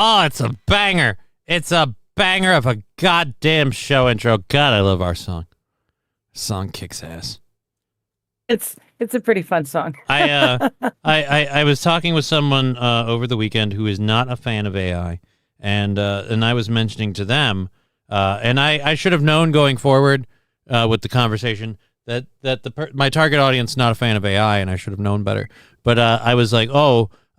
Oh, it's a banger. It's a banger of a goddamn show intro. God, I love our song. Song kicks ass. It's a pretty fun song. I was talking with someone over the weekend who is not a fan of AI, and I was mentioning to them, and I should have known going forward with the conversation that my target audience is not a fan of AI, and I should have known better. But I was like,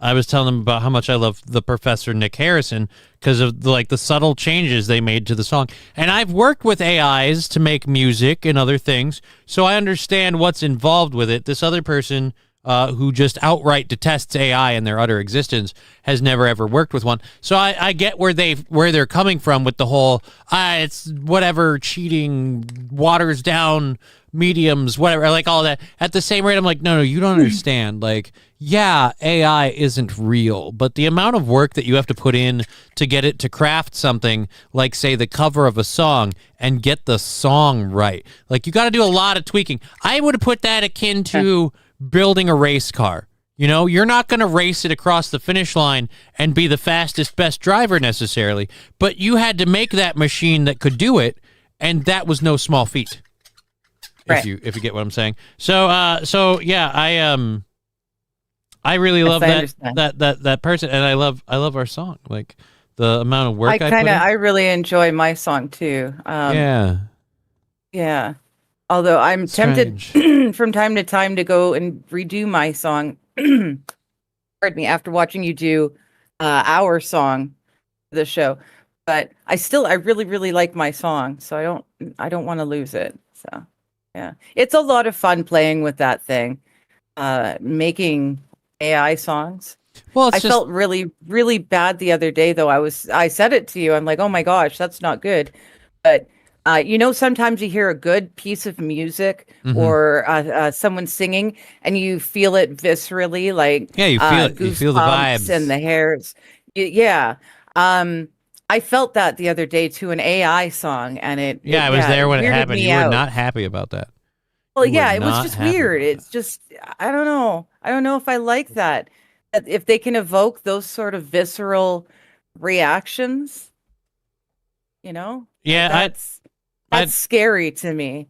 I was telling them about how much I love the Professor Nick Harrison because of the subtle changes they made to the song. And I've worked with AIs to make music and other things, so I understand what's involved with it. This other person who just outright detests AI and their utter existence has never ever worked with one. So I get where they're coming from with the whole it's whatever, cheating, waters down mediums, whatever, like all that. At the same rate, I'm like, no, you don't understand. Like, yeah, AI isn't real, but the amount of work that you have to put in to get it to craft something like, say, the cover of a song and get the song right, like, you got to do a lot of tweaking. I would have put that akin to building a race car. You know, you're not going to race it across the finish line and be the fastest, best driver necessarily, but you had to make that machine that could do it, and that was no small feat. Right. If you get what I'm saying. So yeah, I really love that person, and I love our song. Like, the amount of work I really enjoy my song too. Yeah. Although I'm tempted from time to time to go and redo my song. Pardon me, after watching you do our song for the show, but I really, really like my song, so I don't want to lose it. So yeah, it's a lot of fun playing with that thing, making AI songs. Well, I felt really, really bad the other day, though. I said it to you. I'm like, oh my gosh, that's not good. But sometimes you hear a good piece of music or someone singing, and you feel it viscerally, like you feel it. You feel the vibes and the hairs. Yeah. I felt that the other day to an AI song, and I was there when it happened. You were not happy about that. Well, yeah, it was just weird. It's just, I don't know. I don't know if I like that. If they can evoke those sort of visceral reactions, you know? Yeah, that's scary to me.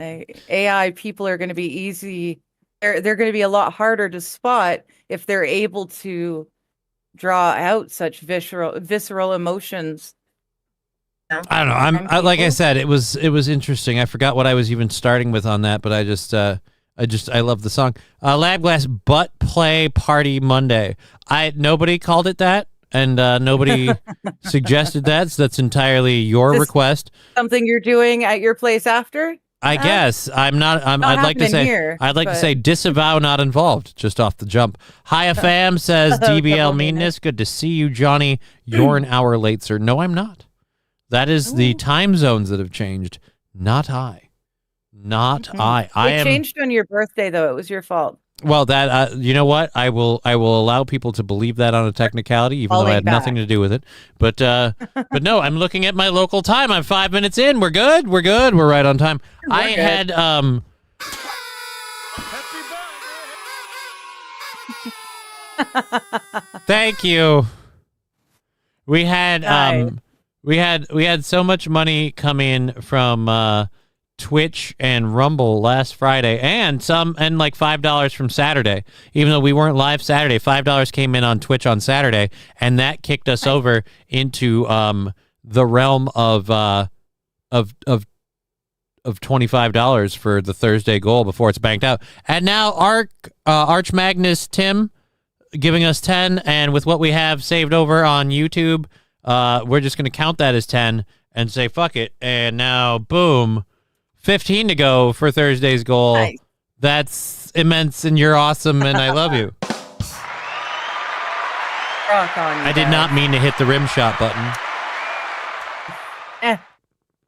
AI people are going to be easy. They're going to be a lot harder to spot if they're able to draw out such visceral emotions. I don't know. Like I said, it was interesting. I forgot what I was even starting with on that, but I love the song. Lab Glass Butt Play Party Monday. Nobody called it that, and nobody suggested that. So that's entirely your request. Something you're doing at your place after? I guess I'm not. I'd like to say disavow, not involved. Just off the jump. Hi, fam, says DBL Meanness. Good to see you, Johnny. You're an hour late, sir. No, I'm not. That is the time zones that have changed. Not I. It changed on your birthday, though. It was your fault. Well, that you know what? I will allow people to believe that on a technicality, even though I had nothing to do with it. But no, I'm looking at my local time. I'm 5 minutes in. We're good. We're right on time. I had Thank you. We had we had so much money come in from Twitch and Rumble last Friday, and like $5 from Saturday. Even though we weren't live Saturday, $5 came in on Twitch on Saturday, and that kicked us over into the realm of $25 for the Thursday goal before it's banked out. And now Arch Magnus Tim giving us 10, and with what we have saved over on YouTube, we're just going to count that as 10 and say fuck it. And now, boom, 15 to go for Thursday's goal. Nice. That's immense, and you're awesome, and I love you. Rock on, I did not mean to hit the rim shot button.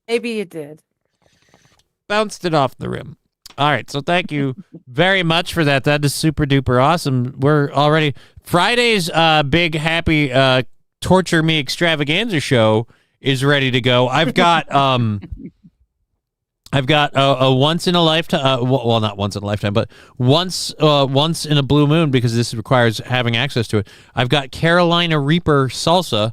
Maybe you did. Bounced it off the rim. All right, so thank you very much for that. That is super duper awesome. We're already Friday's big happy torture me extravaganza show is ready to go. I've got I've got a once in a lifetime, well, not once in a lifetime, but once in a blue moon, because this requires having access to it. I've got Carolina Reaper salsa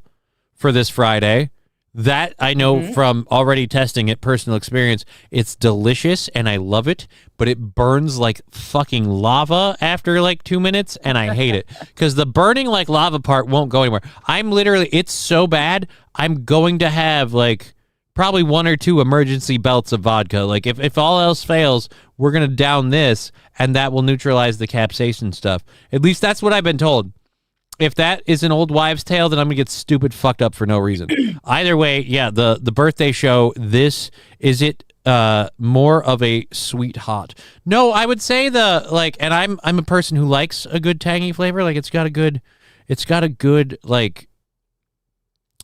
for this Friday. That I know from already testing it, personal experience. It's delicious and I love it, but it burns like fucking lava after like 2 minutes, and I hate it because the burning like lava part won't go anywhere. It's so bad. I'm going to have like probably 1 or 2 emergency belts of vodka. Like if all else fails, we're going to down this and that will neutralize the capsaicin stuff. At least that's what I've been told. If that is an old wives' tale, then I'm going to get stupid fucked up for no reason. Either way, yeah, the birthday show, is it more of a sweet hot? No, I would say and I'm a person who likes a good tangy flavor. Like it's got a good like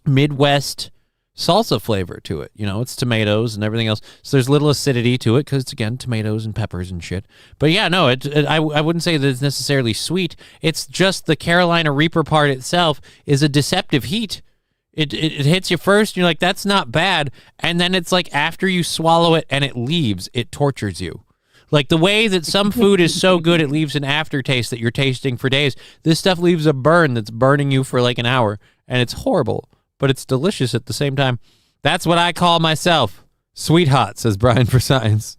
Midwest salsa flavor to it. It's tomatoes and everything else. So there's little acidity to it because it's, again, tomatoes and peppers and shit. But yeah, no, I wouldn't say that it's necessarily sweet. It's just the Carolina Reaper part itself is a deceptive heat. It hits you first, and you're like, that's not bad. And then it's like after you swallow it and it leaves, it tortures you. Like the way that some food is so good it leaves an aftertaste that you're tasting for days. This stuff leaves a burn that's burning you for like an hour, and it's horrible. But it's delicious at the same time. That's what I call myself. Sweet hot, says Brian for science.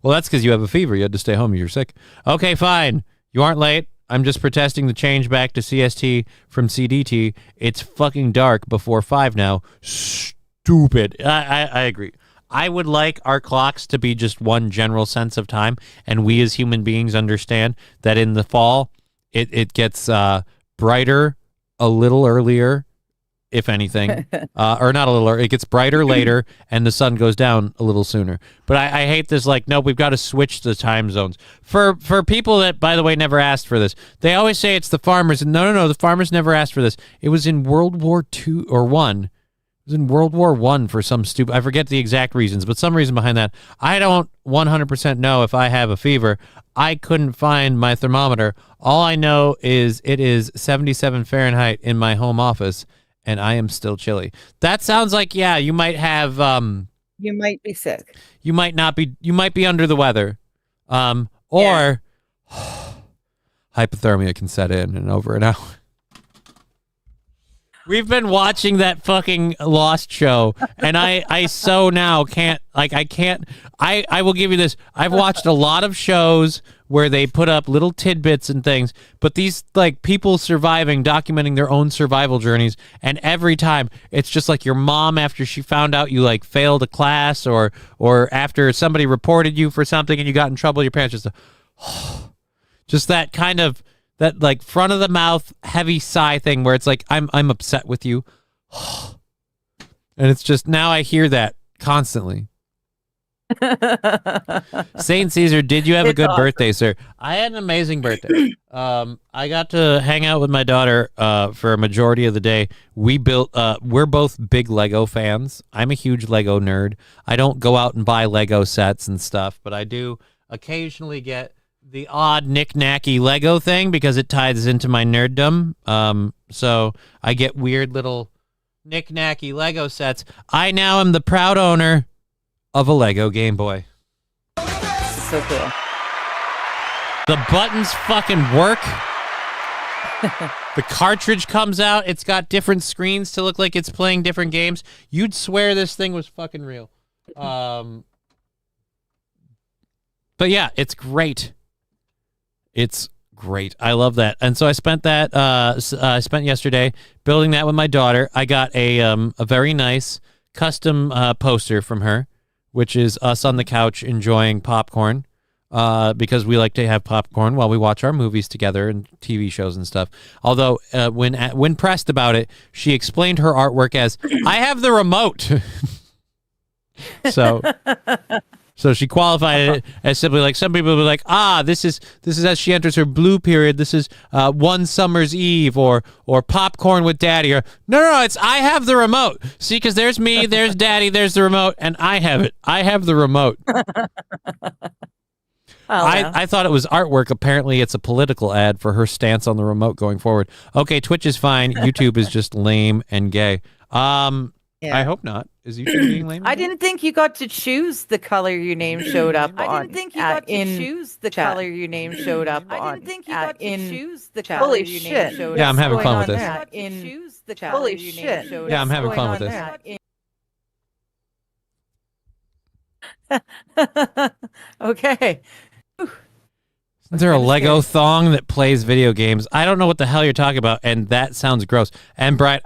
Well, that's because you have a fever. You had to stay home. You're sick. Okay, fine. You aren't late. I'm just protesting the change back to CST from CDT. It's fucking dark before 5 now. Stupid. I agree. I would like our clocks to be just one general sense of time, and we as human beings understand that in the fall, it gets brighter a little earlier, if anything, or not a little, it gets brighter later and the sun goes down a little sooner. But I hate this, like, no, we've got to switch the time zones. For people that, by the way, never asked for this, they always say it's the farmers. And no, the farmers never asked for this. It was in World War II or One. It was in World War I for some stupid, I forget the exact reasons, but some reason behind that. I don't 100% know if I have a fever. I couldn't find my thermometer. All I know is it is 77 Fahrenheit in my home office, and I am still chilly. That sounds like, yeah, you might have... you might be sick. You might not be... You might be under the weather. Or hypothermia can set in over an hour. We've been watching that fucking Lost show, and I so now can't... Like, I can't... I will give you this. I've watched a lot of shows where they put up little tidbits and things, but these, like, people surviving, documenting their own survival journeys, and every time it's just like your mom after she found out you, like, failed a class, or after somebody reported you for something and you got in trouble, your parents just that kind of, that, like, front of the mouth heavy sigh thing where it's like, I'm upset with you. And it's just, now I hear that constantly. Saint Caesar, did you have a good birthday, sir? I had an amazing birthday. I got to hang out with my daughter for a majority of the day. We're both big Lego fans. I'm a huge Lego nerd. I don't go out and buy Lego sets and stuff, but I do occasionally get the odd knick-knacky Lego thing because it ties into my nerddom. So I get weird little knick-knacky Lego sets. I now am the proud owner of a Lego Game Boy. So cool. The buttons fucking work. The cartridge comes out. It's got different screens to look like it's playing different games. You'd swear this thing was fucking real. But yeah, it's great. It's great. I love that. And so I spent yesterday building that with my daughter. I got a very nice custom poster from her, which is us on the couch enjoying popcorn, because we like to have popcorn while we watch our movies together and TV shows and stuff. Although when pressed about it, she explained her artwork as, I have the remote. So she qualified it as simply, like, some people will be like, this is as she enters her blue period. This is One Summer's Eve or Popcorn with Daddy. Or no, it's I have the remote. See, because there's me, there's Daddy, there's the remote, and I have it. I have the remote. I thought it was artwork. Apparently, it's a political ad for her stance on the remote going forward. Okay, Twitch is fine. YouTube is just lame and gay. Yeah. I hope not. Is YouTube being lame? I didn't think you got to choose the color your name showed up on. I didn't think you got to choose the chat. color your name showed up on. I didn't think you got to in choose the chat. color Holy your shit. name showed Yeah, up. I'm having What's fun going with on this. there? in Choose the chat. color Holy your name shit. showed Yeah, up. I'm having What's fun going with on this. there? Okay. Is there a kinda Lego scary. thong that plays video games? I don't know what the hell you're talking about, and that sounds gross. And Bright,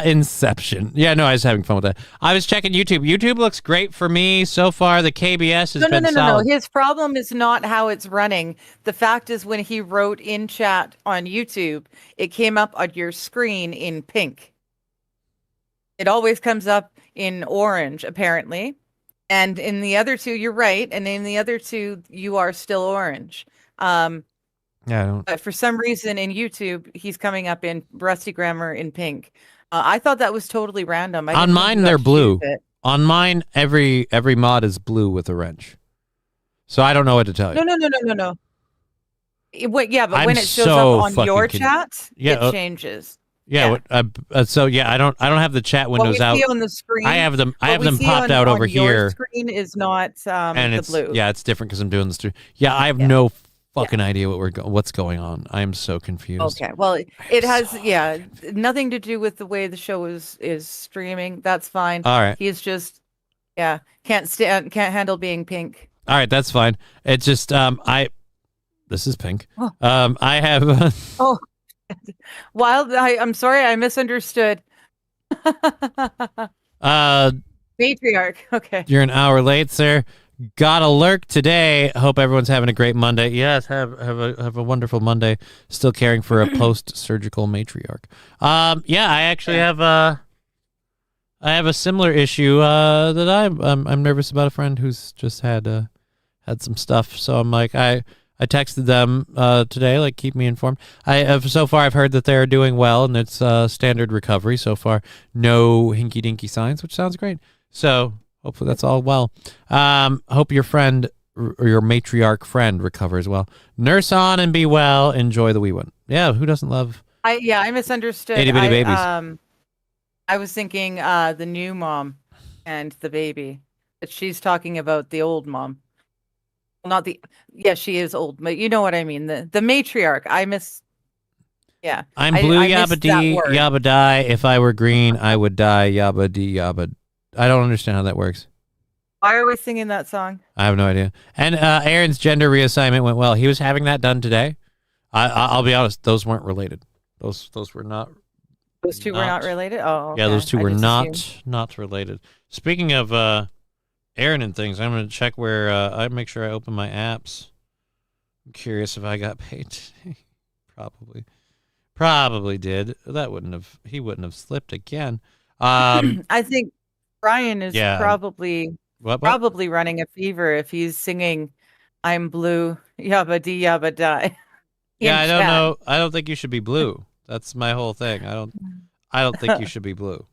Inception. Yeah, no, I was having fun with that. I was checking YouTube. YouTube looks great for me so far. The KBS has been solid. No. His problem is not how it's running. The fact is, when he wrote in chat on YouTube, it came up on your screen in pink. It always comes up in orange, apparently. And in the other two, you're right. And in the other two, you are still orange. Yeah, I don't. But for some reason in YouTube, he's coming up in Rusty Grammar in pink. I thought that was totally random. I On didn't think mine, you got they're to choose blue. it. On mine, every mod is blue with a wrench. So I don't know what to tell you. No. But I'm when it shows so up on fucking your con- chat, Yeah, it changes. Yeah. So yeah, I don't have the chat What we windows out. see on the screen, I have them. I have what we them see popped on- out on over your here, screen is not and the it's blue. yeah, it's different because I'm doing this too. Yeah, I have no fucking idea what's going on. I am so confused. Okay. Well, it has nothing to do with the way the show is streaming. That's fine. All right. He's just can't handle being pink. All right, that's fine. It's just this is pink. Oh. I have Oh, I'm sorry, I misunderstood. Matriarch. Okay. You're an hour late, sir. Got a lurk today. Hope everyone's having a great Monday. Yes, have a wonderful Monday. Still caring for a post-surgical matriarch. Yeah, I actually have a similar issue that I'm nervous about. A friend who's just had some stuff, so I'm like I texted them today, like keep me informed. So far I've heard that they're doing well and it's standard recovery so far. No hinky dinky signs, which sounds great. So hopefully that's all well. Hope your friend or your matriarch friend recovers well. Nurse on and be well. Enjoy the wee one. Yeah, who doesn't love? I misunderstood. Itty bitty babies. I was thinking the new mom and the baby, but she's talking about the old mom. Not the she is old, but you know what I mean. The matriarch. I'm blue I yabba missed dee that word. yabba die. If I were green, I would die yabba dee yabba. I don't understand how that works. Why are we singing that song? I have no idea. And Aaron's gender reassignment went well. He was having that done today. I'll be honest; those weren't related. Those were not. Those two were not related. Oh, okay. Yeah, those two I were just not related. Speaking of Aaron and things, I'm going to check where I make sure I open my apps. I'm curious if I got paid today. Probably did. He wouldn't have slipped again. I think Brian is probably what? running a fever if he's singing "I'm blue, yabba dee yabba die." Yeah, I don't know. I don't think you should be blue. That's my whole thing. I don't think you should be blue.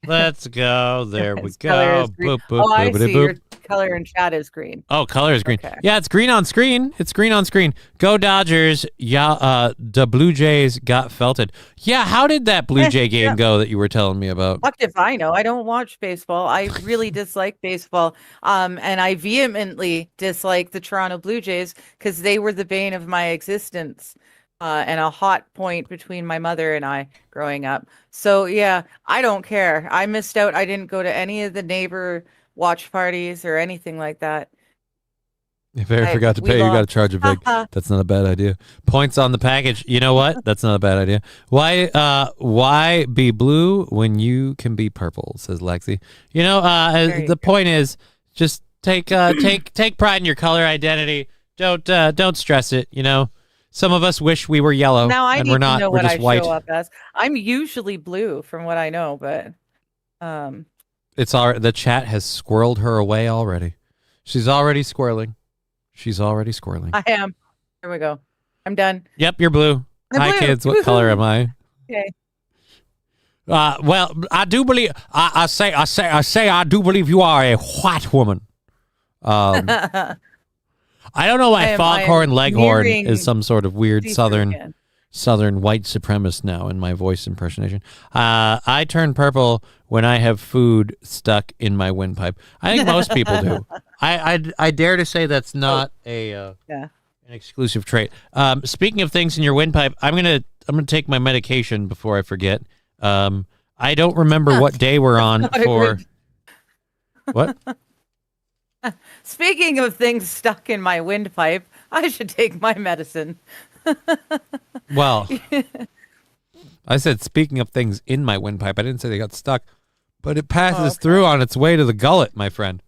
Let's go. There we go. Boop, boop, I boop, see. boop. Your color in chat is green. Oh, color is green. Okay. Yeah, it's green on screen. It's green on screen. Go Dodgers. Yeah, the Blue Jays got felted. Yeah, how did that Blue Jay game go that you were telling me about? Fuck if I know. I don't watch baseball. I really dislike baseball. And I vehemently dislike the Toronto Blue Jays because they were the bane of my existence. And a hot point between my mother and I growing up. So yeah, I don't care. I missed out. I didn't go to any of the neighbor watch parties or anything like that. If I forgot to pay, you got to charge a big. That's not a bad idea. Points on the package. You know what? That's not a bad idea. Why be blue when you can be purple? Says Lexi. You know, the point is just take pride in your color identity. Don't stress it. You know. Some of us wish we were yellow, now I and need we're not. to know We're what just I white. show up as. I'm usually blue, from what I know, but it's all. The chat has squirreled her away already. She's already squirreling. I am. There we go. I'm done. Yep, you're blue. Hi, blue. kids. What color am I? Okay. Well, I do believe. I say. I do believe you are a white woman. I don't know why Foghorn Leghorn is some sort of weird southern Southern white supremacist now in my voice impersonation. I turn purple when I have food stuck in my windpipe. I think most people do. I dare to say that's not an exclusive trait. Speaking of things in your windpipe, I'm gonna take my medication before I forget. I don't remember what day we're on for. What? Speaking of things stuck in my windpipe, I should take my medicine. Well, I said speaking of things in my windpipe. I didn't say they got stuck, but it passes through on its way to the gullet, my friend.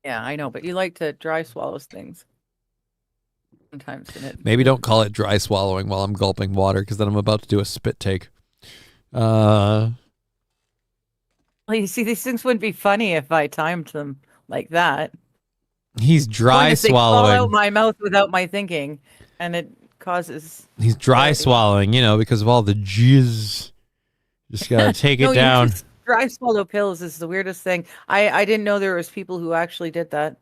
Yeah, I know, but you like to dry swallow things sometimes. Maybe don't call it dry swallowing while I'm gulping water, because then I'm about to do a spit take. Well, you see, these things wouldn't be funny if I timed them like that. He's dry swallowing. Fall out my mouth without my thinking, and it causes. He's dry swallowing, because of all the jizz. Just gotta take it down. Dry swallow pills is the weirdest thing. I didn't know there was people who actually did that.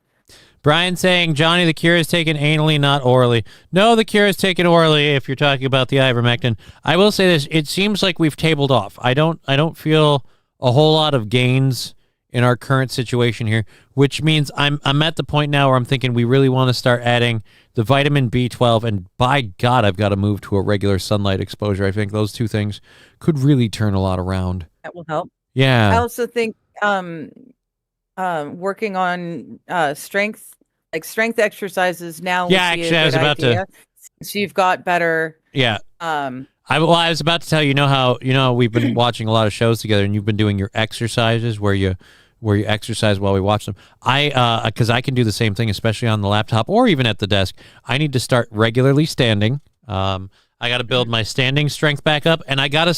Brian saying, Johnny, the cure is taken anally, not orally. No, the cure is taken orally if you're talking about the ivermectin. I will say this, it seems like we've tabled off. I don't feel a whole lot of gains in our current situation here, which means I'm at the point now where I'm thinking we really want to start adding the vitamin B12, and by God, I've got to move to a regular sunlight exposure. I think those two things could really turn a lot around. That will help. Yeah. I also think working on strength exercises now. Yeah, actually, I was about to. So you've got better. Yeah. I was about to tell you, how we've been watching a lot of shows together, and you've been doing your exercises where you exercise while we watch them. Because I can do the same thing, especially on the laptop or even at the desk. I need to start regularly standing. I got to build my standing strength back up, and I've got to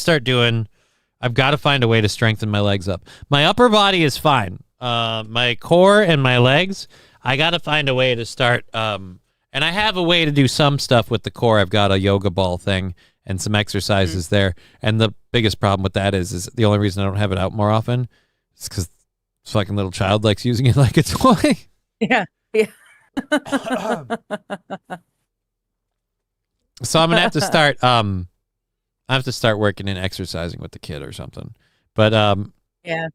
find a way to strengthen my legs up. My upper body is fine. My core and my legs, I got to find a way to start. And I have a way to do some stuff with the core. I've got a yoga ball thing and some exercises there. And the biggest problem with that is the only reason I don't have it out more often is because this fucking little child likes using it like a toy. Yeah. So I'm gonna have to start. I have to start working and exercising with the kid or something. But yeah.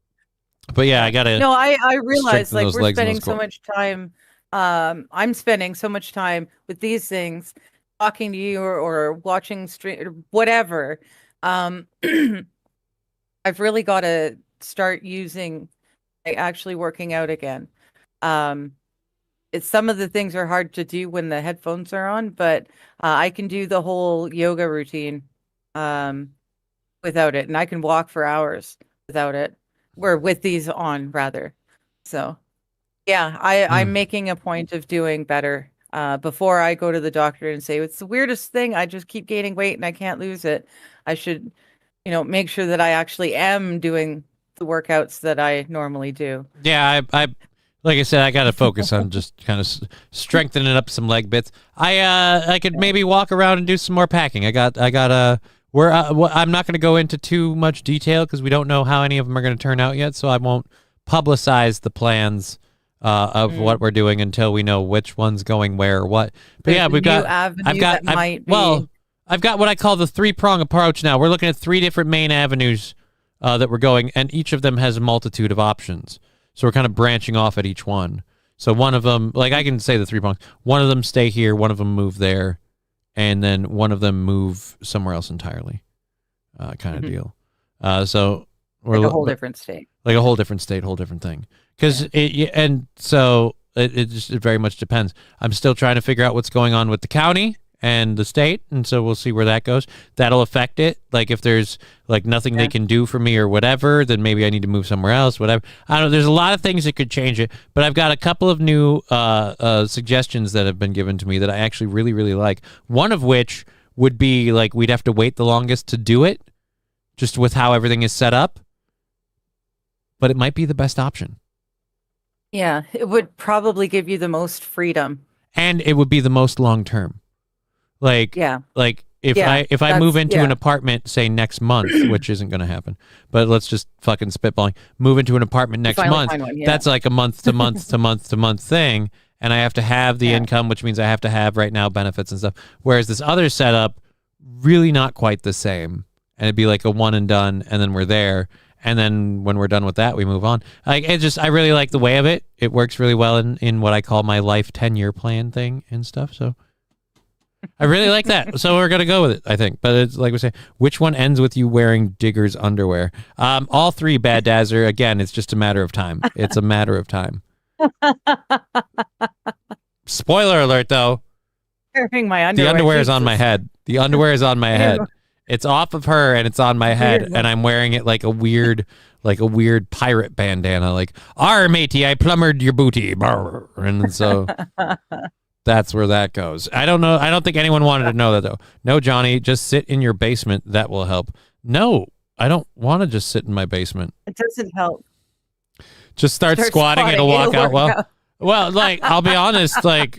But yeah, I gotta. No, I realize like we're spending so core. much time. I'm spending so much time with these things, talking to you or watching stream or whatever. I've really got to start using, actually working out again. It's some of the things are hard to do when the headphones are on, but I can do the whole yoga routine without it, and I can walk for hours without it, or with these on rather. So yeah, I'm making a point of doing better before I go to the doctor and say it's the weirdest thing, I just keep gaining weight and I can't lose it. I should make sure that I actually am doing the workouts that I normally do. Yeah, I like I said, I got to focus on just kind of strengthening up some leg bits. I could maybe walk around and do some more packing. I'm not going to go into too much detail because we don't know how any of them are going to turn out yet, so I won't publicize the plans of what we're doing until we know which one's going where or what. But yeah, I've got what I call the 3-prong approach now. We're looking at 3 different main avenues that we're going, and each of them has a multitude of options. So we're kind of branching off at each one. So one of them, like I can say the 3 prongs, one of them stay here, one of them move there, and then one of them move somewhere else entirely, kind of deal. So we're like a whole different state. Like a whole different state, whole different thing. Because it very much depends. I'm still trying to figure out what's going on with the county and the state, and so we'll see where that goes. That'll affect it. Like if there's like nothing they can do for me or whatever, then maybe I need to move somewhere else, whatever. I don't know. There's a lot of things that could change it, but I've got a couple of new suggestions that have been given to me that I actually really, really like. One of which would be like we'd have to wait the longest to do it, just with how everything is set up, but it might be the best option. Yeah, it would probably give you the most freedom. And it would be the most long-term. Like if I that's- move into yeah. an apartment, say next month, which isn't going to happen, but let's just fucking spitballing, move into an apartment next finally month. find one, yeah. That's like a month to month to month to month thing, and I have to have the Yeah. income, which means I have to have right now benefits and stuff. Whereas this other setup, really not quite the same, and it'd be like a one and done, and then we're there. And then when we're done with that, we move on. I really like the way of it. It works really well in what I call my life 10-year plan thing and stuff. So I really like that. So we're going to go with it, I think. But it's like we say, which one ends with you wearing Digger's underwear? All three, Bad Dazzer. Again, it's just a matter of time. It's a matter of time. Spoiler alert, though. Wearing my underwear. The underwear is on Jesus. my head. The underwear is on my head. It's off of her and it's on my head, and I'm wearing it like a weird pirate bandana, like, "Arr, matey, I plumbered your booty." Brr. And so that's where that goes. I don't know. I don't think anyone wanted to know that, though. No, Johnny, just sit in your basement. That will help. No, I don't want to just sit in my basement. It doesn't help. Just start squatting. It'll walk out well. out. Well, like, I'll be honest, like,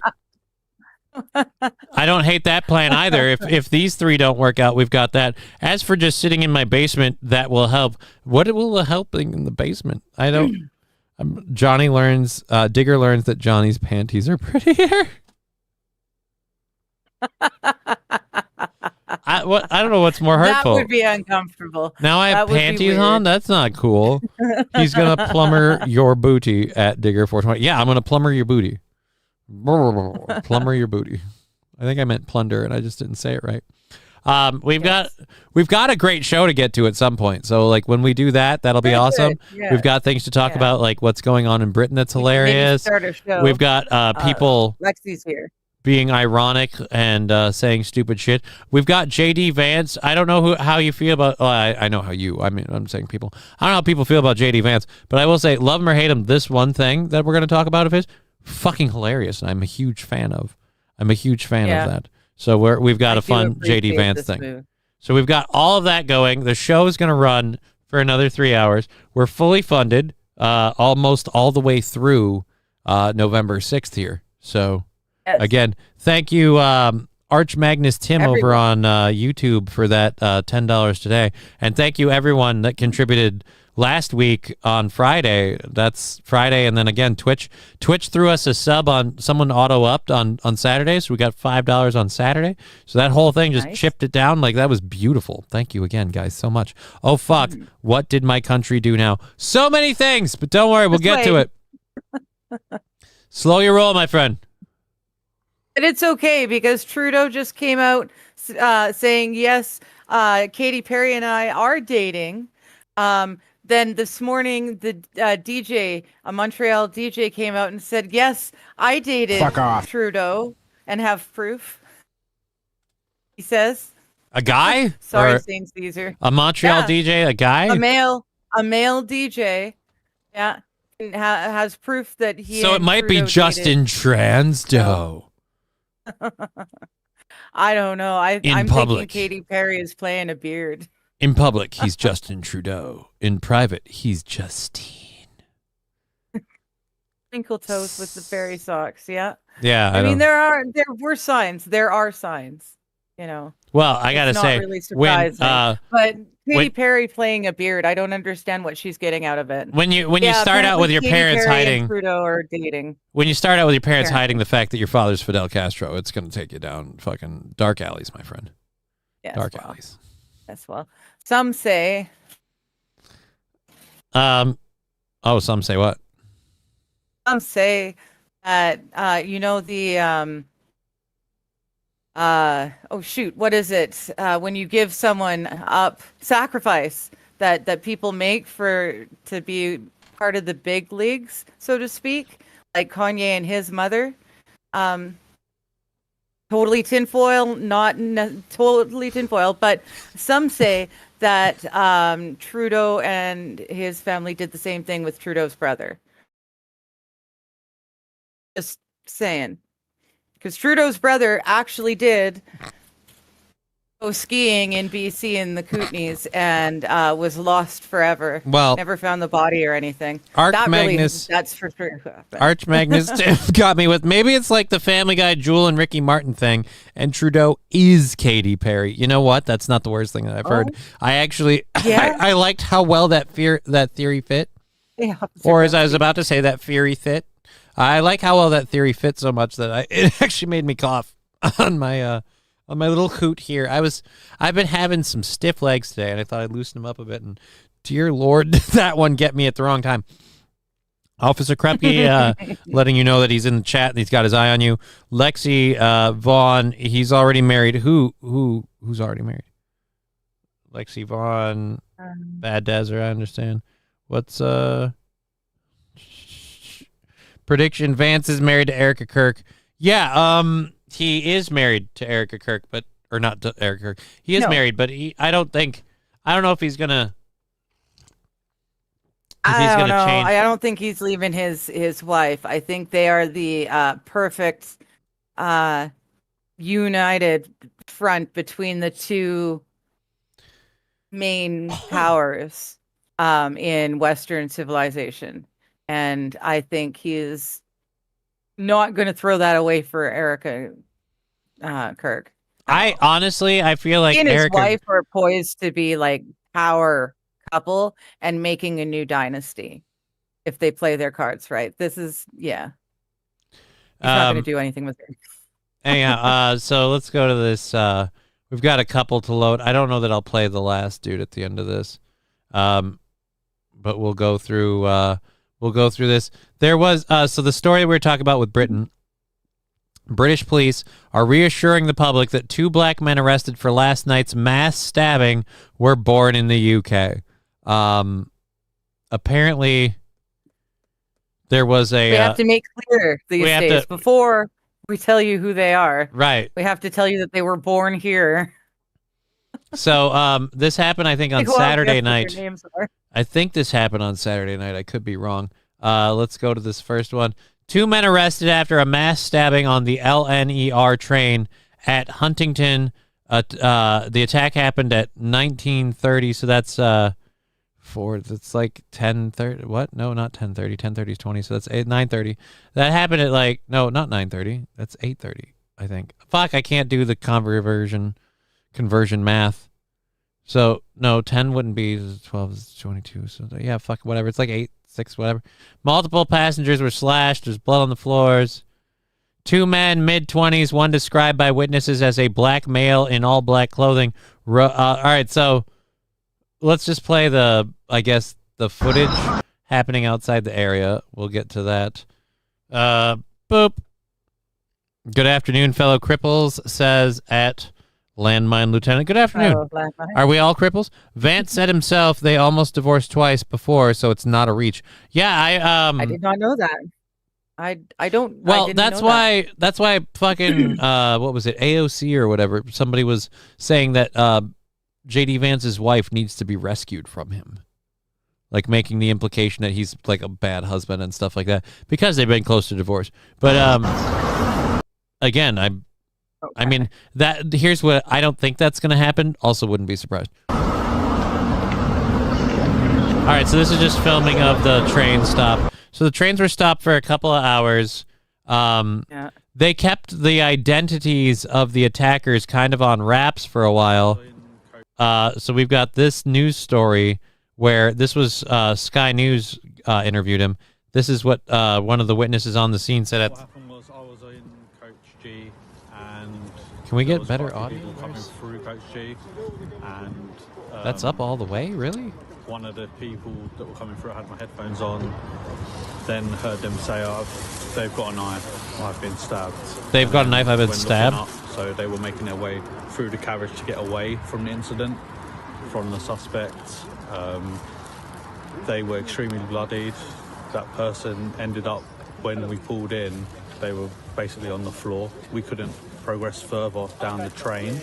I don't hate that plan either. If these three don't work out, we've got that. As for just sitting in my basement, that will help. What will help in the basement? I don't. Digger learns that Johnny's panties are prettier. I don't know what's more hurtful. That would be uncomfortable. Now I have That would be panties weird. on? That's not cool. He's going to plumber your booty at Digger420. Yeah, I'm going to plumber your booty. Plumber your booty. I think I meant plunder, and I just didn't say it right. We've got a great show to get to at some point. So like when we do that, that'll be awesome. Yeah. We've got things to talk about, like what's going on in Britain that's We can maybe hilarious. start a show. We've got people Lexi's here. being ironic and saying stupid shit. We've got JD Vance. I don't know how you feel about. Oh, I know how you. I mean, I'm saying people. I don't know how people feel about JD Vance, but I will say, love him or hate him, this one thing that we're going to talk about of his, fucking hilarious, and I'm a huge fan of. I'm a huge fan of that. So we've got a fun JD Vance thing. Move. So we've got all of that going. The show is going to run for another 3 hours. We're fully funded, almost all the way through November 6th here. So. Yes. Again, thank you, Arch Magnus Tim over on YouTube for that $10 today. And thank you, everyone that contributed last week on Friday. That's Friday. And then again, Twitch threw us a sub on someone auto-upped on Saturday. So we got $5 on Saturday. So that whole thing just chipped it down. Like, that was beautiful. Thank you again, guys, so much. Oh, fuck. What did my country do now? So many things, but don't worry. We'll get to it. Slow your roll, my friend. But it's okay because Trudeau just came out saying, yes, Katy Perry and I are dating. Then this morning, the DJ, a Montreal DJ, came out and said, yes, I dated Trudeau and have proof. He says. A guy? Sorry, or St. Caesar. A Montreal DJ, a guy? A male DJ. Yeah. Has proof that he. So it might be Justin Transdo. I don't know. I'm public. thinking Katy Perry is playing a beard. In public, he's Justin Trudeau. In private, he's Justine. Twinkle toes with the fairy socks. Yeah. Yeah. I mean, there were signs. There are signs. You know. Well, I gotta say, really surprising. But Katy when- Perry playing a beard, I don't understand what she's getting out of it. When you start out with your Katy parents Perry hiding, and Trudeau are dating. when you start out with your parents Yeah. hiding the fact that your father's Fidel Castro, it's gonna take you down fucking dark alleys, my friend. Yes, Dark well, alleys. Yes, well, some say. Oh, some say what? Some say that the oh shoot, what is it? When you give someone up, sacrifice that people make to be part of the big leagues, so to speak, like Kanye and his mother. Totally tinfoil, totally tinfoil, but some say that Trudeau and his family did the same thing with Trudeau's brother. Just saying. Because Trudeau's brother actually did go skiing in BC in the Kootenays and was lost forever. Well, never found the body or anything. Arch That Magnus, that's for sure. Arch Magnus got me with, maybe it's like the Family Guy, Jewel and Ricky Martin thing, and Trudeau is Katy Perry. You know what? That's not the worst thing that I've heard. I actually, I liked how well that theory fit. Yeah, or as I was about to say, that theory fit. I like how well that theory fit so much that it actually made me cough on my little hoot here. I've been having some stiff legs today, and I thought I'd loosen them up a bit. And dear Lord, did that one get me at the wrong time. Officer Krupke, letting you know that he's in the chat and he's got his eye on you. Lexi Vaughn, he's already married. Who's already married? Lexi Vaughn, Bad Desert, I understand. What's prediction? Vance is married to Erica Kirk. Yeah, he is married to Erica Kirk, or not to Erica Kirk. He is married, but I don't know if he's gonna. I don't know. I don't think he's leaving his wife. I think they are the perfect united front between the two main powers in Western civilization. And I think he is not going to throw that away for Erica Kirk. I feel like he and Erica... his wife are poised to be like power couple and making a new dynasty if they play their cards right. This is He's not going to do anything with it. Yeah. So let's go to this. We've got a couple to load. I don't know that I'll play the last dude at the end of this, but we'll go through. We'll go through this. There was so the story we were talking about with Britain. British police are reassuring the public that 2 black men arrested for last night's mass stabbing were born in the UK. Apparently, there was a... We have to make clear these days before we tell you who they are. Right. We have to tell you that they were born here. So this happened, I think, on Saturday night. I think this happened on Saturday night. I could be wrong. Let's go to this first one. 2 men arrested after a mass stabbing on the LNER train at Huntington. The attack happened at 19:30, so that's that's like 10:30. What? No, not 10:30. 10:30 is 20, so that's 9:30. That happened at no, not 9:30. That's 8:30, I think. Fuck, I can't do the conversion math. So no, 10 wouldn't be 12 is 22. So yeah, fuck whatever. It's like 8, 6, whatever. Multiple passengers were slashed. There's blood on the floors. 2 men, mid-20s, one described by witnesses as a black male in all black clothing. All right, so let's just play the footage happening outside the area. We'll get to that. Boop. Good afternoon, fellow cripples, says at Landmine Lieutenant. Good afternoon. Hello, are we all cripples? Vance said himself they almost divorced twice before, so it's not a reach. Yeah, I did not know that. I don't. Well, that's why fucking what was it, AOC or whatever? Somebody was saying that JD Vance's wife needs to be rescued from him, like making the implication that he's like a bad husband and stuff like that because they've been close to divorce. But again, I mean, that here's what I don't think that's going to happen. Also, wouldn't be surprised. All right, so this is just filming of the train stop. So the trains were stopped for a couple of hours. Yeah. They kept the identities of the attackers kind of on wraps for a while. So we've got this news story where this was Sky News interviewed him. This is what one of the witnesses on the scene said. What happened was I was in Coach G, and can we get better audio? Coming through Coach G, and that's up all the way, really? One of the people that were coming through, I had my headphones on, then heard them say, they've got a knife, I've been stabbed. They've got a knife, I've been stabbed? Up, so they were making their way through the carriage to get away from the incident, from the suspect. They were extremely bloodied. That person ended up, when we pulled in, they were basically on the floor. We couldn't progress further down the train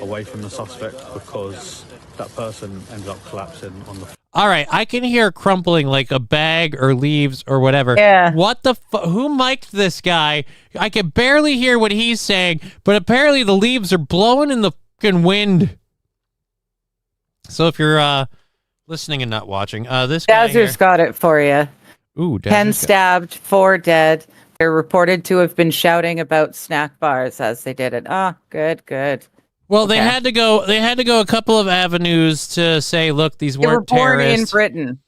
away from the suspect because that person ended up collapsing on the floor. All right, I can hear crumpling like a bag or leaves or whatever. Yeah. What the who mic'd this guy? I can barely hear what he's saying, but apparently the leaves are blowing in the fucking wind. So if you're listening and not watching, this guy here, Dazzer's got it for you. ooh, 10 Dazzer's got- stabbed, 4 dead. They're reported to have been shouting about snack bars as they did it. Ah, good. Well, Okay. they had to go. They had to go a couple of avenues to say, look, these They were weren't born in terrorists. Britain.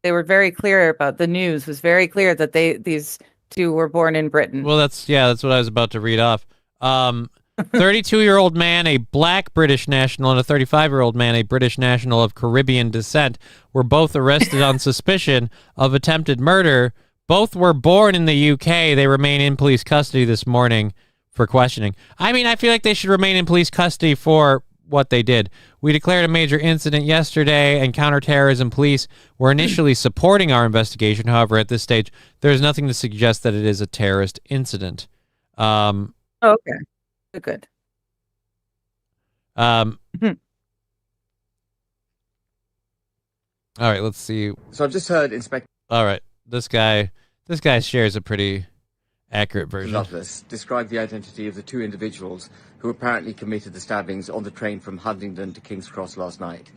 They were very clear about the news. Was very clear that these two were born in Britain. Well, that's what I was about to read off. 32-year-old man, a black British national, and a 35-year-old man, a British national of Caribbean descent, were both arrested on suspicion of attempted murder. Both were born in the UK. They remain in police custody this morning for questioning. I mean, I feel like they should remain in police custody for what they did. We declared a major incident yesterday, and counterterrorism police were initially supporting our investigation. However, at this stage, there is nothing to suggest that it is a terrorist incident. Okay. Good. All right, let's see. So I've just heard Inspector All right, this guy shares a pretty accurate version. Loveless describe the identity of the two individuals who apparently committed the stabbings on the train from Huntingdon to King's Cross last night.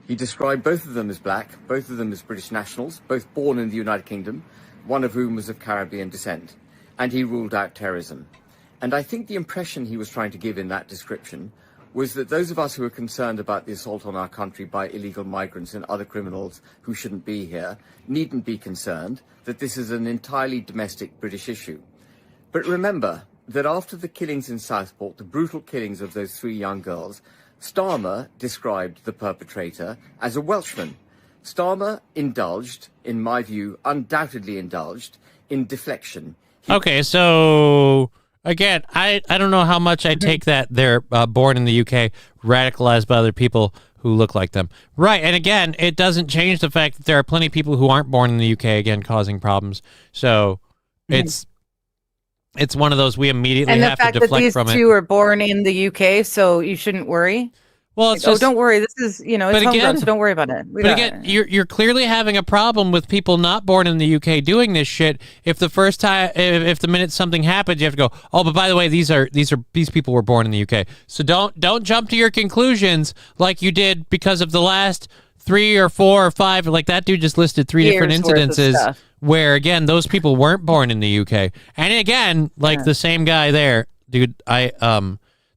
He described both of them as black, both of them as British nationals, both born in the United Kingdom, one of whom was of Caribbean descent, and he ruled out terrorism. And I think the impression he was trying to give in that description was that those of us who are concerned about the assault on our country by illegal migrants and other criminals who shouldn't be here needn't be concerned, that this is an entirely domestic British issue. But remember that after the killings in Southport, the brutal killings of those 3 young girls, Starmer described the perpetrator as a Welshman. Starmer indulged, in my view, undoubtedly indulged, in deflection. Okay, so again, I don't know how much I take that they're born in the UK, radicalized by other people who look like them. Right, and again, it doesn't change the fact that there are plenty of people who aren't born in the UK, again, causing problems. So it's one of those we immediately And the have to fact that deflect these from two it. are born in the UK, so you shouldn't worry. Well, it's Like, just, don't worry. This is, it's But homegrown, again- so don't worry about it. We but got again, it. you're clearly having a problem with people not born in the UK doing this shit. If the first time, if the minute something happens, you have to go, oh, but by the way, these people were born in the UK. So don't jump to your conclusions like you did because of the last 3 or 4 or 5. Like that dude just listed 3 different Years worth of incidences stuff. where again those people weren't born in the UK. And again, like the same guy there, dude.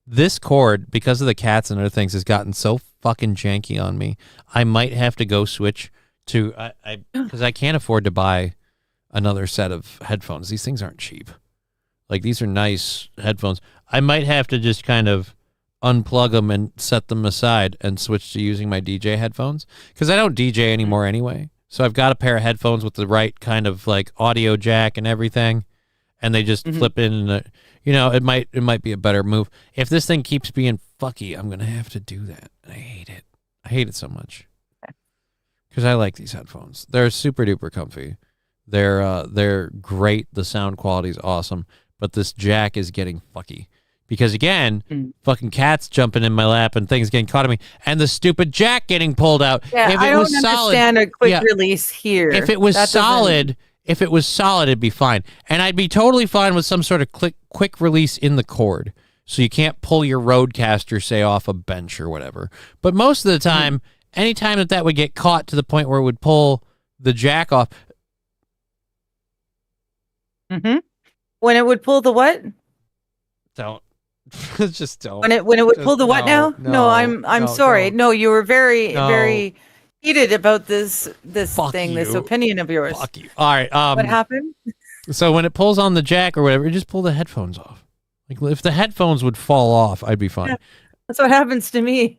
This cord, because of the cats and other things, has gotten so fucking janky on me. I might have to go switch to because I can't afford to buy another set of headphones. These things aren't cheap. Like these are nice headphones. I might have to just kind of unplug them and set them aside and switch to using my DJ headphones because I don't DJ anymore anyway. So I've got a pair of headphones with the right kind of like audio jack and everything, and they just flip in. And it might be a better move. If this thing keeps being fucky, I'm gonna have to do that. I hate it. I hate it so much because I like these headphones. They're super duper comfy. They're great. The sound quality is awesome, but this jack is getting fucky. Because again, fucking cats jumping in my lap and things getting caught on me, and the stupid jack getting pulled out. Yeah, if it I don't was solid, understand a quick release here. if it was That doesn't- solid, it'd be fine, and I'd be totally fine with some sort of quick release in the cord, so you can't pull your Rodecaster, say, off a bench or whatever. But most of the time, anytime that would get caught to the point where it would pull the jack off, when it would pull the what? don't. Just don't. When it would Just pull the what no, now? no, I'm no, sorry. don't. No, you were very No. very heated about this Fuck thing, this you. opinion of yours. Fuck you. All right. What happened? So when it pulls on the jack or whatever, just pull the headphones off. Like if the headphones would fall off, I'd be fine. That's what happens to me.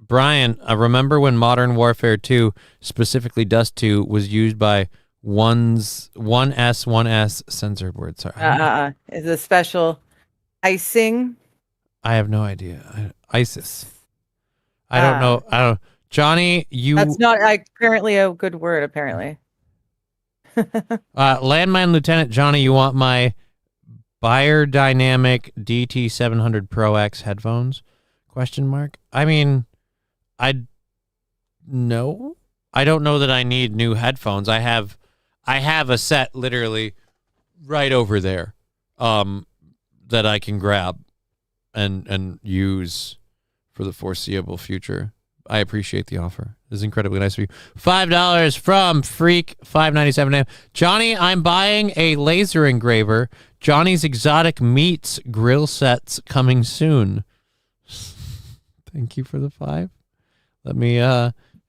Brian, remember when Modern Warfare 2, specifically Dust 2, was used by 1S censored word? Sorry. Is a special icing. I have no idea. ISIS. I don't know. I don't. Johnny, you. That's not apparently a good word. Apparently. Landmine Lieutenant Johnny, you want my Beyerdynamic DT700 Pro X headphones? Question mark. I mean, no. I don't know that I need new headphones. I have a set literally right over there. that I can grab and use for the foreseeable future. I appreciate the offer. This is incredibly nice of you. $5 from Freak 597. Johnny, I'm buying a laser engraver. Johnny's Exotic Meats grill sets coming soon. Thank you for the 5. Let me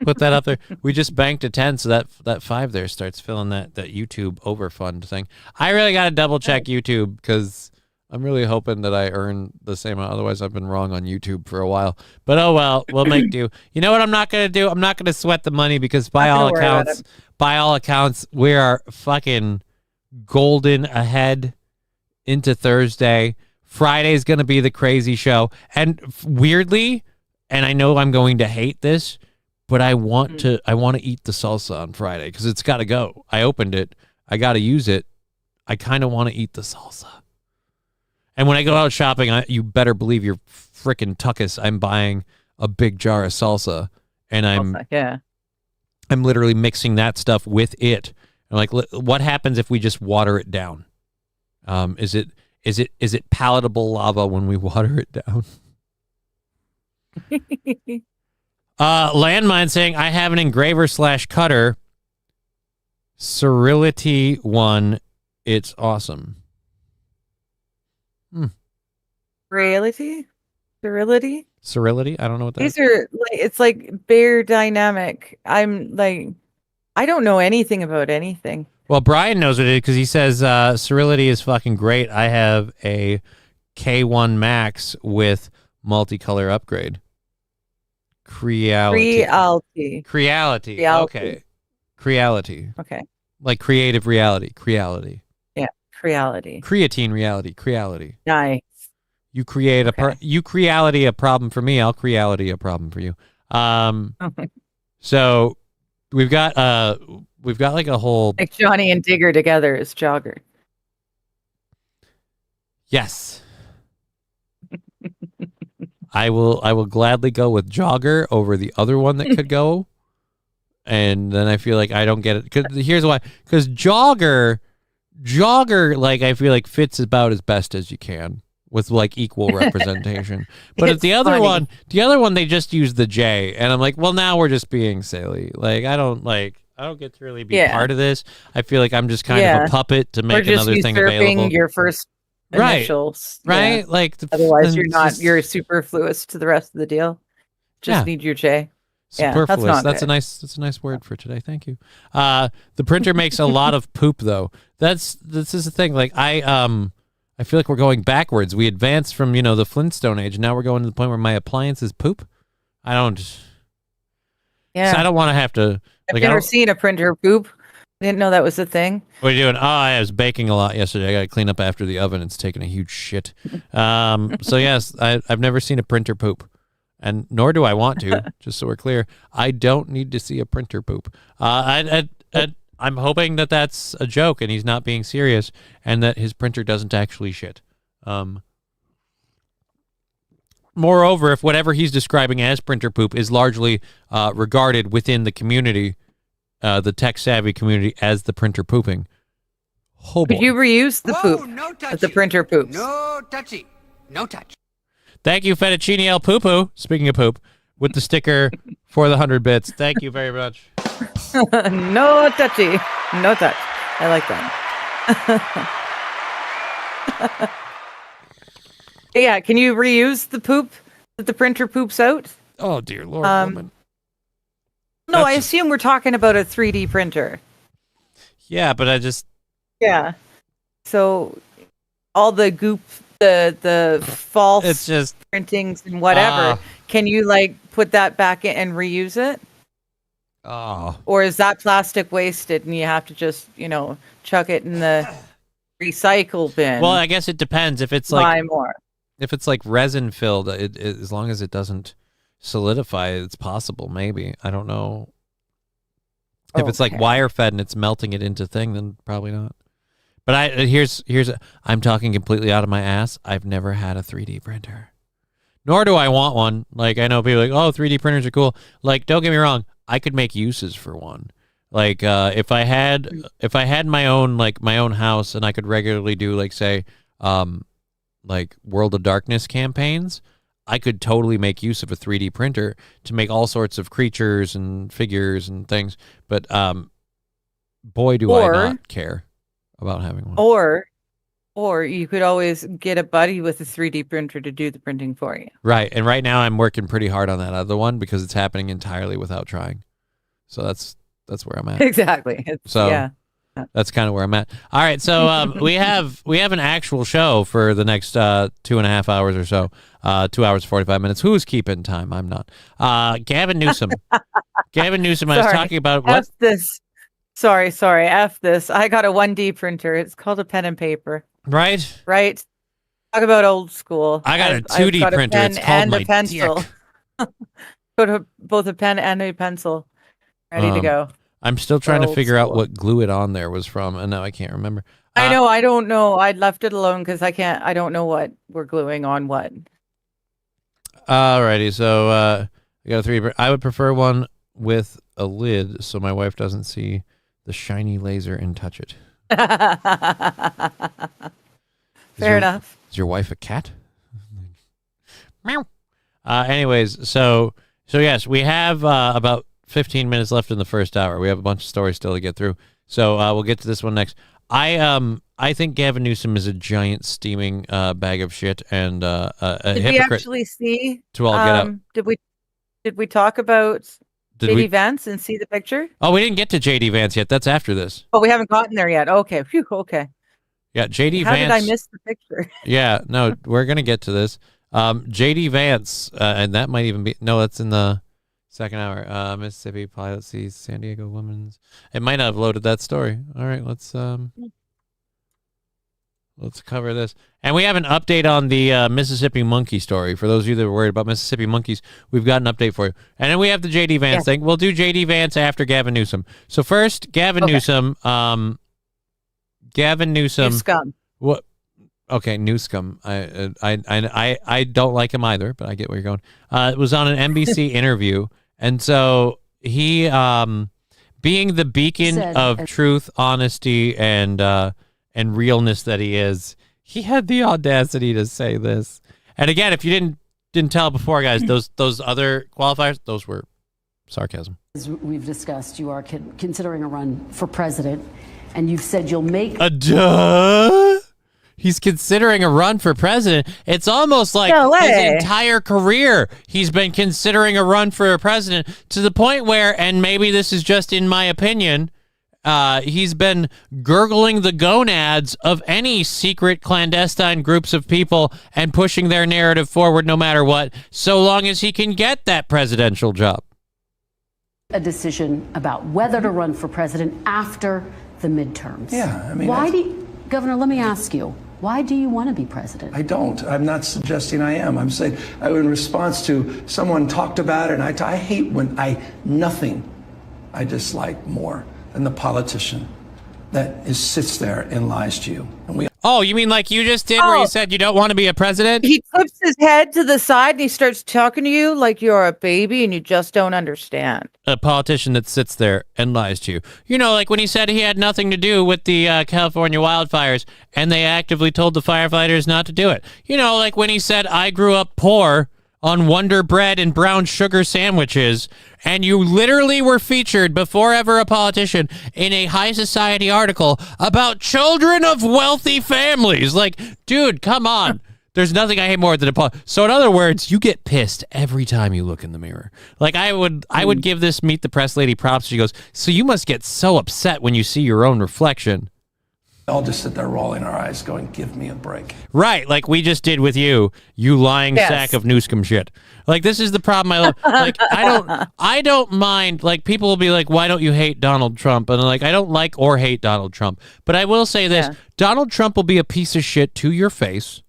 put that up there. We just banked a 10, so that 5 there starts filling that YouTube overfund thing. I really got to double check YouTube because I'm really hoping that I earn the same amount. Otherwise, I've been wrong on YouTube for a while. But oh well, we'll make do. You know what I'm not going to do? I'm not going to sweat the money because by all accounts, we are fucking golden ahead into Thursday. Friday's going to be the crazy show. And weirdly, and I know I'm going to hate this, but I want to eat the salsa on Friday because it's got to go. I opened it. I got to use it. I kind of want to eat the salsa. And when I go out shopping, you better believe you're frickin' tuckus. I'm buying a big jar of salsa, and I'm literally mixing that stuff with it. I'm like, what happens if we just water it down? Is it palatable lava when we water it down? Landmine saying, I have an engraver / cutter. Cerility 1. It's awesome. Reality? Sterility? Cerility? I don't know what that is. These are like, it's like Bear Dynamic. I'm like, I don't know anything about anything. Well, Brian knows what it is because he says Cerility is fucking great. I have a K1 Max with multicolor upgrade. Creality. Okay. Creality. Okay. Like creative reality. Creality. Yeah. Creality. Creatine reality. Creality. Nice. You create you creality a problem for me. I'll creality a problem for you. So we've got like a whole like Johnny and Digger together as Jogger. Yes. I will gladly go with Jogger over the other one that could go. And then I feel like I don't get it. Here's why. Because Jogger, like I feel like fits about as best as you can with like equal representation. But if the other one, they just use the J, and I'm like, well, now we're just being silly. Like I don't get to really be part of this. I feel like I'm just kind of a puppet to make another thing available. Your first initials, right? Yeah. Like otherwise, you're superfluous to the rest of the deal. Just need your J. Superfluous. Yeah, that's a nice word for today. Thank you. The printer makes a lot of poop though. This is the thing. Like I feel like we're going backwards. We advanced from, the Flintstone age. Now we're going to the point where my appliances poop. I don't want to have to. I've never seen a printer poop. I didn't know that was a thing. What are you doing? Oh, I was baking a lot yesterday. I got to clean up after the oven. It's taking a huge shit. So yes, I've never seen a printer poop. And nor do I want to, just so we're clear. I don't need to see a printer poop. I'm hoping that that's a joke and he's not being serious and that his printer doesn't actually shit. Moreover, if whatever he's describing as printer poop is largely regarded within the community, the tech-savvy community, as the printer pooping, oh boy. Could you reuse the poop of the printer poops? No touchy. No touch. Thank you, Fettuccine El Poo-Poo, speaking of poop, with the sticker for the 100 bits. Thank you very much. No touchy. No touch. I like that. Yeah, can you reuse the poop that the printer poops out? Oh, dear Lord, woman. No, I assume we're talking about a 3D printer. Yeah, but I just... Yeah. So all the goop, the false it's just printings and whatever, can you like put that back in and reuse it? Oh. Or is that plastic wasted and you have to just, chuck it in the recycle bin? Well, I guess it depends. If it's buy more. If it's like resin filled, as long as it doesn't solidify, it's possible. Maybe, I don't know. If it's like wire fed and it's melting it into thing, then probably not. But I'm talking completely out of my ass. I've never had a 3D printer, nor do I want one. Like I know people are like, oh, 3D printers are cool. Like, don't get me wrong, I could make uses for one. Like if I had my own house and I could regularly do like say like World of Darkness campaigns, I could totally make use of a 3D printer to make all sorts of creatures and figures and things. But boy, do I not care about having one. Or you could always get a buddy with a 3D printer to do the printing for you. Right. And right now I'm working pretty hard on that other one because it's happening entirely without trying. So that's where I'm at. Exactly. That's kind of where I'm at. All right. So we have an actual show for the next 2.5 hours or so. 2 hours, 45 minutes. Who's keeping time? I'm not. Gavin Newsom. Gavin Newsom. I was talking about what? F this. Sorry. F this. I got a 1D printer. It's called a pen and paper. Right. Talk about old school. I got a 2D printer. It's called my pencil. Go to both a pen and a pencil. Ready to go. I'm still trying to figure out what glue it on there was from, and now I can't remember. I don't know. I left it alone because I don't know what we're gluing on what. Alrighty, so I got a 3D. I would prefer one with a lid so my wife doesn't see the shiny laser and touch it. Fair enough. Is your wife a cat? Meow. Anyways, so yes, we have about 15 minutes left in the first hour. We have a bunch of stories still to get through. So we'll get to this one next. I think Gavin Newsom is a giant steaming bag of shit and a hypocrite. Did we actually see? To all get out. Did we talk about JD Vance and see the picture? Oh, we didn't get to JD Vance yet. That's after this. Oh, we haven't gotten there yet. Okay. Phew, okay. Yeah, JD Vance. How did I miss the picture? Yeah, no, we're gonna get to this. JD Vance, and that might even be that's in the second hour. Mississippi pilot sees San Diego woman's. It might not have loaded that story. All right, let's cover this. And we have an update on the Mississippi monkey story. For those of you that are worried about Mississippi monkeys, we've got an update for you. And then we have the JD Vance thing. We'll do JD Vance after Gavin Newsom. So first, Gavin Newsom. Gavin Newsom. Newscum. What? Okay, Newscum. I don't like him either, but I get where you're going. It was on an NBC interview, and so he, being the beacon of truth, honesty, and realness that he is, he had the audacity to say this. And again, if you didn't tell before, guys, those other qualifiers, those were sarcasm. As we've discussed, you are considering a run for president, and you've said you'll make He's considering a run for president. It's almost like his entire career he's been considering a run for a president, to the point where, and maybe this is just in my opinion, he's been gurgling the gonads of any secret clandestine groups of people and pushing their narrative forward no matter what, so long as he can get that presidential job. A decision about whether to run for president after the midterms. Yeah, I mean, Governor, let me ask you, why do you want to be president? I don't. I'm not suggesting I am. I'm saying, in response to someone talked about it, and I hate when nothing I dislike more than the politician that sits there and lies to you. And oh, you mean like you just did where you said you don't want to be a president? He flips his head to the side and he starts talking to you like you're a baby and you just don't understand. A politician that sits there and lies to you. You know, like when he said he had nothing to do with the California wildfires and they actively told the firefighters not to do it. You know, like when he said, I grew up poor on Wonder Bread and brown sugar sandwiches, and you literally were featured before ever a politician in a high society article about children of wealthy families. Like, dude, come on. There's nothing I hate more than a So in other words, you get pissed every time you look in the mirror. Like I would give this Meet the Press lady props. She goes, so you must get so upset when you see your own reflection. I'll just sit there rolling our eyes going, give me a break. Right, like we just did with you lying sack of Newscomb shit. Like, this is the problem I love. Like, I don't mind, like, people will be like, why don't you hate Donald Trump? And like, I don't like or hate Donald Trump. But I will say this, Donald Trump will be a piece of shit to your face.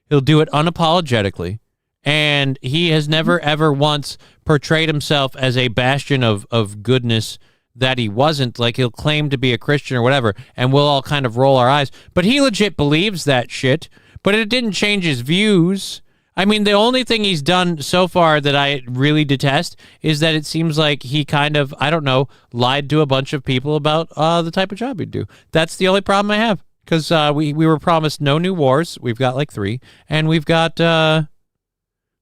He'll do it unapologetically. And he has never, ever once portrayed himself as a bastion of goodness that he wasn't. Like, he'll claim to be a Christian or whatever, and we'll all kind of roll our eyes. But he legit believes that shit, but it didn't change his views. I mean, the only thing he's done so far that I really detest is that it seems like he kind of, I don't know, lied to a bunch of people about the type of job he'd do. That's the only problem I have. because we were promised no new wars. We've got like 3, and we got the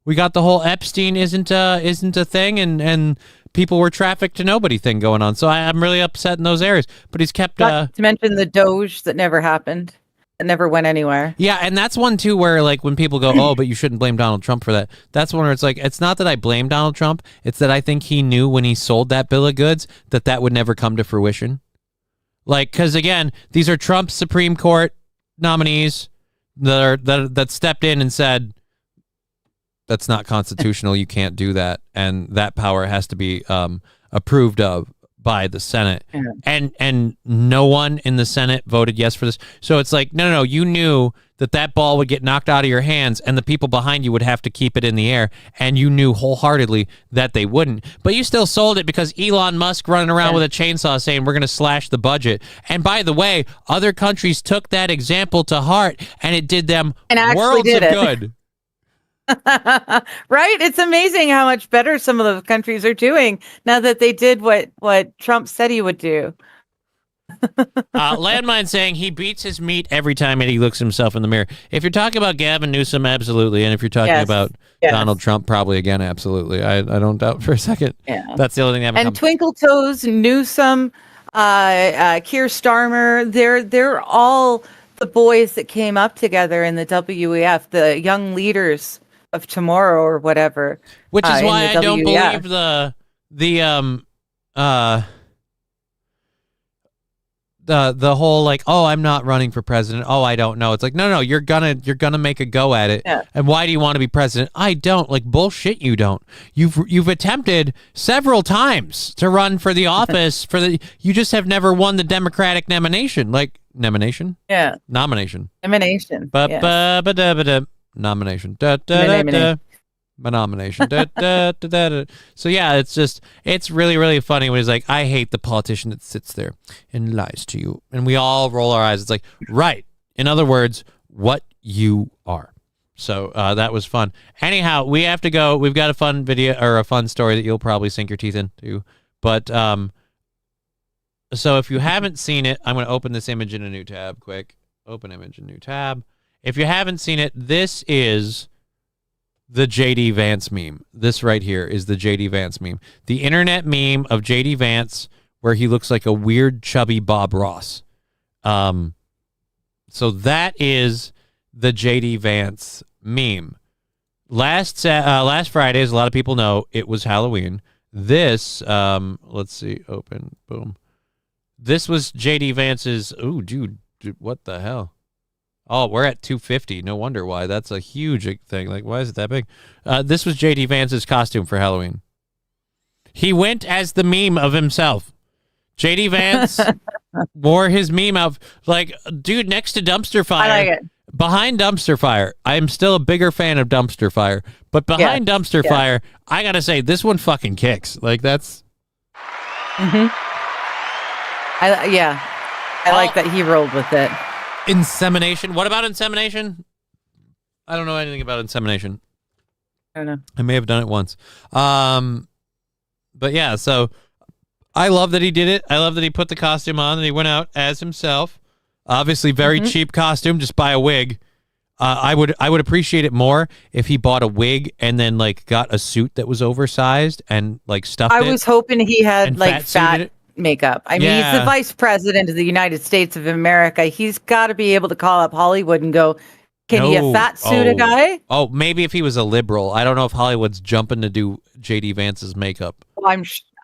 whole Epstein isn't a thing, and people were trafficked to nobody thing going on. So I'm really upset in those areas. But he's kept Not to mention the Doge that never happened. It never went anywhere. Yeah, and that's one too where like when people go, oh, but you shouldn't blame Donald Trump for that. That's one where it's like, it's not that I blame Donald Trump. It's that I think he knew when he sold that bill of goods that would never come to fruition. Like, because again, these are Trump's Supreme Court nominees that stepped in and said, that's not constitutional. You can't do that. And that power has to be approved of by the Senate. Yeah. And no one in the Senate voted yes for this. So it's like, no, you knew that ball would get knocked out of your hands and the people behind you would have to keep it in the air. And you knew wholeheartedly that they wouldn't. But you still sold it because Elon Musk running around with a chainsaw saying we're going to slash the budget. And by the way, other countries took that example to heart and it did them worlds of good. Right? It's amazing how much better some of the countries are doing now that they did what Trump said he would do. Landmine saying he beats his meat every time he looks himself in the mirror. If you're talking about Gavin Newsom, absolutely. And if you're talking about Donald Trump, probably again, absolutely. I don't doubt for a second. Yeah. That's the only thing I haven't. And Twinkle Toes, Newsom, Keir Starmer, they're all the boys that came up together in the WEF, the young leaders of tomorrow or whatever. Which is why I don't believe the whole like, oh, I'm not running for president. Oh, I don't know. It's like, no, you're gonna make a go at it. Yeah. And why do you want to be president? I don't. Like, bullshit, you don't. You've attempted several times to run for the office you just have never won the Democratic nomination. Like nomination? Yeah. Nomination. Nomination. Nomination. My nomination. So yeah, it's really, really funny when he's like, I hate the politician that sits there and lies to you. And we all roll our eyes. It's like, right. In other words, what you are. So that was fun. Anyhow, we have to go. We've got a fun video or a fun story that you'll probably sink your teeth into. But so if you haven't seen it, I'm going to open this image in a new tab quick. Open image in new tab. If you haven't seen it, this is the JD Vance meme. This right here is the JD Vance meme. The internet meme of JD Vance where he looks like a weird, chubby Bob Ross. So that is the JD Vance meme. Last Friday, as a lot of people know, it was Halloween. This, let's see, open, boom. This was JD Vance's, ooh, dude, what the hell? Oh, we're at 250. No wonder why. That's a huge thing. Like, why is it that big? This was J.D. Vance's costume for Halloween. He went as the meme of himself. J.D. Vance wore his meme out. Like, dude, next to Dumpster Fire. I like it. Behind Dumpster Fire, I am still a bigger fan of Dumpster Fire. But behind Dumpster Fire, I got to say, this one fucking kicks. Like, that's... Mm-hmm. I like that he rolled with it. Insemination. What about insemination? I don't know anything about insemination. I don't know. I may have done it once. But yeah, so I love that he did it. I love that he put the costume on and he went out as himself. Obviously, very cheap costume. Just buy a wig. I would appreciate it more if he bought a wig and then like got a suit that was oversized and like stuffed it. I was hoping he had like fat makeup. I mean, he's the vice president of the United States of America. He's got to be able to call up Hollywood and go, can he a fat suit a guy? Oh, maybe if he was a liberal. I don't know if Hollywood's jumping to do JD Vance's makeup. Well,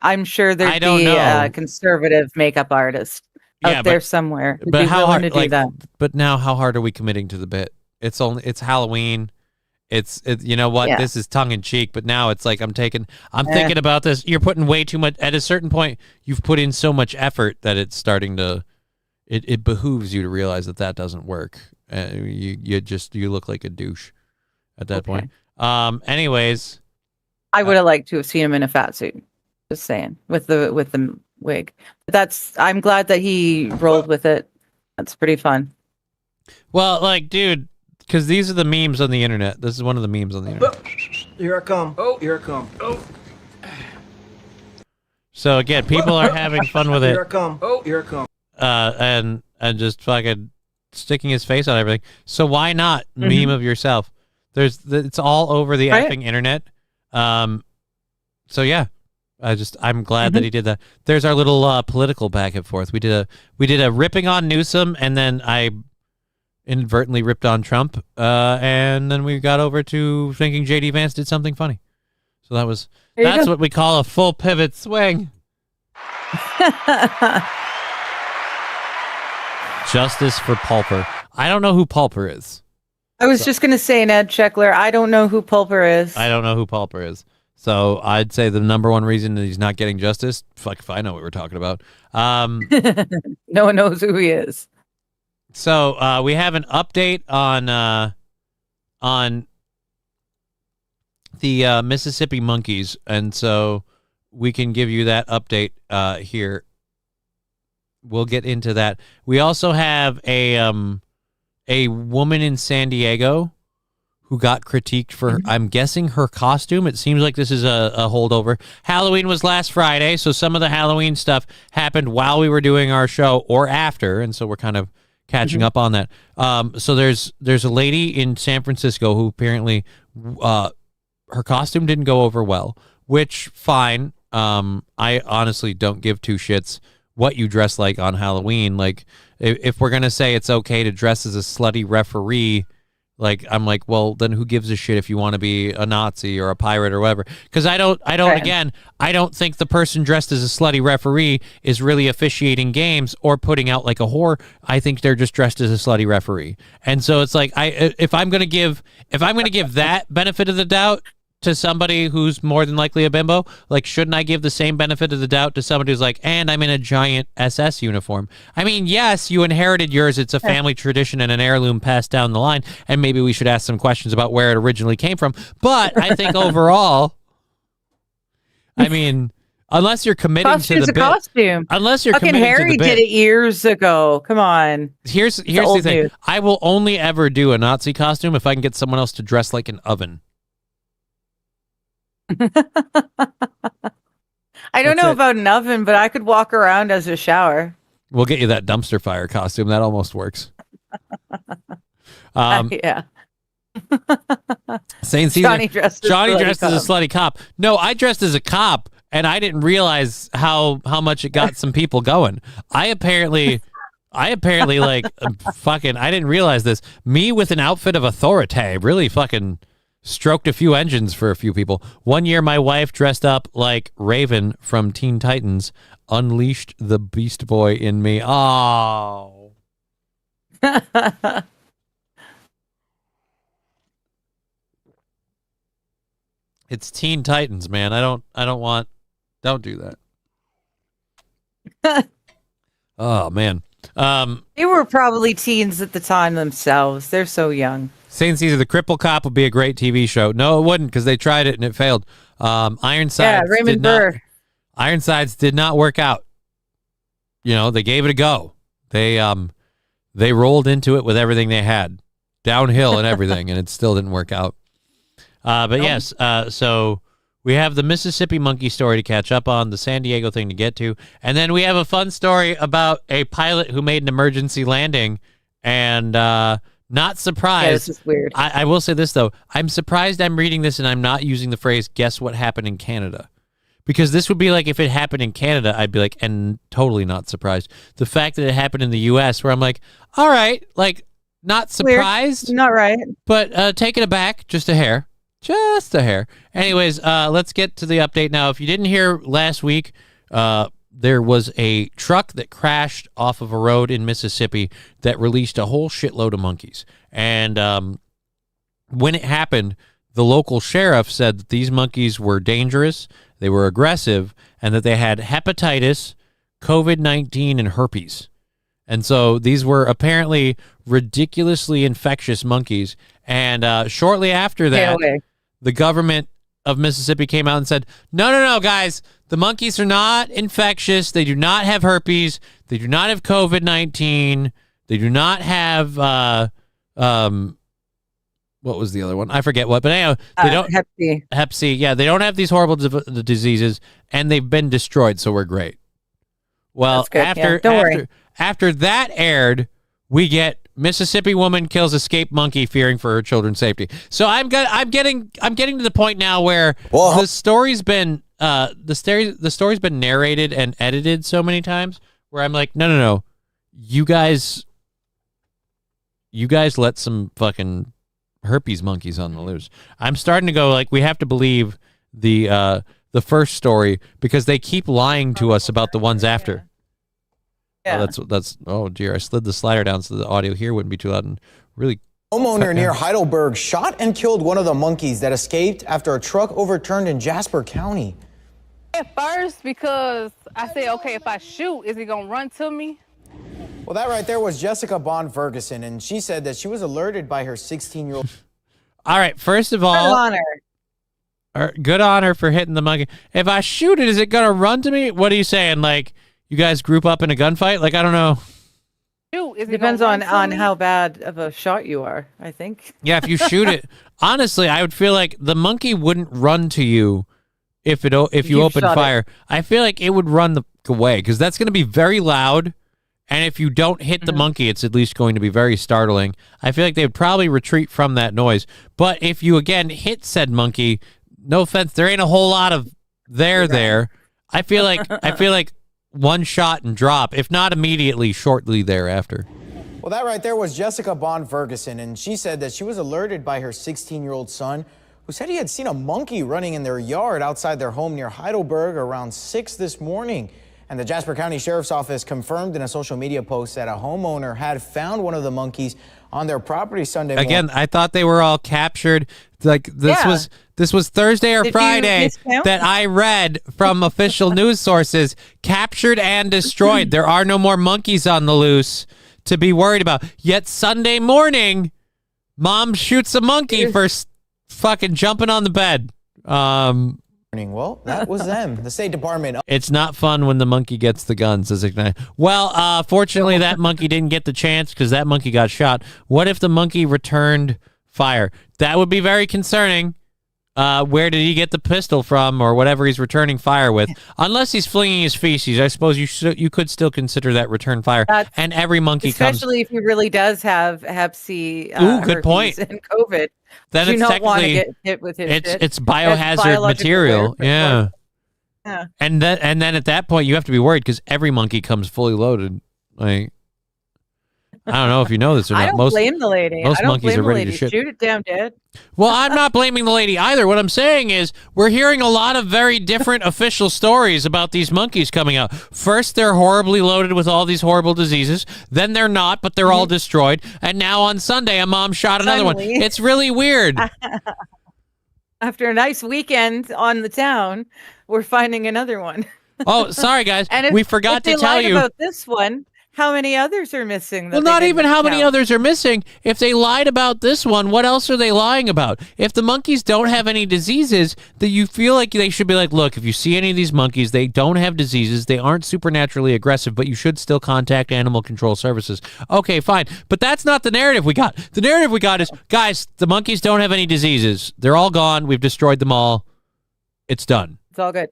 I'm sure there'd be a conservative makeup artist out there somewhere. But how hard to do that? But now, how hard are we committing to the bit? It's Halloween. It's you know what? This is tongue in cheek, but now it's like I'm thinking about this. You're putting way too much. At a certain point, you've put in so much effort that it's starting to. It behooves you to realize that doesn't work. You look like a douche at that point. Anyways, I would have liked to have seen him in a fat suit. Just saying, with the wig. But I'm glad that he rolled with it. That's pretty fun. Well, like, dude. Because these are the memes on the internet. This is one of the memes on the internet. Here I come. Oh, here I come. Oh. So again, people are having fun with it. Here I come. Oh, here I come. And just fucking sticking his face on everything. So why not meme of yourself? It's all over the effing internet. So yeah, I'm glad that he did that. There's our little political back and forth. We did a ripping on Newsom, and then I inadvertently ripped on Trump, and then we got over to thinking JD Vance did something funny. So that's what we call a full pivot swing. Justice for Pulper. I don't know who Pulper is. I was just going to say, Ned Sheckler, I don't know who Pulper is. I don't know who Pulper is. So I'd say the number one reason that he's not getting justice, fuck if I know what we're talking about. No one knows who he is. So we have an update on the Mississippi monkeys, and so we can give you that update here. We'll get into that. We also have a woman in San Diego who got critiqued for, I'm guessing, her costume. It seems like this is a holdover. Halloween was last Friday, so some of the Halloween stuff happened while we were doing our show or after, and so we're kind of catching up on that. So there's a lady in San Francisco who apparently her costume didn't go over well, which, fine. I honestly don't give two shits what you dress like on Halloween. Like, if we're going to say it's okay to dress as a slutty referee, like, I'm like, well, then who gives a shit if you want to be a Nazi or a pirate or whatever? Because I don't think the person dressed as a slutty referee is really officiating games or putting out like a whore. I think they're just dressed as a slutty referee. And so it's like, if I'm going to give that benefit of the doubt to somebody who's more than likely a bimbo, like, shouldn't I give the same benefit of the doubt to somebody who's like, and I'm in a giant SS uniform? I mean, yes, you inherited yours. It's a family tradition and an heirloom passed down the line, and maybe we should ask some questions about where it originally came from. But I think overall, I mean, unless you're committing to the costume. Unless you're fucking committing Harry to the bit. did it years ago. Come on. Here's the thing. News. I will only ever do a Nazi costume if I can get someone else to dress like an oven. I don't know about an oven, but I could walk around as a shower. We'll get you that dumpster fire costume. That almost works. Yeah. Saint Caesar, Johnny dressed as a slutty cop. No, I dressed as a cop, and I didn't realize how much it got some people going. I apparently like fucking. I didn't realize this. Me with an outfit of authority really fucking stroked a few engines for a few people. One year, my wife dressed up like Raven from Teen Titans, unleashed the Beast Boy in me. Oh. It's Teen Titans, man. Don't do that. Oh, man. They were probably teens at the time themselves. They're so young. Saint Caesar, the Cripple Cop would be a great TV show. No, it wouldn't, because they tried it and it failed. Ironsides did not work out. You know, they gave it a go. They rolled into it with everything they had, downhill and everything, and it still didn't work out. But yes, so we have the Mississippi monkey story to catch up on, the San Diego thing to get to, and then we have a fun story about a pilot who made an emergency landing and not surprised. Yeah, this is weird. I will say this, though. I'm surprised I'm reading this and I'm not using the phrase, guess what happened in Canada. Because this would be like, if it happened in Canada, I'd be like, and totally not surprised. The fact that it happened in the U.S., where I'm like, all right, like, not surprised. Weird. Not right. But taken aback, just a hair. Just a hair. Anyways, let's get to the update now. If you didn't hear last week, there was a truck that crashed off of a road in Mississippi that released a whole shitload of monkeys. And when it happened, the local sheriff said that these monkeys were dangerous, they were aggressive, and that they had hepatitis, COVID-19, and herpes. And so these were apparently ridiculously infectious monkeys. And shortly after that, the government of Mississippi came out and said, no, guys, the monkeys are not infectious. They do not have herpes. They do not have COVID-19. They do not have, what was the other one? I forget what, but anyhow, they don't. Hep C. Yeah, they don't have these horrible diseases, and they've been destroyed, so we're great. Well, after that aired, we get Mississippi woman kills escaped monkey fearing for her children's safety. So I'm getting to the point now where the story's been the story's been narrated and edited so many times where I'm like, no. You guys let some fucking herpes monkeys on the loose. I'm starting to go like we have to believe the first story because they keep lying to us about the ones after. Yeah. That's oh dear, I slid the slider down so the audio here wouldn't be too loud and really. Homeowner near Heidelberg shot and killed one of the monkeys that escaped after a truck overturned in Jasper County. At first, because I said, okay, if I shoot, is he gonna run to me? Well, that right there was Jessica Bond Ferguson, and she said that she was alerted by her 16-year-old. All right, first of all, good on her for hitting the monkey. If I shoot it, is it gonna run to me? What are you saying? Like you guys group up in a gunfight? Like I don't know. It depends on how bad of a shot you are, I think. Yeah, if you shoot it, honestly, I would feel like the monkey wouldn't run to you if you open fire. I feel like it would run away because that's going to be very loud. And if you don't hit the monkey, it's at least going to be very startling. I feel like they would probably retreat from that noise. But if you, again, hit said monkey, no offense, there ain't a whole lot of there. I feel like one shot and drop, if not immediately, shortly thereafter. Well, that right there was Jessica Bond Ferguson, and she said that she was alerted by her 16-year-old son, who said he had seen a monkey running in their yard outside their home near Heidelberg around 6 this morning. And the Jasper County Sheriff's Office confirmed in a social media post that a homeowner had found one of the monkeys on their property Sunday morning. Again, I thought they were all captured. Like this was Thursday or Friday that I read from official news sources. Captured and destroyed. There are no more monkeys on the loose to be worried about. Yet Sunday morning, mom shoots a monkey for fucking jumping on the bed. Well, that was them. The State Department. It's not fun when the monkey gets the guns, as it. Well, fortunately, that monkey didn't get the chance because that monkey got shot. What if the monkey returned fire? That would be very concerning. Where did he get the pistol from or whatever he's returning fire with? Unless he's flinging his feces, I suppose you could still consider that return fire. And every monkey especially if he really does have Hep C, good point. And COVID. Then you don't want to get hit with his shit. It's biohazard material. Yeah. And then at that point you have to be worried because every monkey comes fully loaded. Like I don't know if you know this or not. I don't blame the lady. Most monkeys are ready to shit. Shoot it down dead. Well, I'm not blaming the lady either. What I'm saying is we're hearing a lot of very different official stories about these monkeys coming out. First, they're horribly loaded with all these horrible diseases. Then they're not, but they're all destroyed. And now on Sunday, a mom shot another one. It's really weird. After a nice weekend on the town, we're finding another one. Oh, sorry, guys. And we forgot to tell you about this one. How many others are missing? Well, not even how many others are missing. If they lied about this one, what else are they lying about? If the monkeys don't have any diseases, that you feel like they should be like, look, if you see any of these monkeys, they don't have diseases, they aren't supernaturally aggressive, but you should still contact animal control services. Okay, fine. But that's not the narrative we got. The narrative we got is, guys, the monkeys don't have any diseases. They're all gone. We've destroyed them all. It's done. It's all good.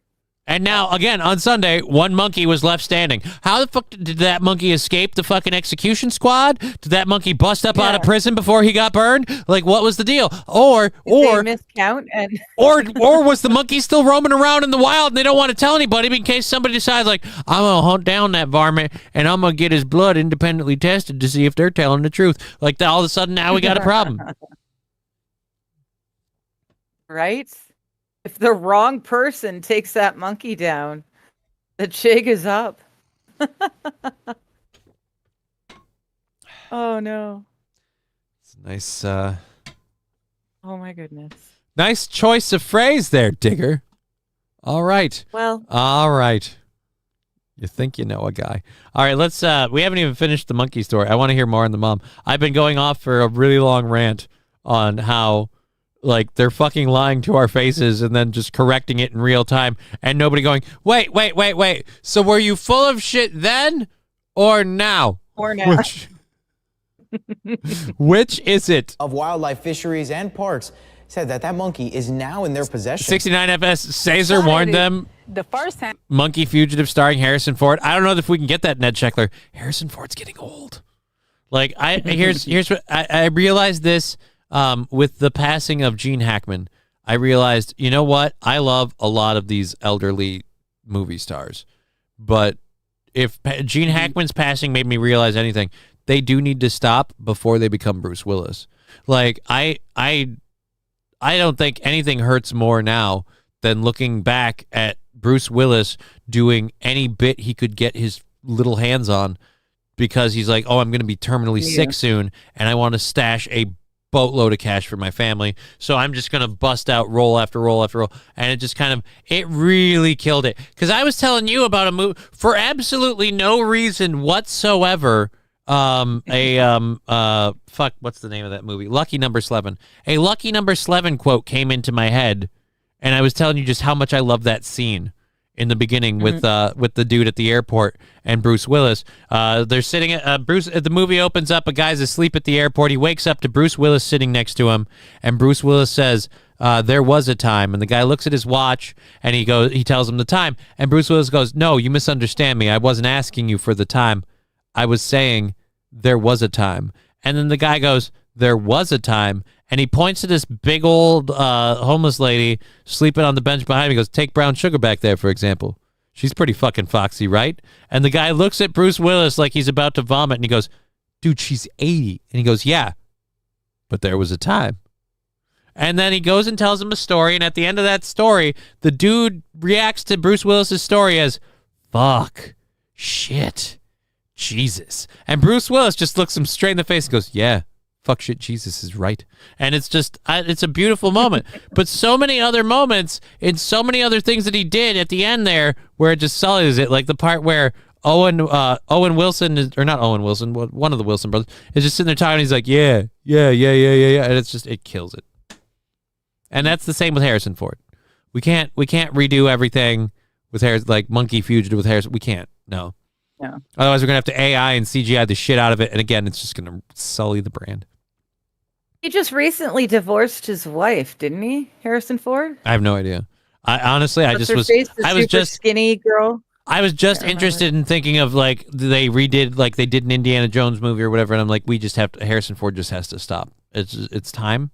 And now, again, on Sunday, one monkey was left standing. How the fuck did that monkey escape the fucking execution squad? Did that monkey bust up out of prison before he got burned? Like, what was the deal? Or miscount and or was the monkey still roaming around in the wild and they don't want to tell anybody in case somebody decides, like, I'm going to hunt down that varmint and I'm going to get his blood independently tested to see if they're telling the truth. Like, all of a sudden, now we got a problem. Right? If the wrong person takes that monkey down, the jig is up. Oh, no. It's nice. Oh, my goodness. Nice choice of phrase there, Digger. All right. Well. All right. You think you know a guy. All right, let's. We haven't even finished the monkey story. I want to hear more on the mom. I've been going off for a really long rant on how, like, they're fucking lying to our faces and then just correcting it in real time and nobody going, wait. So were you full of shit then or now? Or now. Which is it? Of wildlife fisheries and parks said that monkey is now in their possession. 69FS Caesar warned them. The first time. Monkey Fugitive starring Harrison Ford. I don't know if we can get that, Ned Sheckler. Harrison Ford's getting old. Like here's what I realized this with the passing of Gene Hackman. I realized, you know what? I love a lot of these elderly movie stars, but if Gene Hackman's passing made me realize anything, they do need to stop before they become Bruce Willis. Like I don't think anything hurts more now than looking back at Bruce Willis doing any bit he could get his little hands on, because he's like, oh, I'm going to be terminally sick soon, and I want to stash a boatload of cash for my family, so I'm just going to bust out roll after roll after roll. And it just it really killed it. Because I was telling you about a movie for absolutely no reason whatsoever. What's the name of that movie? Lucky Number 11. A Lucky Number 11 quote came into my head, and I was telling you just how much I love that scene in the beginning with the dude at the airport and Bruce Willis. They're sitting at the movie opens up, a guy's asleep at the airport. He wakes up to Bruce Willis sitting next to him, and Bruce Willis says, there was a time. And the guy looks at his watch, and he tells him the time, and Bruce Willis goes, no, you misunderstand me. I wasn't asking you for the time. I was saying there was a time. And then the guy goes, there was a time. And he points to this big old homeless lady sleeping on the bench behind me. He goes, take Brown Sugar back there, for example. She's pretty fucking foxy, right? And the guy looks at Bruce Willis like he's about to vomit, and he goes, dude, she's 80. And he goes, yeah, but there was a time. And then he goes and tells him a story, and at the end of that story, the dude reacts to Bruce Willis's story as, fuck, shit, Jesus. And Bruce Willis just looks him straight in the face and goes, yeah. Fuck shit, Jesus is right. And it's just, it's a beautiful moment. But so many other moments in so many other things that he did at the end there where it just sullies it. Like the part where Owen Wilson, or not Owen Wilson, one of the Wilson brothers, is just sitting there talking. And he's like, yeah. And it's just, it kills it. And that's the same with Harrison Ford. We can't redo everything with Harrison, like Monkey Fugitive with Harrison. We can't, no. Yeah. Otherwise, we're going to have to AI and CGI the shit out of it. And again, it's just going to sully the brand. He just recently divorced his wife, didn't he, Harrison Ford? I have no idea. I honestly, I was just skinny girl. I was just interested in thinking of like they redid like they did an Indiana Jones movie or whatever, and I'm like, Harrison Ford just has to stop. It's time.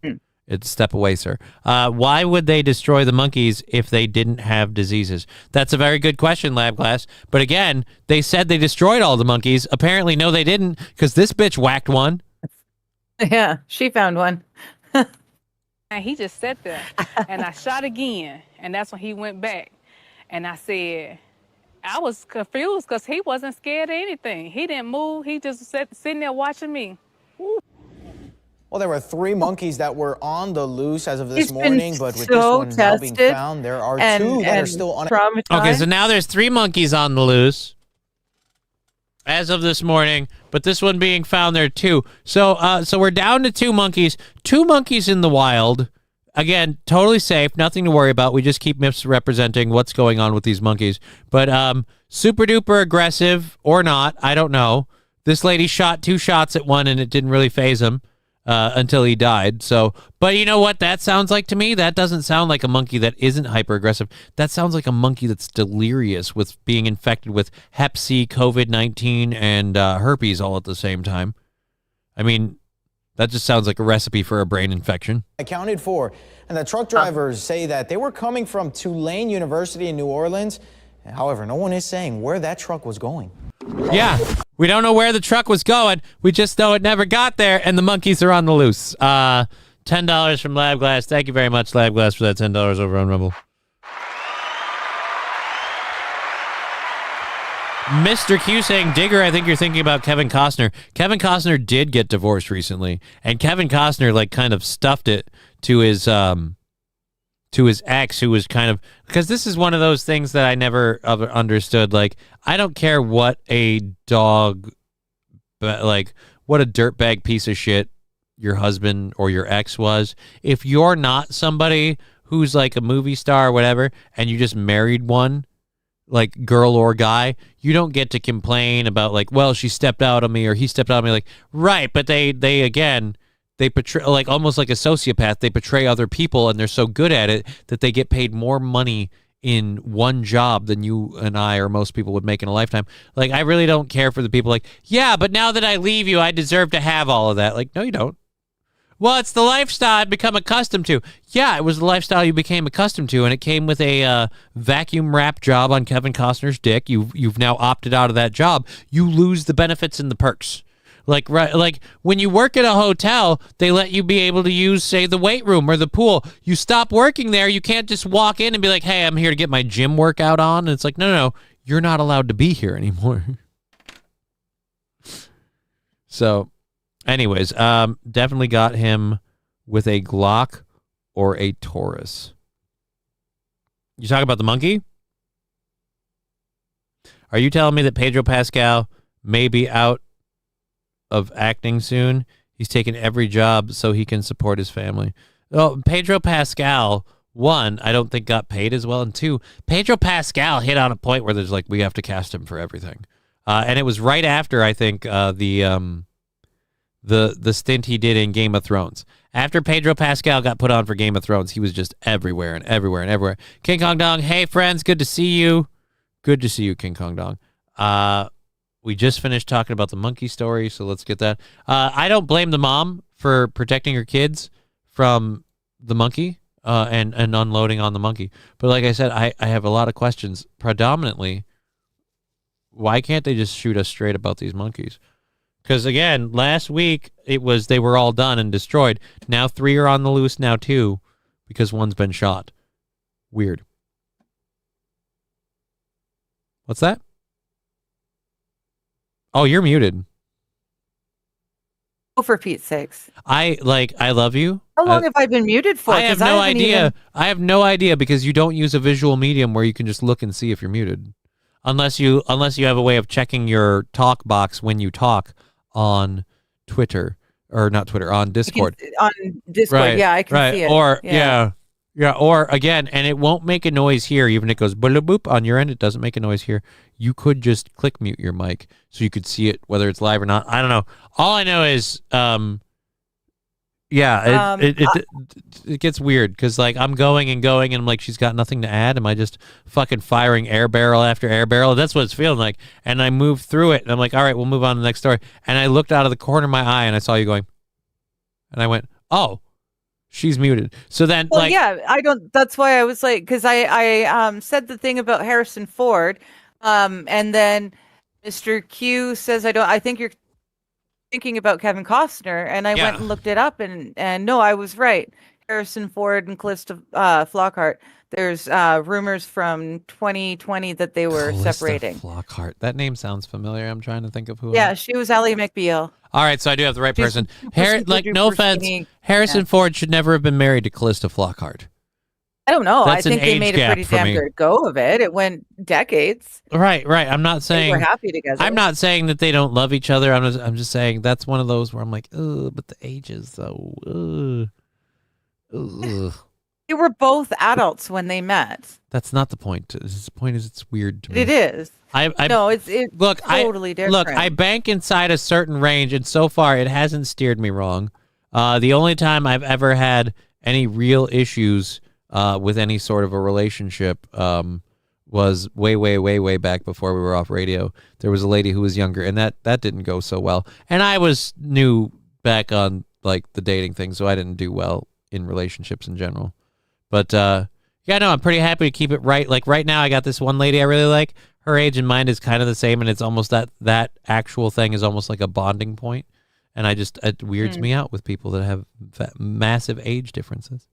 It's step away, sir. Why would they destroy the monkeys if they didn't have diseases? That's a very good question, Lab Glass. But again, they said they destroyed all the monkeys. Apparently, no, they didn't, because this bitch whacked one. Yeah, she found one. And he just sat there, and I shot again, and that's when he went back. And I said, I was confused because he wasn't scared of anything. He didn't move. He just sitting there watching me. Woo. Well, there were 3 monkeys that were on the loose as of this morning, but with so this one now being found, there are 2 that are still traumatized. Okay, so now there's 3 monkeys on the loose as of this morning, but this one being found there too. So we're down to 2 monkeys. 2 monkeys in the wild. Again, totally safe, nothing to worry about. We just keep misrepresenting what's going on with these monkeys. But super duper aggressive or not, I don't know. This lady shot 2 shots at one and it didn't really faze him until he died. So, but you know what that sounds like to me? That doesn't sound like a monkey that isn't hyper aggressive. That sounds like a monkey that's delirious with being infected with Hep C, COVID-19, and herpes all at the same time. I mean, that just sounds like a recipe for a brain infection. Accounted for. And the truck drivers say that they were coming from Tulane University in New Orleans. However, no one is saying where that truck was going. Yeah, we don't know where the truck was going. We just know it never got there, and the monkeys are on the loose. $10 from Lab Glass. Thank you very much, Lab Glass, for that $10 over on Rumble. Mr. Q saying, Digger, I think you're thinking about Kevin Costner. Kevin Costner did get divorced recently, and Kevin Costner like kind of stuffed it to his ex, who was kind of, because this is one of those things that I never understood. Like, I don't care what a dog, but like what a dirtbag piece of shit your husband or your ex was. If you're not somebody who's like a movie star or whatever, and you just married one, like girl or guy, you don't get to complain about like, well, she stepped out on me or he stepped out on me. Like, right, but they portray, like almost like a sociopath. They portray other people, and they're so good at it that they get paid more money in one job than you and I or most people would make in a lifetime. Like, I really don't care for the people like, yeah, but now that I leave you, I deserve to have all of that. Like, no, you don't. Well, it's the lifestyle I've become accustomed to. Yeah, it was the lifestyle you became accustomed to, and it came with a vacuum wrap job on Kevin Costner's dick. You've now opted out of that job. You lose the benefits and the perks. Like when you work at a hotel, they let you be able to use, say, the weight room or the pool. You stop working there, you can't just walk in and be like, hey, I'm here to get my gym workout on. And it's like, no, you're not allowed to be here anymore. So, anyways, definitely got him with a Glock or a Taurus. You talk about the monkey? Are you telling me that Pedro Pascal may be out of acting soon? He's taken every job so he can support his family. Well, Pedro Pascal, one, I don't think got paid as well, and two, Pedro Pascal hit on a point where there's like, we have to cast him for everything. And it was right after, I think, the stint he did in Game of Thrones. After Pedro Pascal got put on for Game of Thrones, he was just everywhere and everywhere and everywhere. King Kong Dong, hey friends, good to see you. Good to see you, King Kong Dong. We just finished talking about the monkey story, so let's get that. I don't blame the mom for protecting her kids from the monkey and unloading on the monkey. But like I said, I have a lot of questions. Predominantly, why can't they just shoot us straight about these monkeys? Because, again, last week, they were all done and destroyed. Now 3 are on the loose, now 2, because one's been shot. Weird. What's that? Oh, you're muted. Oh, for Pete's sakes. I love you. How long have I been muted for? I have no idea. I have no idea because you don't use a visual medium where you can just look and see if you're muted. Unless you have a way of checking your talk box when you talk on Twitter, or not Twitter, on Discord. On Discord, right, yeah, I can see it. Or, yeah, or again, and it won't make a noise here, even if it goes boop boop on your end, it doesn't make a noise here. You could just click mute your mic so you could see it, whether it's live or not. I don't know. All I know is, it gets weird because like I'm going and I'm like, she's got nothing to add. Am I just fucking firing air barrel after air barrel? That's what it's feeling like. And I moved through it and I'm like, all right, we'll move on to the next story. And I looked out of the corner of my eye and I saw you going, and I went, oh, she's muted. So then, well, yeah, that's why I was like, because I said the thing about Harrison Ford, and then Mr. Q says, I think you're thinking about Kevin Costner, and I went and looked it up, and no, I was right. Harrison Ford and Callista Flockhart. There's rumors from 2020 that they were separating. Flockhart. That name sounds familiar. I'm trying to think of who. Yeah, she was Ally McBeal. All right, so I do have the right person. No offense, Harrison Ford should never have been married to Callista Flockhart. I don't know. That's I think they made a pretty damn good go of it. It went decades. Right. I'm not saying we're happy together. I'm not saying that they don't love each other. I'm just saying that's one of those where I'm like, ugh, but the ages though. Ugh. They were both adults when they met. That's not the point. The point is it's weird to me. It is. No, it's totally different. Look, I bank inside a certain range, and so far it hasn't steered me wrong. The only time I've ever had any real issues with any sort of a relationship was way back before we were off radio. There was a lady who was younger, and that didn't go so well. And I was new back on like the dating thing, so I didn't do well in relationships in general. But yeah, no, I'm pretty happy to keep it right. Like right now, I got this one lady I really like. Her age and mine is kind of the same, and it's almost that actual thing is almost like a bonding point. And it weirds me out with people that have massive age differences.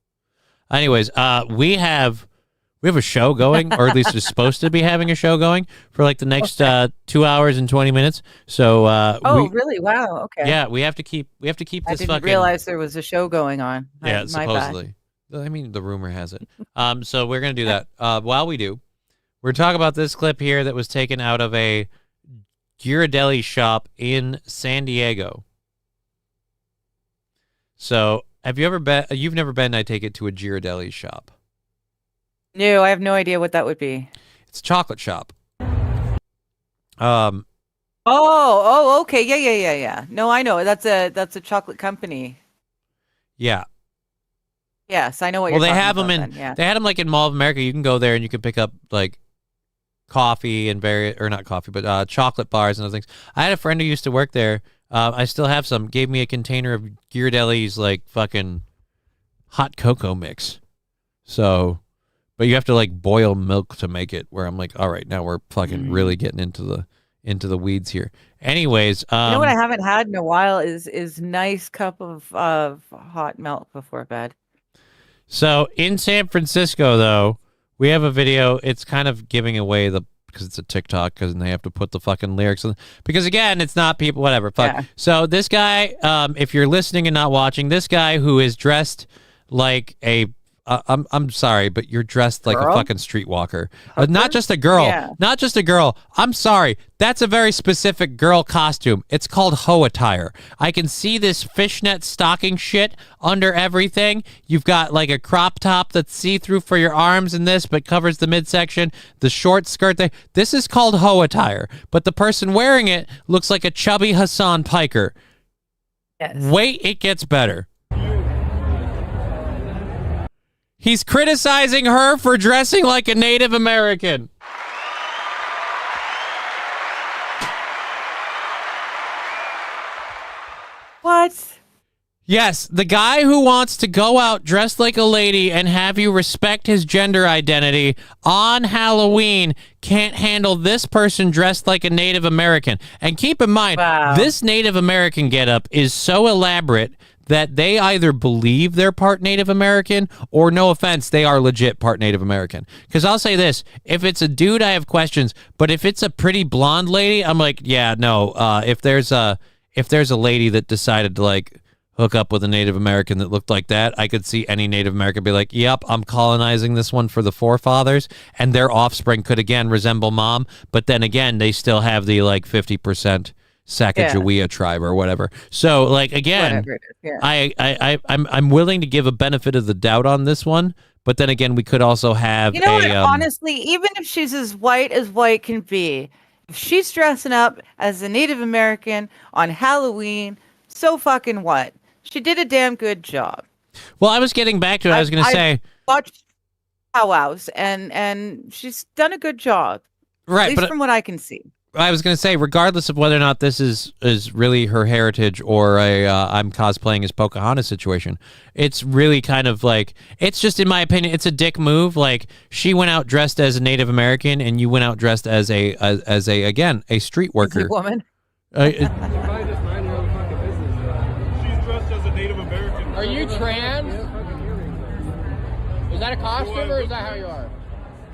Anyways, we have a show going, or at least we're supposed to be having a show going for like the next 2 hours and 20 minutes. So really? Wow. Okay. Yeah, we have to keep this. I didn't realize there was a show going on. Yeah, supposedly. I mean, the rumor has it. So we're gonna do that. While we do, we're talking about this clip here that was taken out of a Ghirardelli shop in San Diego. So, have you ever been? You've never been, I take it, to a Ghirardelli shop. No, I have no idea what that would be. It's a chocolate shop. Oh, okay. Yeah. No, I know. That's a chocolate company. Yeah. Yes, I know what Well, you're they talking have them about in. then, yeah. They had them like in Mall of America. You can go there and you can pick up like coffee and not coffee, but chocolate bars and other things. I had a friend who used to work there. I still have some. Gave me a container of Ghirardelli's like fucking hot cocoa mix. So, but you have to like boil milk to make it. Where I'm like, all right, now we're fucking really getting into the weeds here. Anyways, You know what I haven't had in a while is nice cup of hot milk before bed. So in San Francisco, though, we have a video. It's kind of giving away because it's a TikTok because they have to put the fucking lyrics in. Because again, it's not people, whatever. Fuck. Yeah. So this guy, if you're listening and not watching, this guy who is dressed like I'm sorry, but you're dressed like a fucking streetwalker. Not just a girl. Yeah. Not just a girl. I'm sorry. That's a very specific girl costume. It's called hoe attire. I can see this fishnet stocking shit under everything. You've got like a crop top that's see-through for your arms in this, but covers the midsection. The short skirt there. This is called hoe attire. But the person wearing it looks like a chubby Hassan Piker. Yes. Wait, it gets better. He's criticizing her for dressing like a Native American. What? Yes, the guy who wants to go out dressed like a lady and have you respect his gender identity on Halloween can't handle this person dressed like a Native American. And keep in mind, this Native American getup is so elaborate that they either believe they're part Native American or, no offense, they are legit part Native American. Because I'll say this, if it's a dude, I have questions, but if it's a pretty blonde lady, I'm like, yeah, no. If there's a lady that decided to like hook up with a Native American that looked like that, I could see any Native American be like, yep, I'm colonizing this one for the forefathers, and their offspring could again resemble mom, but then again, they still have the like 50% Sacagawea tribe or whatever. So like again, I'm willing to give a benefit of the doubt on this one, but then again, we could also have what, honestly, even if she's as white can be, if she's dressing up as a Native American on Halloween, so fucking what? She did a damn good job. Well, I was getting back to it. I was going to say, watched powwows and she's done a good job, right? At least but from what I can see. I was going to say, regardless of whether or not this is really her heritage or I'm cosplaying as Pocahontas situation, it's really kind of like, it's just, in my opinion, it's a dick move. Like, she went out dressed as a Native American and you went out dressed as a again, a street worker. A woman. She's dressed as a Native American. Are you trans? Is that a costume or is that how you are?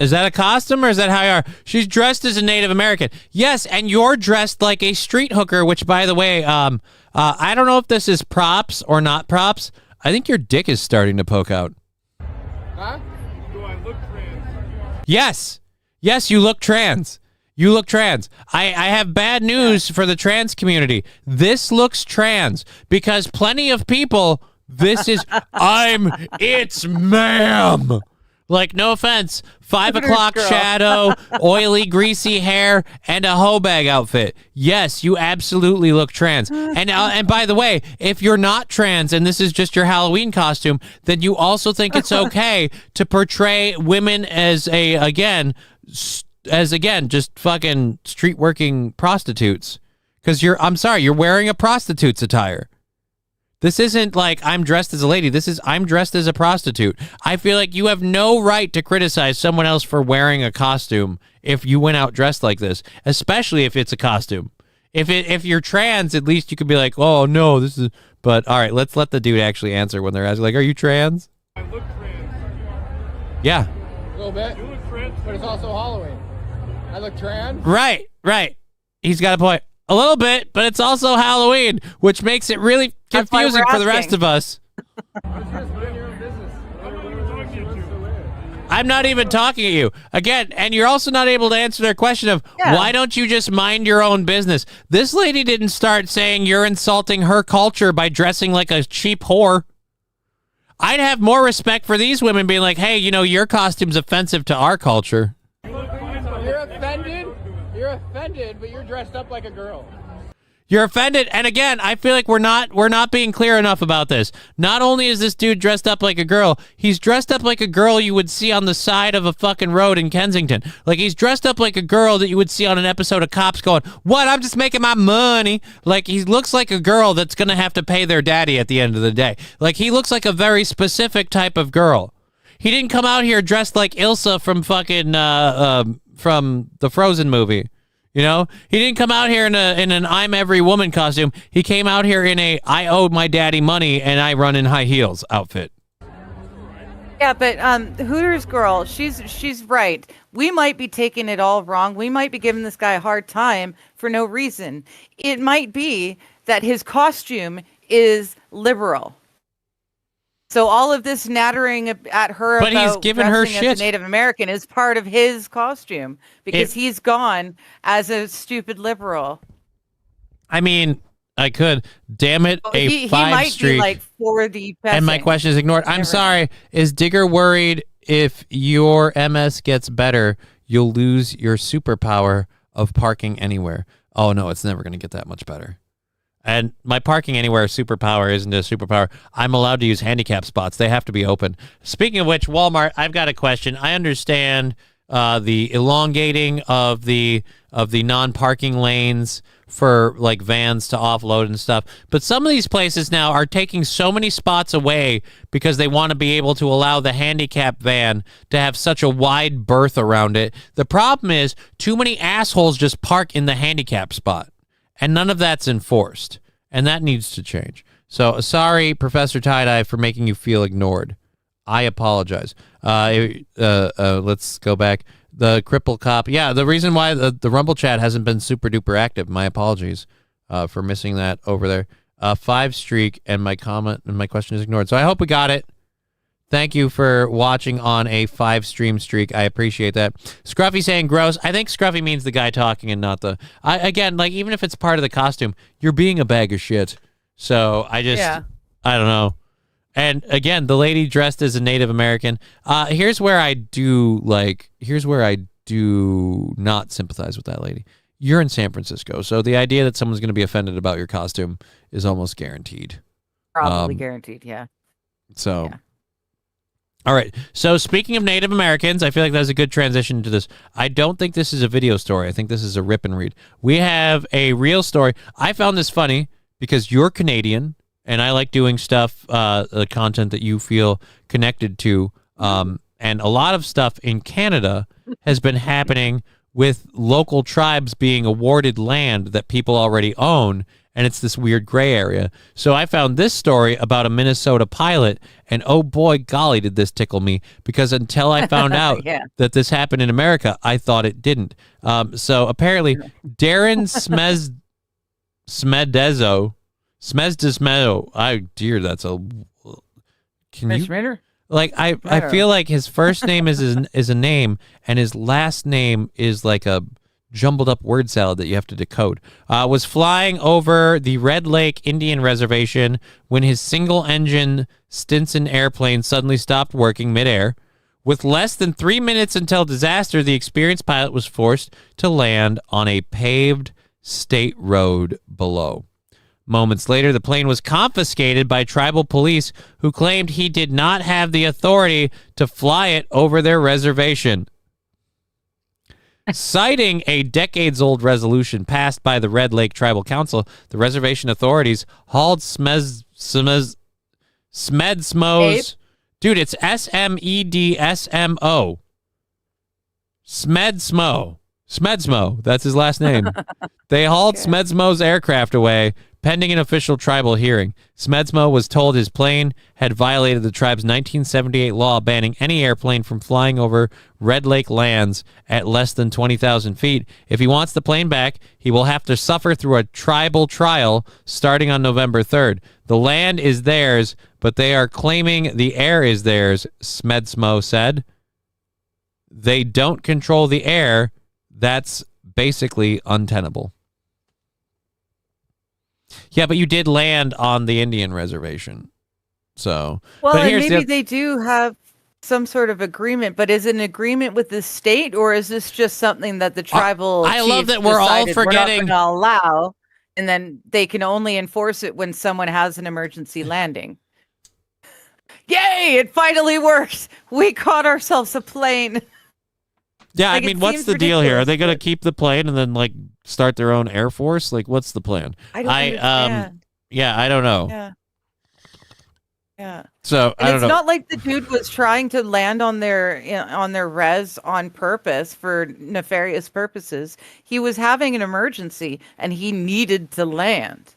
Is that a costume or is that how you are? She's dressed as a Native American. Yes, and you're dressed like a street hooker, which, by the way, I don't know if this is props or not props. I think your dick is starting to poke out. Huh? Do I look trans? Yes. Yes, you look trans. You look trans. I have bad news for the trans community. This looks trans because plenty of people, this is, it's ma'am. Like, no offense, 5 o'clock shadow, oily, greasy hair, and a hoe bag outfit. Yes, you absolutely look trans. And by the way, if you're not trans and this is just your Halloween costume, then you also think it's okay to portray women as just fucking street working prostitutes. Because you're wearing a prostitute's attire. This isn't like I'm dressed as a lady. This is I'm dressed as a prostitute. I feel like you have no right to criticize someone else for wearing a costume if you went out dressed like this, especially if it's a costume. If you're trans, at least you could be like, oh, no, this is... But, all right, let's let the dude actually answer when they're asking, like, are you trans? I look trans. Yeah. A little bit. You look trans. But it's also Halloween. I look trans? Right. He's got a point. A little bit, but it's also Halloween, which makes it really confusing for the rest of us. I'm not even talking at you. Again, and you're also not able to answer their question of why don't you just mind your own business? This lady didn't start saying you're insulting her culture by dressing like a cheap whore. I'd have more respect for these women being like, hey, your costume's offensive to our culture. You're offended? You're offended, but you're dressed up like a girl. You're offended. And again, I feel like we're not being clear enough about this. Not only is this dude dressed up like a girl, he's dressed up like a girl you would see on the side of a fucking road in Kensington. Like, he's dressed up like a girl that you would see on an episode of Cops going, what? I'm just making my money. Like, he looks like a girl that's going to have to pay their daddy at the end of the day. Like, he looks like a very specific type of girl. He didn't come out here dressed like Ilsa from fucking, from the Frozen movie. You know, he didn't come out here in an I'm every woman costume. He came out here in a I owe my daddy money and I run in high heels outfit. Yeah, but Hooters girl, she's right. We might be taking it all wrong. We might be giving this guy a hard time for no reason. It might be that his costume is liberal. So all of this nattering at her but about he's giving her dressing shit. as a Native American is part of his costume because he's gone as a stupid liberal. I mean, I could. Damn it, He 5 might streak. be like for the And my question is ignored. I'm sorry. Is Digger worried if your MS gets better, you'll lose your superpower of parking anywhere? Oh, no, it's never going to get that much better. And my parking anywhere superpower isn't a superpower. I'm allowed to use handicap spots. They have to be open. Speaking of which, Walmart, I've got a question. I understand the elongating of the non-parking lanes for like vans to offload and stuff. But some of these places now are taking so many spots away because they want to be able to allow the handicap van to have such a wide berth around it. The problem is too many assholes just park in the handicap spot. And none of that's enforced. And that needs to change. So, sorry, Professor Tie-Dye, for making you feel ignored. I apologize. Let's go back. The cripple cop. Yeah, the reason why the Rumble chat hasn't been super duper active. My apologies for missing that over there. 5 streak, and my comment and my question is ignored. So, I hope we got it. Thank you for watching on a 5 stream streak. I appreciate that. Scruffy saying gross. I think Scruffy means the guy talking and not the... Again, like, even if it's part of the costume, you're being a bag of shit. So, I don't know. And, again, the lady dressed as a Native American. Here's where I do not sympathize with that lady. You're in San Francisco, so the idea that someone's going to be offended about your costume is almost guaranteed. Probably guaranteed, yeah. So... Yeah. All right. So speaking of Native Americans, I feel like that's a good transition to this. I don't think this is a video story. I think this is a rip and read. We have a real story. I found this funny because you're Canadian, and I like doing stuff, the content that you feel connected to. And a lot of stuff in Canada has been happening with local tribes being awarded land that people already own, and it's this weird gray area. So I found this story about a Minnesota pilot, and oh boy, golly, did this tickle me, because until I found out that this happened in America, I thought it didn't. So apparently, Darren Smedesmo, dear, that's a... Can you... Like, I feel like his first name is a name, and his last name is like a jumbled up word salad that you have to decode. Was flying over the Red Lake Indian Reservation when his single-engine Stinson airplane suddenly stopped working midair. With less than 3 minutes until disaster, the experienced pilot was forced to land on a paved state road below. Moments later, the plane was confiscated by tribal police who claimed he did not have the authority to fly it over their reservation. Citing a decades-old resolution passed by the Red Lake Tribal Council, the reservation authorities hauled Smedesmo's... Dude, it's Smeddsmo. Smedesmo, that's his last name. They hauled Smedesmo's aircraft away, pending an official tribal hearing. Smedesmo was told his plane had violated the tribe's 1978 law banning any airplane from flying over Red Lake lands at less than 20,000 feet. If he wants the plane back, he will have to suffer through a tribal trial starting on November 3rd. The land is theirs, but they are claiming the air is theirs, Smedesmo said. They don't control the air. That's basically untenable. Yeah, but you did land on the Indian reservation. So, well, but and maybe they do have some sort of agreement, but is it an agreement with the state, or is this just something that the tribal I love chiefs that we're all decided forgetting we're not gonna allow And then they can only enforce it when someone has an emergency landing. Yay! It finally worked. We caught ourselves a plane. Yeah, Like, I it mean, what's seems the deal here? Are ridiculous, they going to but- keep the plane and then like start their own air force? Like, what's the plan? I don't understand. Yeah, I don't know. Yeah. Yeah. So And I don't it's know. not like the dude was trying to land on their res on purpose for nefarious purposes. He was having an emergency and he needed to land.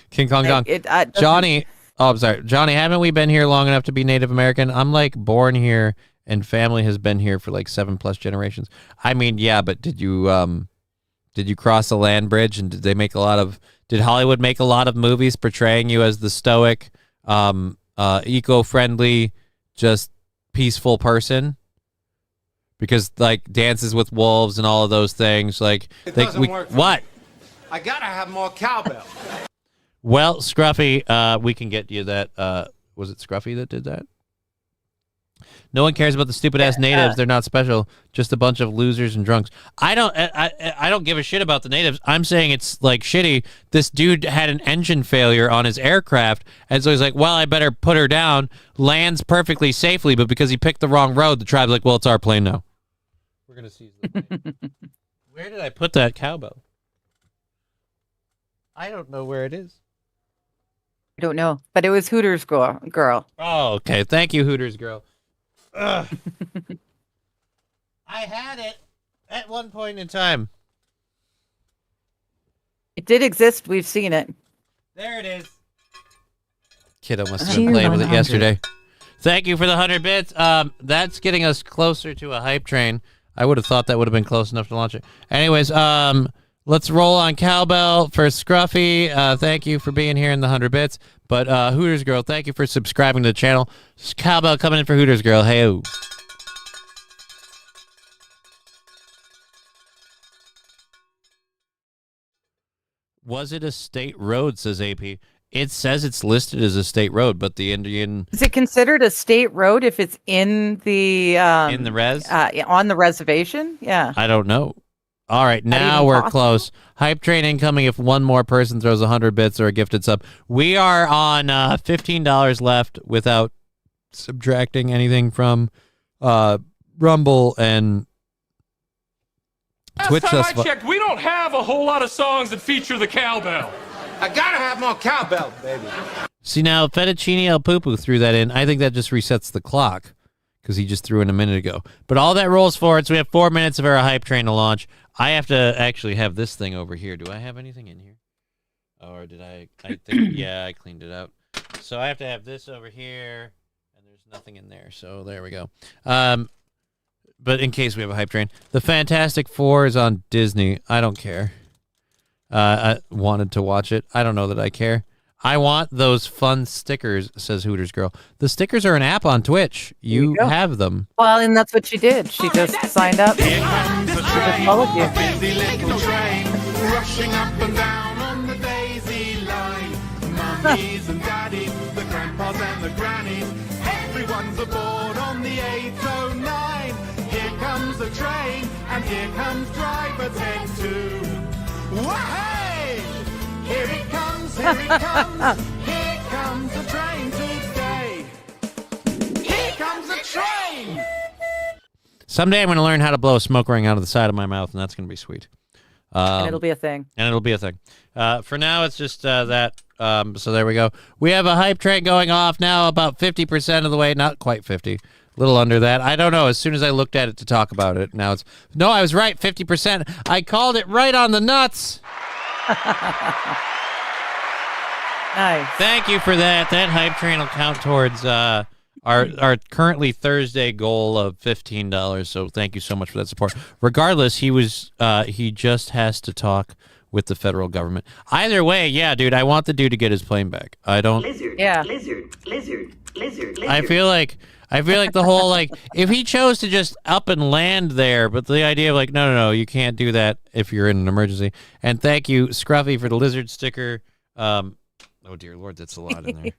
King Kong Kong. Doesn't- Johnny. Oh, I'm sorry, Johnny. Haven't we been here long enough to be Native American? I'm like born here, and family has been here for like 7+ generations. I mean, yeah, but did you cross a land bridge, and did they make a lot of? Did Hollywood make a lot of movies portraying you as the stoic, eco-friendly, just peaceful person? Because like Dances with Wolves and all of those things, like It doesn't work for what? me. I gotta have more cowbell. Well, Scruffy, we can get you that. Was it Scruffy that did that? No one cares about the stupid ass natives. They're not special. Just a bunch of losers and drunks. I don't give a shit about the natives. I'm saying it's like shitty. This dude had an engine failure on his aircraft, and so he's like, "Well, I better put her down." Lands perfectly safely, but because he picked the wrong road, the tribe's like, "Well, it's our plane now." We're gonna seize the plane. Where did I put that cowbell? I don't know where it is. I don't know, but it was Hooters girl. Oh, okay. Thank you, Hooters girl. Ugh. I had it at one point in time. It did exist. We've seen it. There it is. Kiddo must have been playing with it yesterday. Thank you for the 100 bits. That's getting us closer to a hype train. I would have thought that would have been close enough to launch it. Anyways, let's roll on cowbell for Scruffy. Thank you for being here in the 100 bits. But Hooters Girl, thank you for subscribing to the channel. Cowbell coming in for Hooters Girl. Hey-o. Was it a state road, says AP. It says it's listed as a state road, but the Indian... Is it considered a state road if it's in the res? On the reservation? Yeah. I don't know. All right, now even we're possible? close. Hype train incoming if one more person throws 100 bits or a gifted sub. We are on $15 left without subtracting anything from Rumble and Twitch. Last time I checked, we don't have a whole lot of songs that feature the cowbell. I gotta have more cowbell, baby. See, now Fettuccine El Poo threw that in. I think that just resets the clock because he just threw in a minute ago. But all that rolls forward, so we have 4 minutes of our hype train to launch. I have to actually have this thing over here. Do I have anything in here? Or did I think, yeah, I cleaned it out. So I have to have this over here, and there's nothing in there. So there we go. But in case we have a hype train, the Fantastic Four is on Disney. I don't care. I wanted to watch it. I don't know that I care. I want those fun stickers, says Hooters Girl. The stickers are an app on Twitch. You have them. Well, and that's what she did. She just signed up. She just followed you. Busy little train rushing up and down on the daisy line. Mummies and daddies, the grandpas and the grannies, everyone's aboard on the 809. Here comes the train, and here comes driver 10-2. Wahey! Here it comes, here it comes. Here comes the train today. Here comes the train! Someday I'm going to learn how to blow a smoke ring out of the side of my mouth, and that's going to be sweet. And it'll be a thing. And it'll be a thing. For now, it's just that. So there we go. We have a hype train going off now, about 50% of the way. Not quite 50. A little under that. I don't know. As soon as I looked at it to talk about it, now it's... No, I was right. 50%. I called it right on the nuts. Nice. Thank you for that. That hype train will count towards our currently Thursday goal of $15. So thank you so much for that support. Regardless, he just has to talk with the federal government. Either way, yeah, dude, I want the dude to get his plane back. I don't. Lizard. I feel like the whole if he chose to just up and land there, but the idea of no, you can't do that if you're in an emergency. And thank you, Scruffy, for the lizard sticker. Oh dear Lord, that's a lot in there.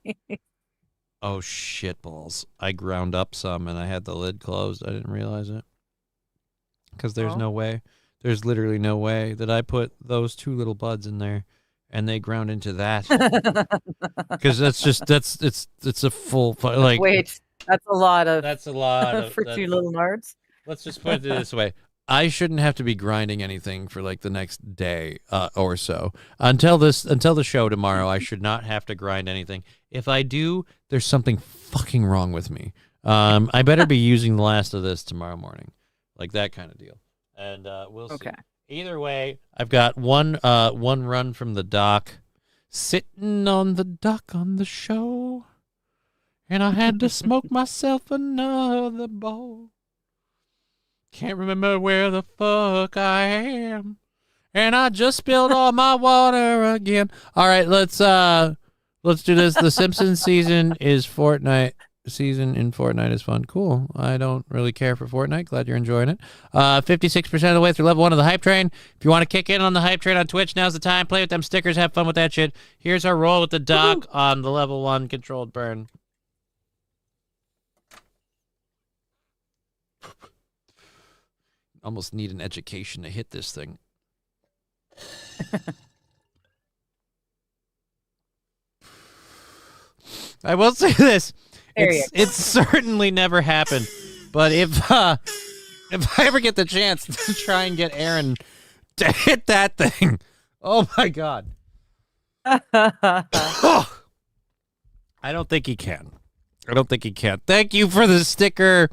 Oh shit balls! I ground up some and I had the lid closed. I didn't realize it because there's no way. There's literally no way that I put those two little buds in there and they ground into that. Because it's a full, like. Wait, that's a lot of for two little nards. Let's just put it this way. I shouldn't have to be grinding anything for like the next day or so. Until the show tomorrow, I should not have to grind anything. If I do, there's something fucking wrong with me. I better be using the last of this tomorrow morning. Like that kind of deal. And we'll see. Either way, I've got one run from the dock. Sitting on the dock on the show. And I had to smoke myself another bowl. Can't remember where the fuck I am. And I just spilled all my water again. All right, let's do this. The Simpsons season is Fortnite. Season in Fortnite is fun. Cool. I don't really care for Fortnite. Glad you're enjoying it. 56% of the way through level 1 of the hype train. If you want to kick in on the hype train on Twitch, now's the time. Play with them stickers. Have fun with that shit. Here's our roll with the dock on the level 1 controlled burn. Almost need an education to hit this thing. I will say this. It's certainly never happened. But if I ever get the chance to try and get Aaron to hit that thing, oh my God. I don't think he can. Thank you for the sticker.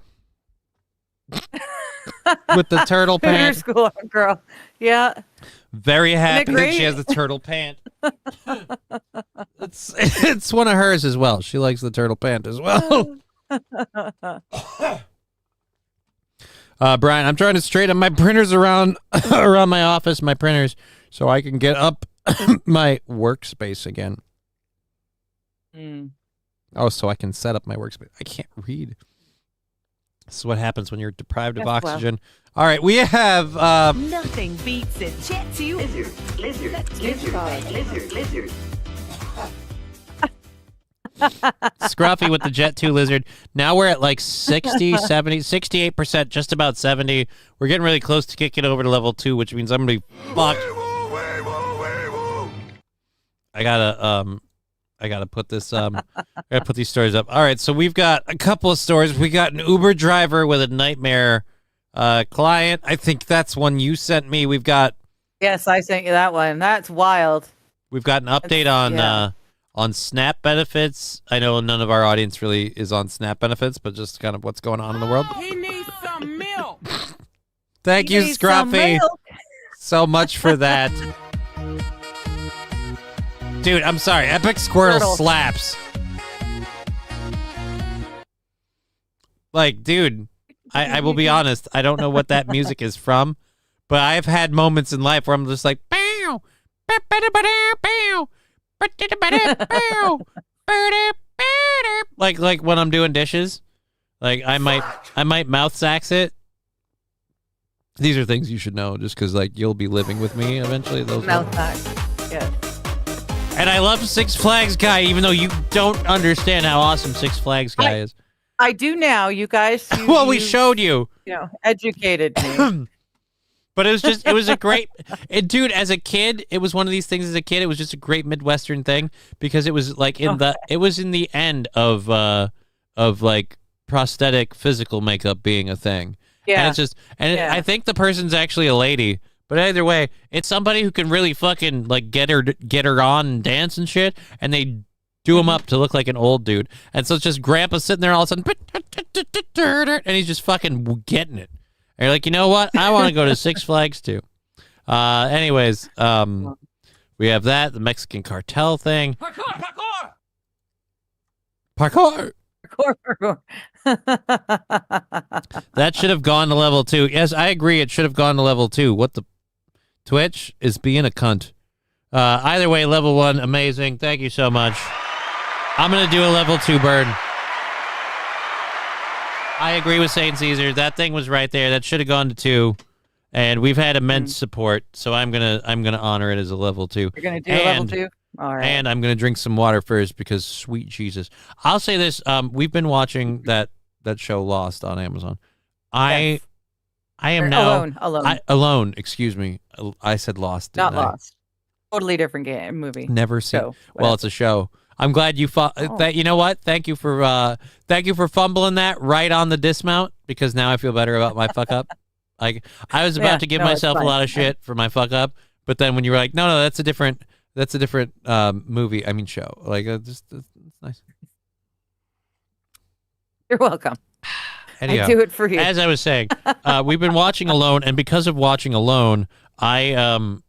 With the turtle pant. School girl. Yeah. Very happy that she has the turtle pant. It's one of hers as well. She likes the turtle pant as well. Brian, I'm trying to straighten my printers around my office, my printers, so I can get up my workspace again. Oh, so I can set up my workspace. I can't read. This is what happens when you're deprived of oxygen. All right, we have... Nothing beats a Jet 2 lizard. Scruffy with the Jet 2 lizard. Now we're at like 60, 70, 68%, just about 70. We're getting really close to kicking over to level 2, which means I'm going to be fucked. I gotta put this. I gotta put these stories up. All right, so we've got a couple of stories. We got an Uber driver with a nightmare client. I think that's one you sent me. We've got. Yes, I sent you that one. That's wild. We've got an update on SNAP benefits. I know none of our audience really is on SNAP benefits, but just kind of what's going on in the world. He needs some milk. Thank you, Scruffy, so much for that. Dude, I'm sorry. Epic Squirtle slaps. Like, dude, I will be honest. I don't know what that music is from, but I've had moments in life where I'm just like, bow, like when I'm doing dishes. Like I might mouth sax it. These are things you should know, just because like you'll be living with me eventually. Those mouth sax, yeah. And I love Six Flags Guy, even though you don't understand how awesome Six Flags Guy is. I do now, you guys. Well, we showed you. You know, educated me. But it was a great, dude, as a kid, it was one of these things as a kid. It was just a great Midwestern thing because it was like in the end of like prosthetic physical makeup being a thing. Yeah. And it's just, I think the person's actually a lady. But either way, it's somebody who can really fucking like get her on and dance and shit, and they do him up to look like an old dude. And so it's just Grandpa sitting there all of a sudden, and he's just fucking getting it. And you're like, you know what? I want to go to Six Flags too. Anyways, we have that, the Mexican cartel thing. Parkour. That should have gone to level 2. Yes, I agree. It should have gone to level 2. What the? Twitch is being a cunt. Either way, level 1, amazing. Thank you so much. I'm going to do a level 2 burn. I agree with Saint Caesar. That thing was right there. That should have gone to 2. And we've had immense support, so I'm gonna honor it as a level 2. You're gonna do a level 2? All right. And I'm gonna drink some water first because sweet Jesus. I'll say this, we've been watching that show Lost on Amazon. I I am Or now Alone. alone. Excuse me. I said Lost. Not Didn't I? Lost. Totally different movie. Never seen. Show, Well, it's a show. I'm glad you that. You know what? Thank you for fumbling that right on the dismount, because now I feel better about my fuck up. Like, I was about to give myself a lot of shit for my fuck up, but then when you were like, no, that's a different movie. I mean, show. Like, it's nice. You're welcome. Anyhow, I do it for you. As I was saying, we've been watching Alone, and because of watching Alone, I've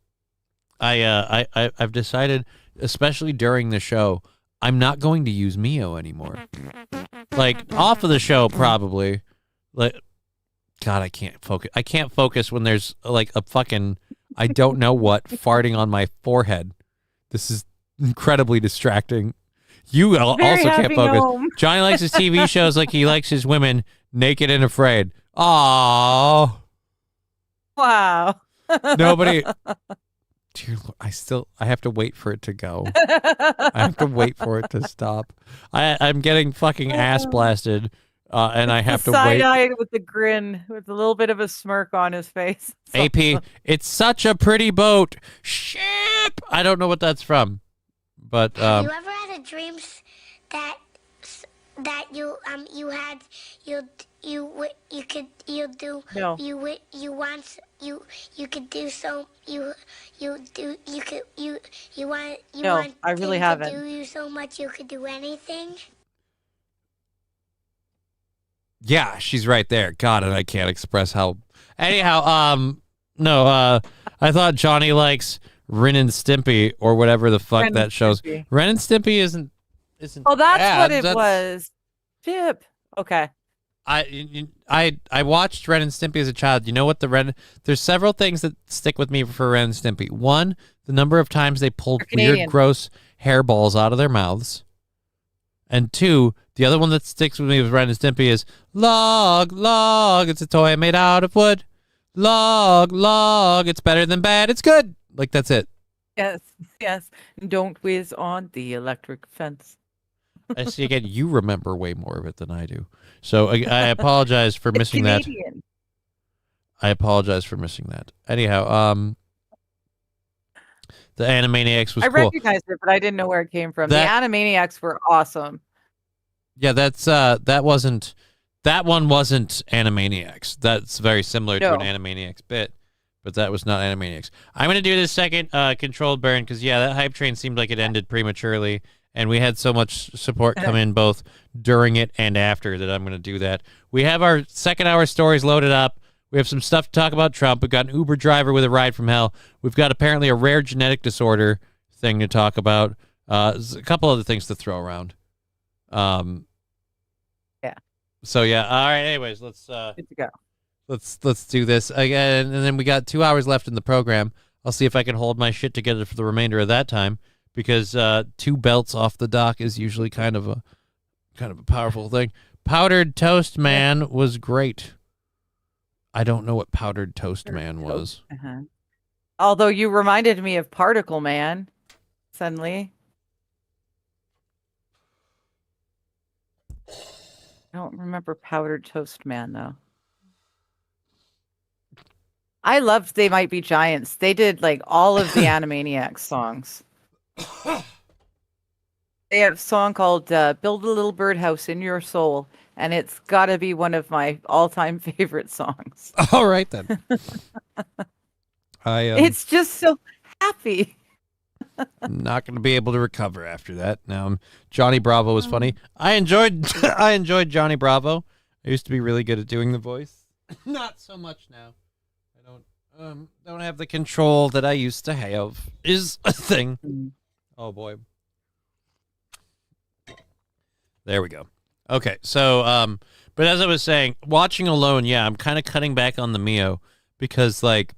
decided, especially during the show, I'm not going to use Mio anymore. Like, off of the show, probably. Like, God, I can't focus. I can't focus when there's like a fucking I don't know what farting on my forehead. This is incredibly distracting. You also can't focus. Johnny likes his TV shows like he likes his women naked and afraid. Aww. Wow. Nobody. Dear Lord, I have to wait for it to go. I have to wait for it to stop. I'm getting fucking ass blasted, and I have to wait. Side-eyed with a grin, with a little bit of a smirk on his face. AP, it's such a pretty boat. Ship. I don't know what that's from, but Have you ever had a dream that you I really haven't. Do you so much you could do anything? Yeah, she's right there. God, and I can't express how. Anyhow, no, I thought Johnny likes Ren and Stimpy or whatever the fuck that show's. Ren and Stimpy isn't. Oh, that's bad. what it was. Chip. Okay. I watched Ren and Stimpy as a child. You know what there's several things that stick with me for Ren and Stimpy. One, the number of times they pulled weird, gross hairballs out of their mouths. And two, the other one that sticks with me with Ren and Stimpy is log, log, it's a toy made out of wood. Log, log, it's better than bad, it's good. Like, that's it. Yes, yes. Don't whiz on the electric fence. I see, again, you remember way more of it than I do. So I apologize for missing that. I apologize for missing that. Anyhow, the Animaniacs was cool. I recognized it, but I didn't know where it came from. The Animaniacs were awesome. Yeah, that one wasn't Animaniacs. That's very similar to an Animaniacs bit, but that was not Animaniacs. I'm going to do this second controlled burn because, yeah, that hype train seemed like it ended prematurely, and we had so much support come in both during it and after that I'm going to do that. We have our second hour stories loaded up. We have some stuff to talk about Trump. We've got an Uber driver with a ride from hell. We've got apparently a rare genetic disorder thing to talk about. There's a couple other things to throw around. Yeah. So yeah. All right. Anyways, let's good to go. Let's do this again, and then we got 2 hours left in the program. I'll see if I can hold my shit together for the remainder of that time, because 2 belts off the dock is usually kind of a powerful thing. Powdered Toast Man was great. I don't know what Powdered Toast Man was. Uh-huh. Although you reminded me of Particle Man, suddenly. I don't remember Powdered Toast Man, though. I loved They Might Be Giants. They did, like, all of the Animaniacs songs. They have a song called Build a Little Birdhouse in Your Soul, and it's got to be one of my all-time favorite songs. All right, then. It's just so happy. Not going to be able to recover after that. Now, Johnny Bravo was funny. I enjoyed Johnny Bravo. I used to be really good at doing the voice. Not so much now. I don't have the control that I used to have. Is a thing. Oh boy. There we go. Okay, so but as I was saying, watching Alone, yeah, I'm kind of cutting back on the Mio because, like,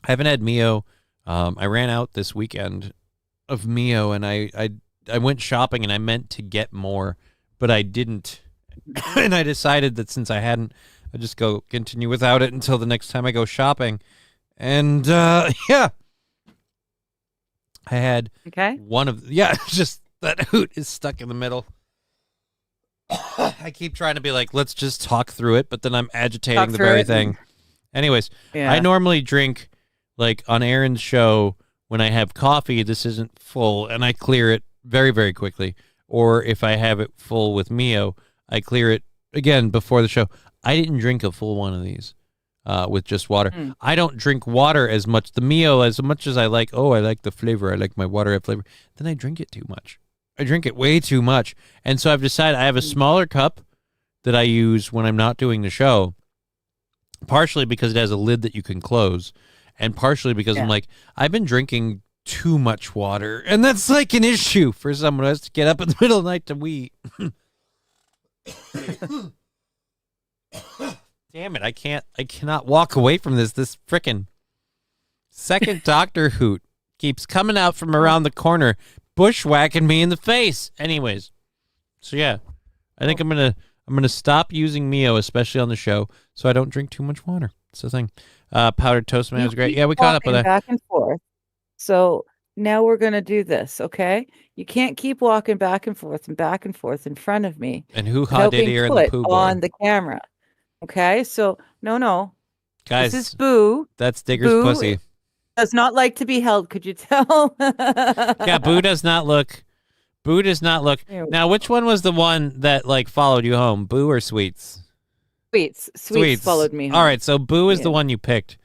I haven't had Mio. I ran out this weekend of Mio, and I went shopping, and I meant to get more, but I didn't. And I decided that since I hadn't, I'd just go continue without it until the next time I go shopping. And yeah, I had one of just that hoot is stuck in the middle. I keep trying to be like, let's just talk through it, but then I'm agitating the very thing. Anyways, I normally drink, like on Aaron's show, when I have coffee, this isn't full, and I clear it very, very quickly. Or if I have it full with Mio, I clear it again before the show. I didn't drink a full one of these with just water. I don't drink water as much. The Mio, as much as I like the flavor, I like my water at flavor, then I drink it too much. I drink it way too much. And so I've decided I have a smaller cup that I use when I'm not doing the show, partially because it has a lid that you can close, and partially because I'm like, I've been drinking too much water, and that's like an issue for someone who has to get up in the middle of the night to wee. Damn it, I cannot walk away from this. This frickin' second Doctor Hoot keeps coming out from around the corner, bushwhacking me in the face. Anyways, so yeah, I think I'm gonna stop using Mio, especially on the show, so I don't drink too much water. It's the thing. Powdered toast man was great. Yeah, we caught up with that. Back and forth. So now we're gonna do this, okay? You can't keep walking back and forth in front of me. And hoo-ha diddy are in the poo boy. On the camera. Okay, so no. Guys, this is Boo. That's Digger's Boo pussy. Does not like to be held, could you tell? Yeah, Boo does not look. Now, which one was the one that like followed you home? Boo or Sweets? Sweets followed me home. All right, so Boo is the one you picked.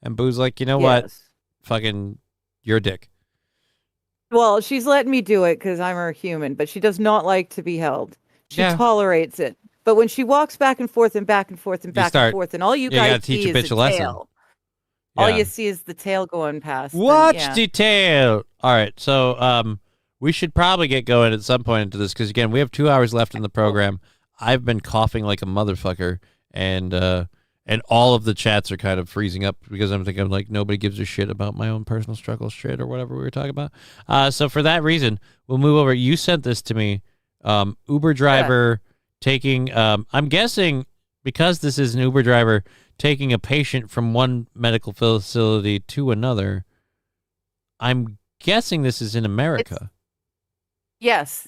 And Boo's like, you know what? Fucking your dick. Well, she's letting me do it because I'm her human, but she does not like to be held. She tolerates it. But when she walks back and forth and back and forth and back and forth, and all you guys see is the tail. All you see is the tail going past. Watch the tail. All right, so we should probably get going at some point into this because, again, we have 2 hours left in the program. I've been coughing like a motherfucker, and all of the chats are kind of freezing up because I'm thinking like nobody gives a shit about my own personal struggle shit or whatever we were talking about. So for that reason, we'll move over. You sent this to me. Uber driver taking, I'm guessing because this is an Uber driver taking a patient from one medical facility to another. I'm guessing this is in America. Yes.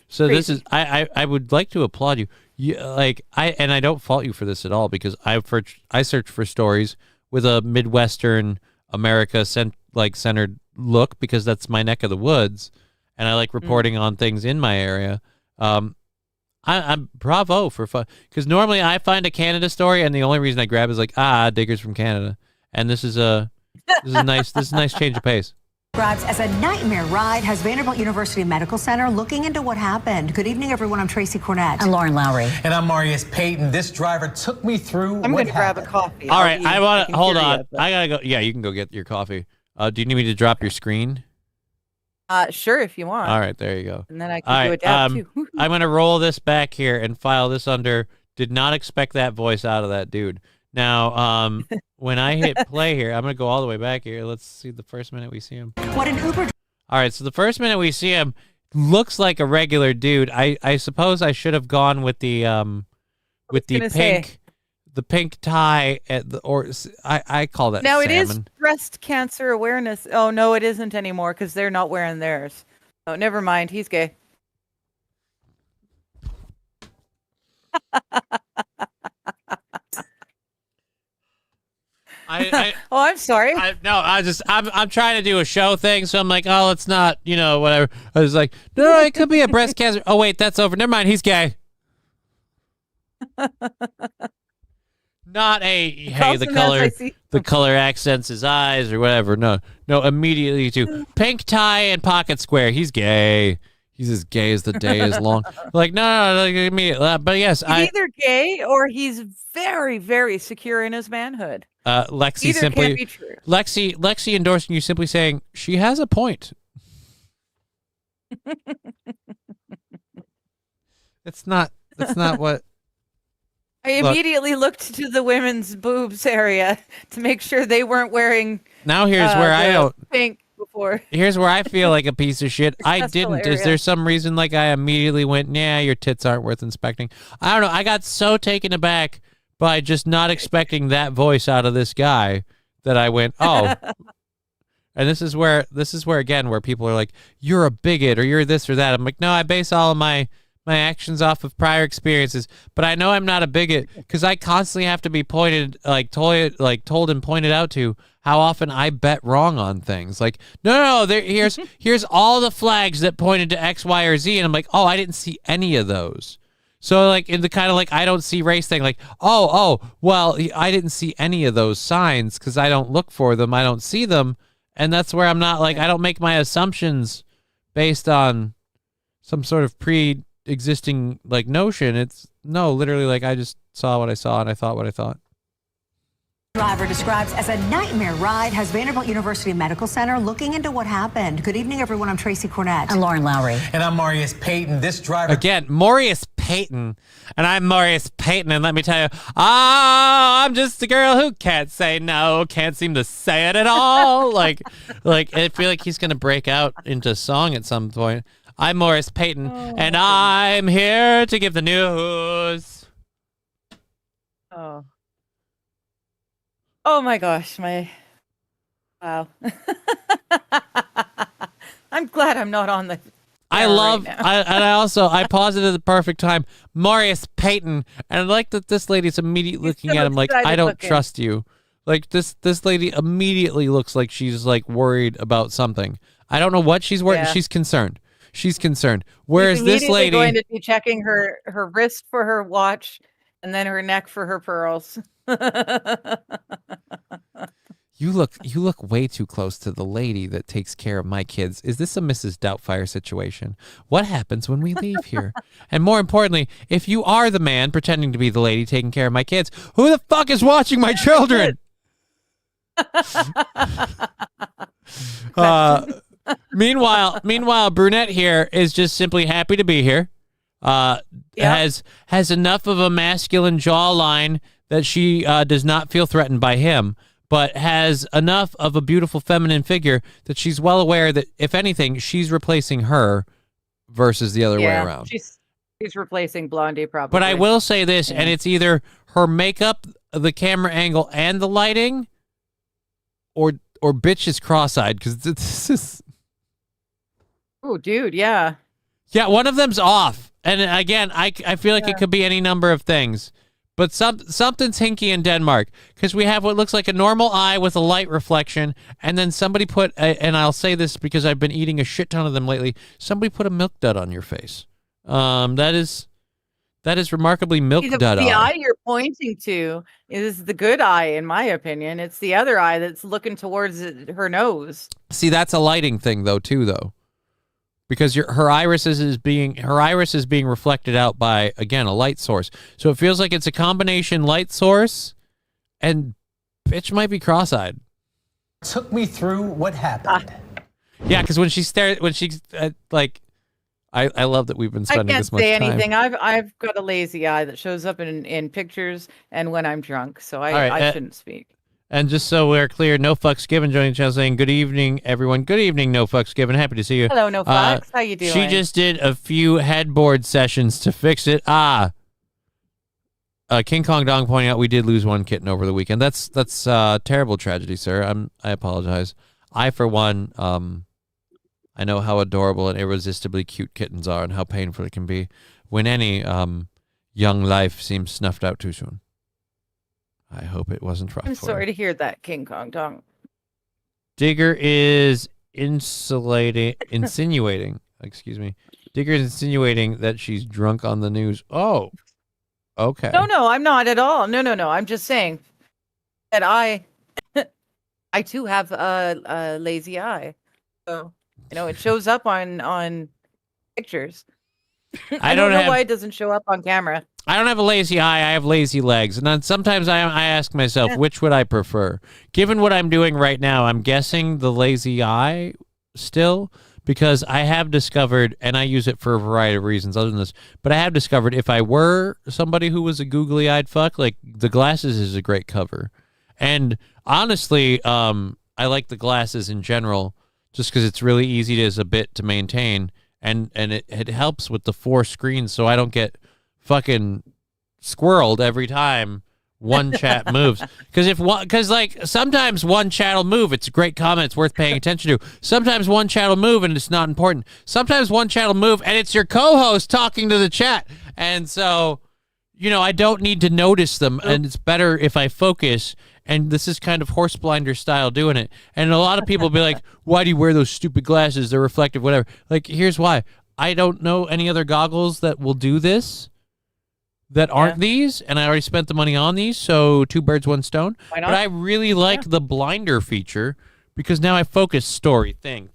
So crazy. This is I would like to applaud you. I don't fault you for this at all because I search for stories with a Midwestern America centered look because that's my neck of the woods, and I like reporting on things in my area. I'm bravo for fun because normally I find a Canada story and the only reason I grab is like Digger's from Canada, and this is a nice change of pace. Describes as a nightmare ride has Vanderbilt University Medical Center looking into what happened. Good evening, everyone. I'm Tracy Cornett. And Lauren Lowry. And I'm Marius Payton. This driver took me through. I'm going to grab a coffee. All right, I want to hold on. I gotta go. Yeah, you can go get your coffee. Do you need me to drop your screen? Sure, if you want. All right, there you go. And then I can do a dab too. I'm gonna roll this back here and file this under. Did not expect that voice out of that dude. Now, when I hit play here, I'm going to go all the way back here. Let's see the first minute we see him. What an Uber. All right, so the first minute we see him looks like a regular dude. I suppose I should have gone with the pink tie I call that now salmon. It is breast cancer awareness. Oh, no, it isn't anymore because they're not wearing theirs. Oh, never mind. He's gay. I'm sorry. I'm trying to do a show thing, so I'm like, oh, it's not, whatever. I was like, no, it could be a breast cancer. Oh, wait, that's over. Never mind, he's gay. Not the color accents his eyes or whatever. No, immediately to pink tie and pocket square. He's gay. He's as gay as the day is long. Like, no, immediately. But yes, he's either gay or he's very, very secure in his manhood. Lexi Either simply can't be true. Lexi endorsing you, simply saying she has a point. That's not what. I immediately looked to the women's boobs area to make sure they weren't wearing. Now here's where I don't pink before. Here's where I feel like a piece of shit. I didn't. Hilarious. Is there some reason like I immediately went, nah, your tits aren't worth inspecting? I don't know. I got so taken aback by just not expecting that voice out of this guy that I went, oh. And this is where again, where people are like, you're a bigot or you're this or that. I'm like, no, I base all of my my actions off of prior experiences, but I know I'm not a bigot because I constantly have to be told and pointed out to how often I bet wrong on things. Like, no, here's all the flags that pointed to X, Y, or Z, and I'm like, oh, I didn't see any of those. So like in the kind of like I don't see race thing, like, oh, well, I didn't see any of those signs because I don't look for them, I don't see them, and that's where I'm not like I don't make my assumptions based on some sort of pre-existing like notion. It's no, literally like I just saw what I saw and I thought what I thought. Driver describes as a nightmare ride has Vanderbilt University Medical Center looking into what happened. Good evening, everyone. I'm Tracy Cornett. And Lauren Lowry. And I'm Marius Payton. This driver... Again, Marius Payton. And I'm Marius Payton. And let me tell you, I'm just a girl who can't say no, can't seem to say it at all. like I feel like he's going to break out into song at some point. I'm Marius Payton, and I'm here to give the news. Oh my gosh, wow. I'm glad I'm not on the I love, right I paused it at the perfect time. Marius Payton, and I like that this lady's immediately looking at him like, I don't trust you. Like this lady immediately looks like she's like worried about something. I don't know what she's worried. Yeah. She's concerned. Whereas this lady going to be checking her wrist for her watch and then her neck for her pearls. You look way too close to the lady that takes care of my kids. Is this a Mrs. Doubtfire situation? What happens when we leave here? And more importantly, if you are the man pretending to be the lady taking care of my kids, who the fuck is watching my children? Meanwhile, Brunette here is just simply happy to be here. Has enough of a masculine jawline that she does not feel threatened by him, but has enough of a beautiful feminine figure that she's well aware that, if anything, she's replacing her versus the other way around. She's replacing Blondie, probably. But I will say this, and it's either her makeup, the camera angle, and the lighting, or bitch is cross-eyed, because this is... Oh, dude, yeah. Yeah, one of them's off. And again, I feel like it could be any number of things. But something's hinky in Denmark, because we have what looks like a normal eye with a light reflection, and then somebody put, and I'll say this because I've been eating a shit ton of them lately, somebody put a milk dud on your face. That is remarkably milk dud eye. The eye you're pointing to is the good eye, in my opinion. It's the other eye that's looking towards her nose. See, that's a lighting thing, though. Because her iris is being reflected out by, again, a light source. So it feels like it's a combination light source, and bitch might be cross-eyed. Took me through what happened. Yeah, because when she I love that we've been spending this much time. I can't say anything. I've got a lazy eye that shows up in pictures and when I'm drunk, so I shouldn't speak. And just so we're clear, No Fucks Given joining the channel saying, good evening, everyone. Good evening, No Fucks Given. Happy to see you. Hello, No Fucks. How you doing? She just did a few headboard sessions to fix it. King Kong Dong pointing out we did lose one kitten over the weekend. That's terrible tragedy, sir. I apologize. I, for one, I know how adorable and irresistibly cute kittens are and how painful it can be when any young life seems snuffed out too soon. I hope it wasn't rough. I'm sorry to hear that, King Kong Dong. Digger is insinuating, excuse me. Digger is insinuating that she's drunk on the news. Oh, okay. No, I'm not at all. No. I'm just saying that I too have a lazy eye. So, it shows up on pictures. I don't know why it doesn't show up on camera. I don't have a lazy eye. I have lazy legs. And then sometimes I ask myself, which would I prefer? Given what I'm doing right now, I'm guessing the lazy eye still, because I have discovered, and I use it for a variety of reasons other than this, but I have discovered if I were somebody who was a googly-eyed fuck, like the glasses is a great cover. And honestly, I like the glasses in general just because it's really easy as a bit to maintain, and it helps with the 4 screens so I don't get fucking squirreled every time one chat moves. Because like sometimes one chat will move. It's a great comment. It's worth paying attention to. Sometimes one chat will move and it's not important. Sometimes one chat will move and it's your co-host talking to the chat. And so, I don't need to notice them. And it's better if I focus. And this is kind of horse blinder style doing it. And a lot of people be like, why do you wear those stupid glasses? They're reflective, whatever. Like, here's why. I don't know any other goggles that will do this that aren't these, and I already spent the money on these, so 2 birds, 1 stone. Why not? But I really like the blinder feature because now I focus story, thing.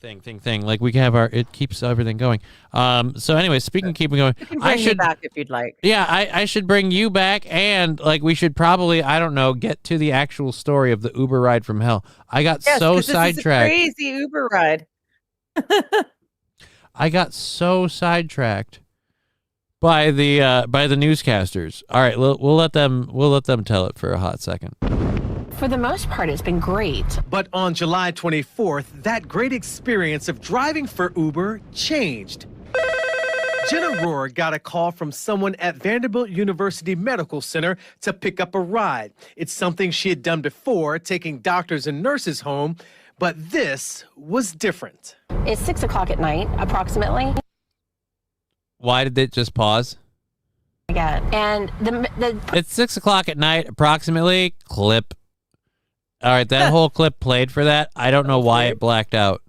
Like we can have it keeps everything going. So anyway, speaking of keeping going, You can bring me back if you'd like. Yeah, I should bring you back, and like we should probably, I don't know, get to the actual story of the Uber ride from hell. I got so sidetracked. This is a crazy Uber ride. I got so sidetracked by the newscasters. All right, we'll let them tell it for a hot second. For the most part, it's been great. But on July 24th, that great experience of driving for Uber changed. Jenna Rohr got a call from someone at Vanderbilt University Medical Center to pick up a ride. It's something she had done before, taking doctors and nurses home, but this was different. It's 6 o'clock at night, approximately. Why did it just pause? And it's 6 o'clock at night, approximately. Clip. All right, that whole clip played for that. I don't know why it blacked out.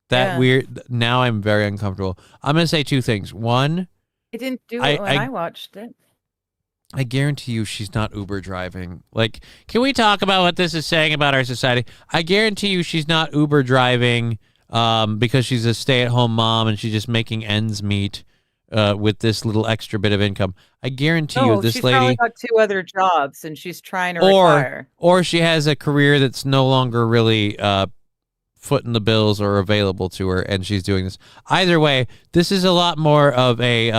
Weird. Now I'm very uncomfortable. I'm going to say 2 things. One, it didn't do it when I watched it. I guarantee you she's not Uber driving. Like, can we talk about what this is saying about our society? I guarantee you she's not Uber driving because she's a stay-at-home mom and she's just making ends meet with this little extra bit of income. I guarantee you this lady... she's probably got 2 other jobs and she's trying to retire. Or she has a career that's no longer really footing the bills or available to her, and she's doing this. Either way, this is a lot more of a,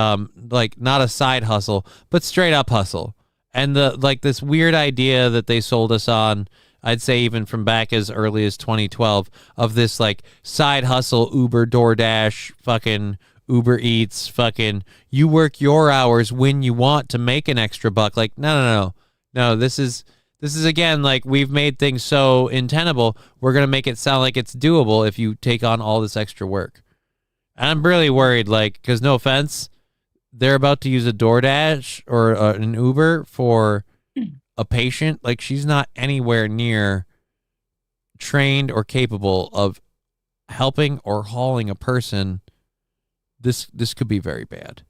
not a side hustle, but straight up hustle. And this weird idea that they sold us on, I'd say even from back as early as 2012, of this side hustle, Uber, DoorDash, fucking Uber Eats, fucking you work your hours when you want to make an extra buck. No. This is again, we've made things so untenable. We're going to make it sound like it's doable if you take on all this extra work. And I'm really worried, because no offense, they're about to use a DoorDash or an Uber for a patient. She's not anywhere near trained or capable of helping or hauling a person. This could be very bad.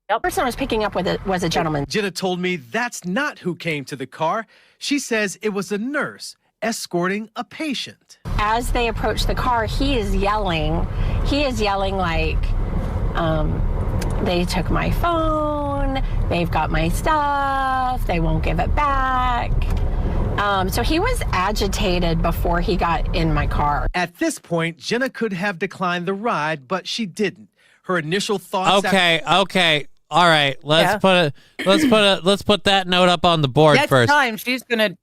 The person I was picking up with was a gentleman. Jenna told me that's not who came to the car. She says it was a nurse escorting a patient. As they approach the car, he is yelling. He is yelling they took my phone, they've got my stuff, they won't give it back. So he was agitated before he got in my car. At this point, Jenna could have declined the ride, but she didn't. Her initial thoughts. Okay. All right. Let's put that note up on the board Next first. time she's gonna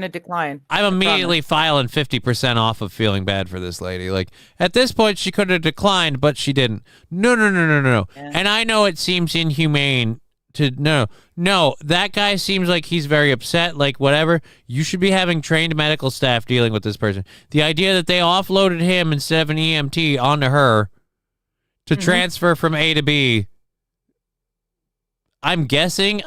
decline. I'm immediately filing 50% off of feeling bad for this lady. At this point, she could have declined, but she didn't. No. Yeah. And I know it seems inhumane to no. That guy seems like he's very upset. Whatever. You should be having trained medical staff dealing with this person. The idea that they offloaded him instead of an EMT onto her to transfer from A to B. I'm guessing,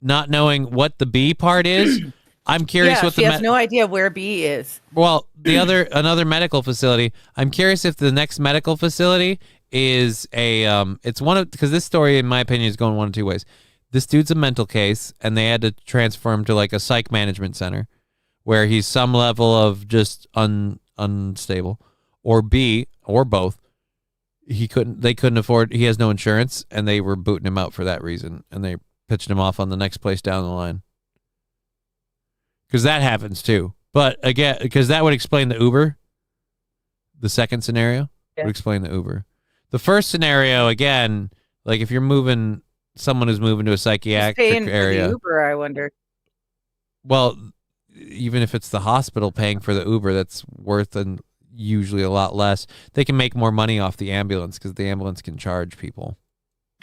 not knowing what the B part is. I'm curious what she has no idea where B is. Well, another medical facility. I'm curious if the next medical facility is because this story, in my opinion, is going one of 2 ways. This dude's a mental case, and they had to transfer him to a psych management center where he's some level of just unstable, or B, or both. They couldn't afford, he has no insurance, and they were booting him out for that reason, and they pitched him off on the next place down the line. Because that happens too. But again, because that would explain the Uber. The second scenario would explain the Uber. The first scenario, again, if you're someone who's moving to a psychiatric area. For the Uber, I wonder. Well, even if it's the hospital paying for the Uber, that's worth usually a lot less. They can make more money off the ambulance because the ambulance can charge people.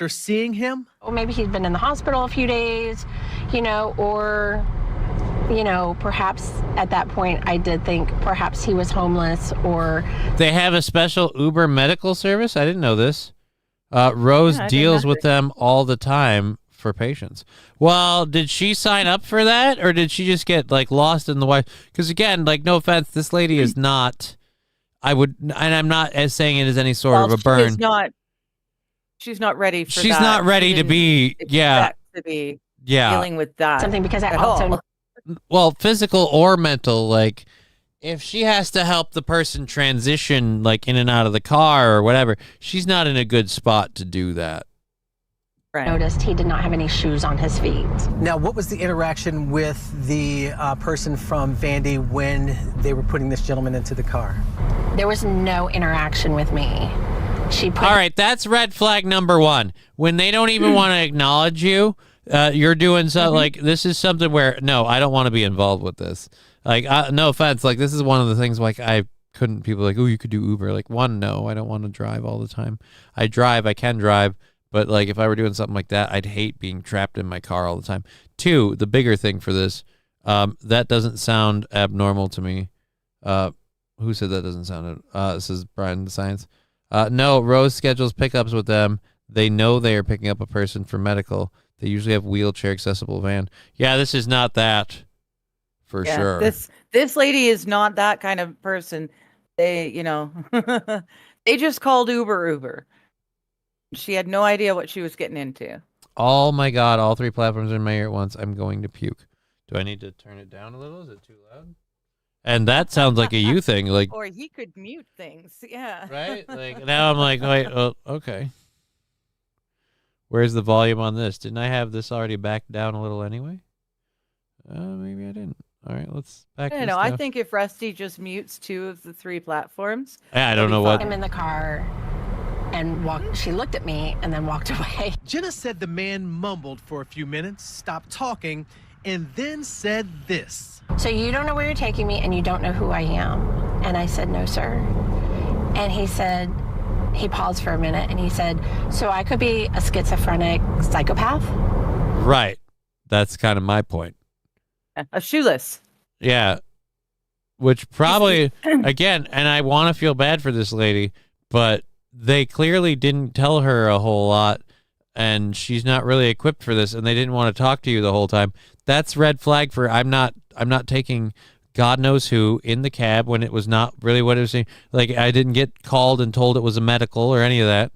after seeing him? Or maybe he'd been in the hospital a few days, or, perhaps at that point I did think perhaps he was homeless or... They have a special Uber medical service? I didn't know this. Rose deals with them all the time for patients. Well, did she sign up for that, or did she just get lost in the wife? Because again, no offense, this lady is not. And I'm not as saying it as any sort of a burn. She's not ready for that. She's not ready to be. To be dealing with that. Something because I also. Well, physical or mental, if she has to help the person transition, in and out of the car or whatever, she's not in a good spot to do that. Right. Noticed he did not have any shoes on his feet. Now, what was the interaction with the person from Vandy when they were putting this gentleman into the car? There was no interaction with me. All right, that's red flag number one. When they don't even want to acknowledge you, you're doing something this is something where, no, I don't want to be involved with this. No offense, this is one of the things I couldn't, people oh, you could do Uber. One, no, I don't want to drive all the time. I can drive. But, if I were doing something like that, I'd hate being trapped in my car all the time. Two, the bigger thing for this, that doesn't sound abnormal to me. Who said that doesn't sound? This is Brian the Science. No, Rose schedules pickups with them. They know they are picking up a person for medical. They usually have wheelchair-accessible van. Yeah, this is not that, for sure. This lady is not that kind of person. They, they just called Uber. She had no idea what she was getting into. Oh my God, all three platforms are in my ear at once. I'm going to puke. Do I need to turn it down a little? Is it too loud? And that sounds like a you thing. Or he could mute things. Yeah. Right? Now I'm wait, okay. Where's the volume on this? Didn't I have this already backed down a little anyway? Maybe I didn't. All right, let's back this down. I think if Rusty just mutes 2 of the 3 platforms. I don't know what. I'm in the car. And she looked at me and then walked away. Jenna said the man mumbled for a few minutes, stopped talking, and then said this. So you don't know where you're taking me and you don't know who I am? And I said, no, sir. And he paused for a minute and he said, so I could be a schizophrenic psychopath? Right. That's kind of my point. A shoeless. Yeah. Which probably, again, and I want to feel bad for this lady, but they clearly didn't tell her a whole lot, and she's not really equipped for this, and they didn't want to talk to you the whole time. That's red flag for I'm not taking God knows who in the cab when it was not really what it was saying. I didn't get called and told it was a medical or any of that.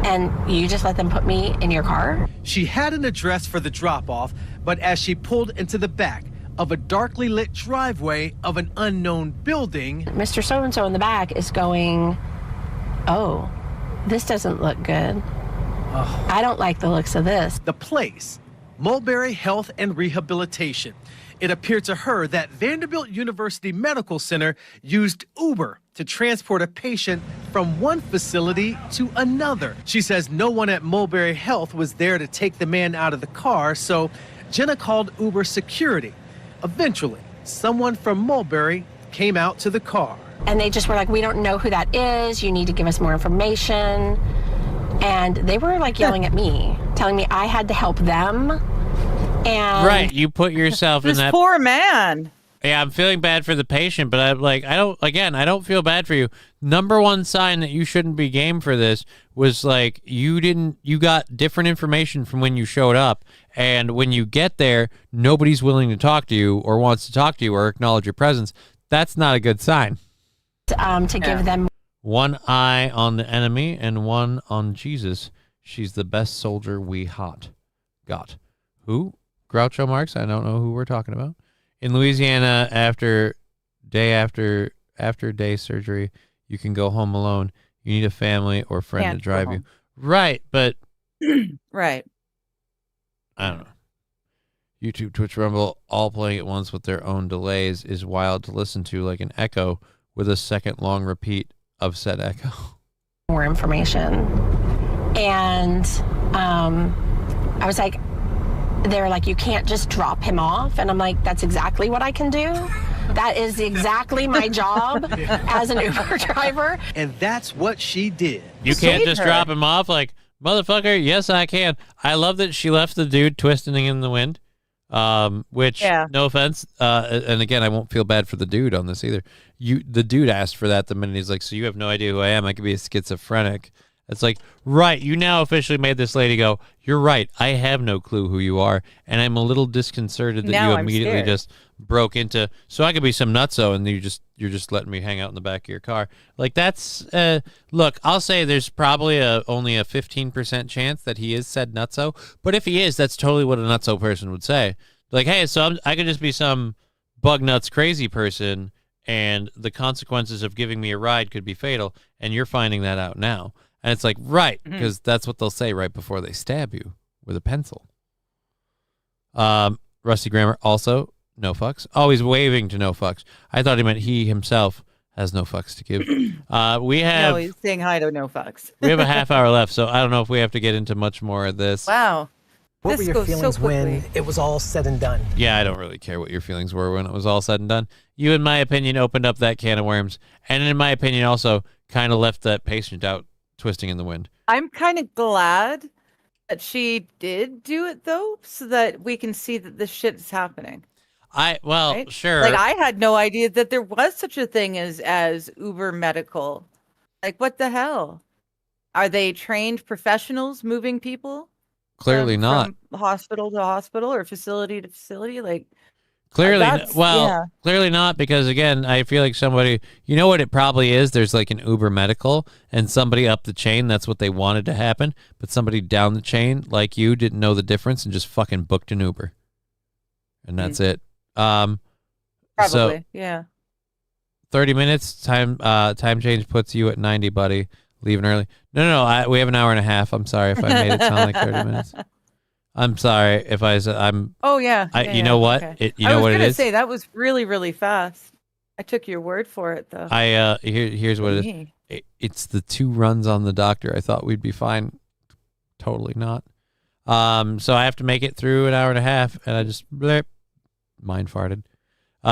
And you just let them put me in your car? She had an address for the drop-off, but as she pulled into the back of a darkly lit driveway of an unknown building, Mr. So-and-so in the back is going, oh, this doesn't look good. Oh. I don't like the looks of this. The place, Mulberry Health and Rehabilitation. It appeared to her that Vanderbilt University Medical Center used Uber to transport a patient from one facility to another. She says no one at Mulberry Health was there to take the man out of the car, so Jenna called Uber security. Eventually, someone from Mulberry came out to the car. And they just were like, we don't know who that is. You need to give us more information. And they were yelling at me, telling me I had to help them. And right, you put yourself in that. This poor man. Yeah, I'm feeling bad for the patient, but I don't feel bad for you. Number one sign that you shouldn't be game for this was you got different information from when you showed up. And when you get there, nobody's willing to talk to you or wants to talk to you or acknowledge your presence. That's not a good sign. To give them one eye on the enemy and one on Jesus. She's the best soldier we got. Who? Groucho Marx? I don't know who we're talking about. In Louisiana, after day surgery, you can go home alone. You need a family or friend to drive you. Right, but right. I don't know. YouTube, Twitch, Rumble, all playing at once with their own delays is wild to listen to, like an echo with a second-long repeat of said echo. More information. And I was like, they were like, you can't just drop him off. And I'm like, that's exactly what I can do. That is exactly my job as an Uber driver. And that's what she did. You can't just drop him off like, Motherfucker, yes, I can. I love that she left the dude twisting in the wind. Which, no offense, and again, I won't feel bad for the dude on this either. The dude asked for that the minute he's like, so you have no idea who I am. I could be a schizophrenic. It's like, right, you now officially made this lady go, you're right, I have no clue who you are, and I'm a little disconcerted that Now you I'm immediately scared. just broke into, so I could be some nutso, and you're just letting me hang out in the back of your car. Like, that's, look, I'll say there's probably only a 15% chance that he is said nutso, but if he is, that's totally what a nutso person would say. Like, hey, so I could just be some bug nuts crazy person, and the consequences of giving me a ride could be fatal, and you're finding that out now. And it's like, right, because that's what they'll say right before they stab you with a pencil. Rusty Grammar, also, no fucks. Always waving to no fucks. I thought he meant he himself has no fucks to give. No, he's saying hi to no fucks. We have a half hour left, so I don't know if we have to get into much more of this. Wow. What This were your goes so feelings when quickly. it was all said and done? Yeah, I don't really care what your feelings were when it was all said and done. You, in my opinion, opened up that can of worms, and in my opinion, also kind of left that patient out twisting in the wind. I'm kind of glad that she did do it though, so that we can see that this shit is happening. Sure. Like, I had no idea that there was such a thing as Uber Medical. Like, what the hell? Are they trained professionals moving people? Clearly not. From hospital to hospital or facility to facility? Like, Clearly, yeah. clearly not, because again, I feel like somebody, you know what it probably is? There's like an Uber Medical, and somebody up the chain, that's what they wanted to happen, but somebody down the chain, like you, didn't know the difference and just fucking booked an Uber. And that's it. Probably, so yeah. 30 minutes, time change puts you at 90, buddy. Leaving early. No, we have an hour and a half. I'm sorry if I made it sound like 30 minutes. I'm sorry if I said I'm. Oh yeah. You know what? Okay. You know what it I was is. gonna say that was really, really fast. I took your word for it though. Here's what it is. It's the 2 runs on the doctor. I thought we'd be fine. Totally not. So I have to make it through an hour and a half, and I just mind farted.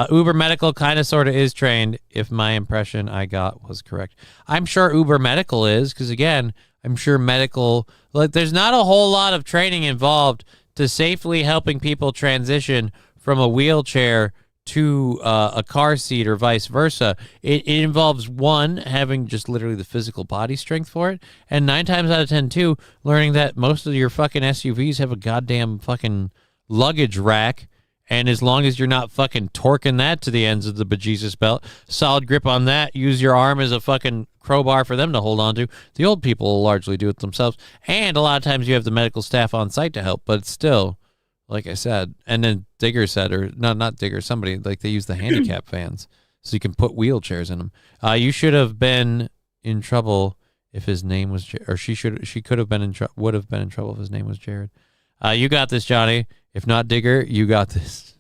Uber Medical kind of sort of is trained, if my impression I got was correct. I'm sure Uber Medical is, because again, I'm sure medical, like, there's not a whole lot of training involved to safely helping people transition from a wheelchair to a car seat or vice versa. It involves, one, having just literally the physical body strength for it, and 9 times out of 10, too, learning that most of your fucking SUVs have a goddamn fucking luggage rack. And as long as you're not fucking torquing that to the ends of the bejesus belt, solid grip on that, use your arm as a fucking crowbar for them to hold on to. The old people will largely do it themselves. And a lot of times you have the medical staff on site to help, but still, like I said, and then Digger said, or no, not Digger, somebody, like they use the handicap vans so you can put wheelchairs in them. You should have been in trouble if his name was, or she could have been would have been in trouble if his name was Jared. You got this, Johnny. If not Digger, you got this.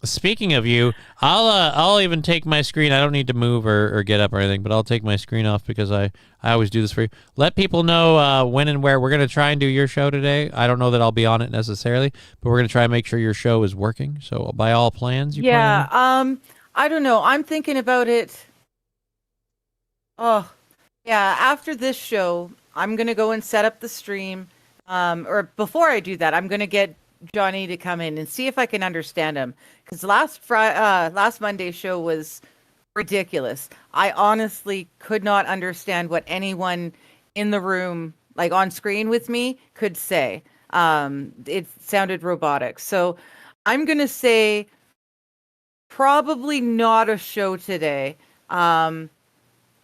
Speaking of you, I'll even take my screen. I don't need to move or get up or anything, but I'll take my screen off because I always do this for you. Let people know when and where we're going to try and do your show today. I don't know that I'll be on it necessarily, but we're going to try and make sure your show is working. So by all plans, you plan? I don't know. I'm thinking about it. Oh, yeah. After this show, I'm going to go and set up the stream. Or before I do that, I'm going to get Johnny to come in and see if I can understand him. Because last Monday's show was ridiculous. I honestly could not understand what anyone in the room, like on screen with me, could say. It sounded robotic. So I'm going to say probably not a show today.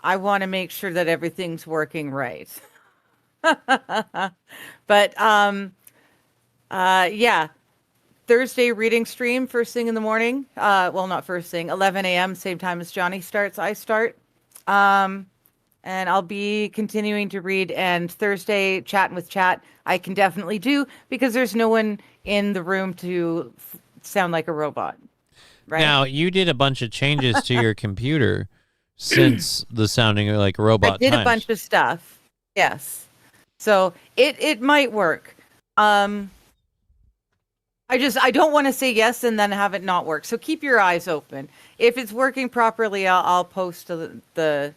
I want to make sure that everything's working right. But yeah, Thursday reading stream first thing in the morning. Well, not first thing, 11 a.m. same time as Johnny starts. I start, and I'll be continuing to read. And Thursday chatting with chat, I can definitely do because there's no one in the room to sound like a robot. Right now, you did a bunch of changes to your computer since the sounding like a robot. I did times. a bunch of stuff. Yes. So it might work. I don't want to say yes and then have it not work. So keep your eyes open. If it's working properly, I'll post the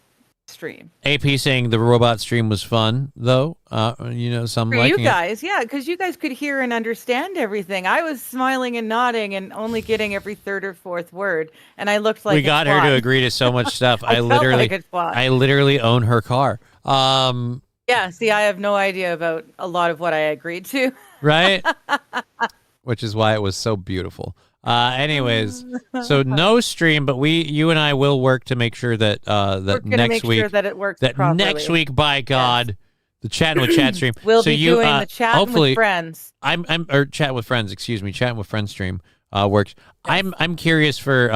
stream. AP saying the robot stream was fun, though. Some For liking you guys, yeah, because you guys could hear and understand everything. I was smiling and nodding and only getting every third or fourth word, and I looked like we got her to agree to so much stuff. I literally own her car. Yeah, see, I have no idea about a lot of what I agreed to. Right? Which is why it was so beautiful. Anyways, so no stream, but you and I will work to make sure that next week that it works properly. Next week, by God, the chatting with chat stream. We'll be doing the chatting with friends. Chat with friends. Excuse me, chatting with friends stream works. Yes. I'm curious for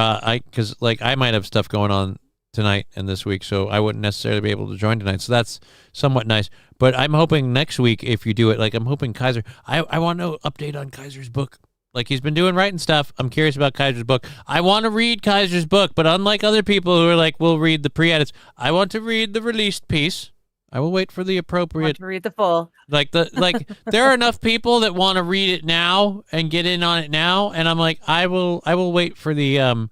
because I might have stuff going on tonight and this week, so I wouldn't necessarily be able to join tonight. So that's somewhat nice. But I'm hoping next week, if you do it, I'm hoping Kaiser. I want to update on Kaiser's book. He's been doing writing stuff. I'm curious about Kaiser's book. I want to read Kaiser's book, but unlike other people who are we'll read the pre-edits, I want to read the released piece. I will wait for the appropriate. I want to read the full. There are enough people that want to read it now and get in on it now, and I'm I will wait for the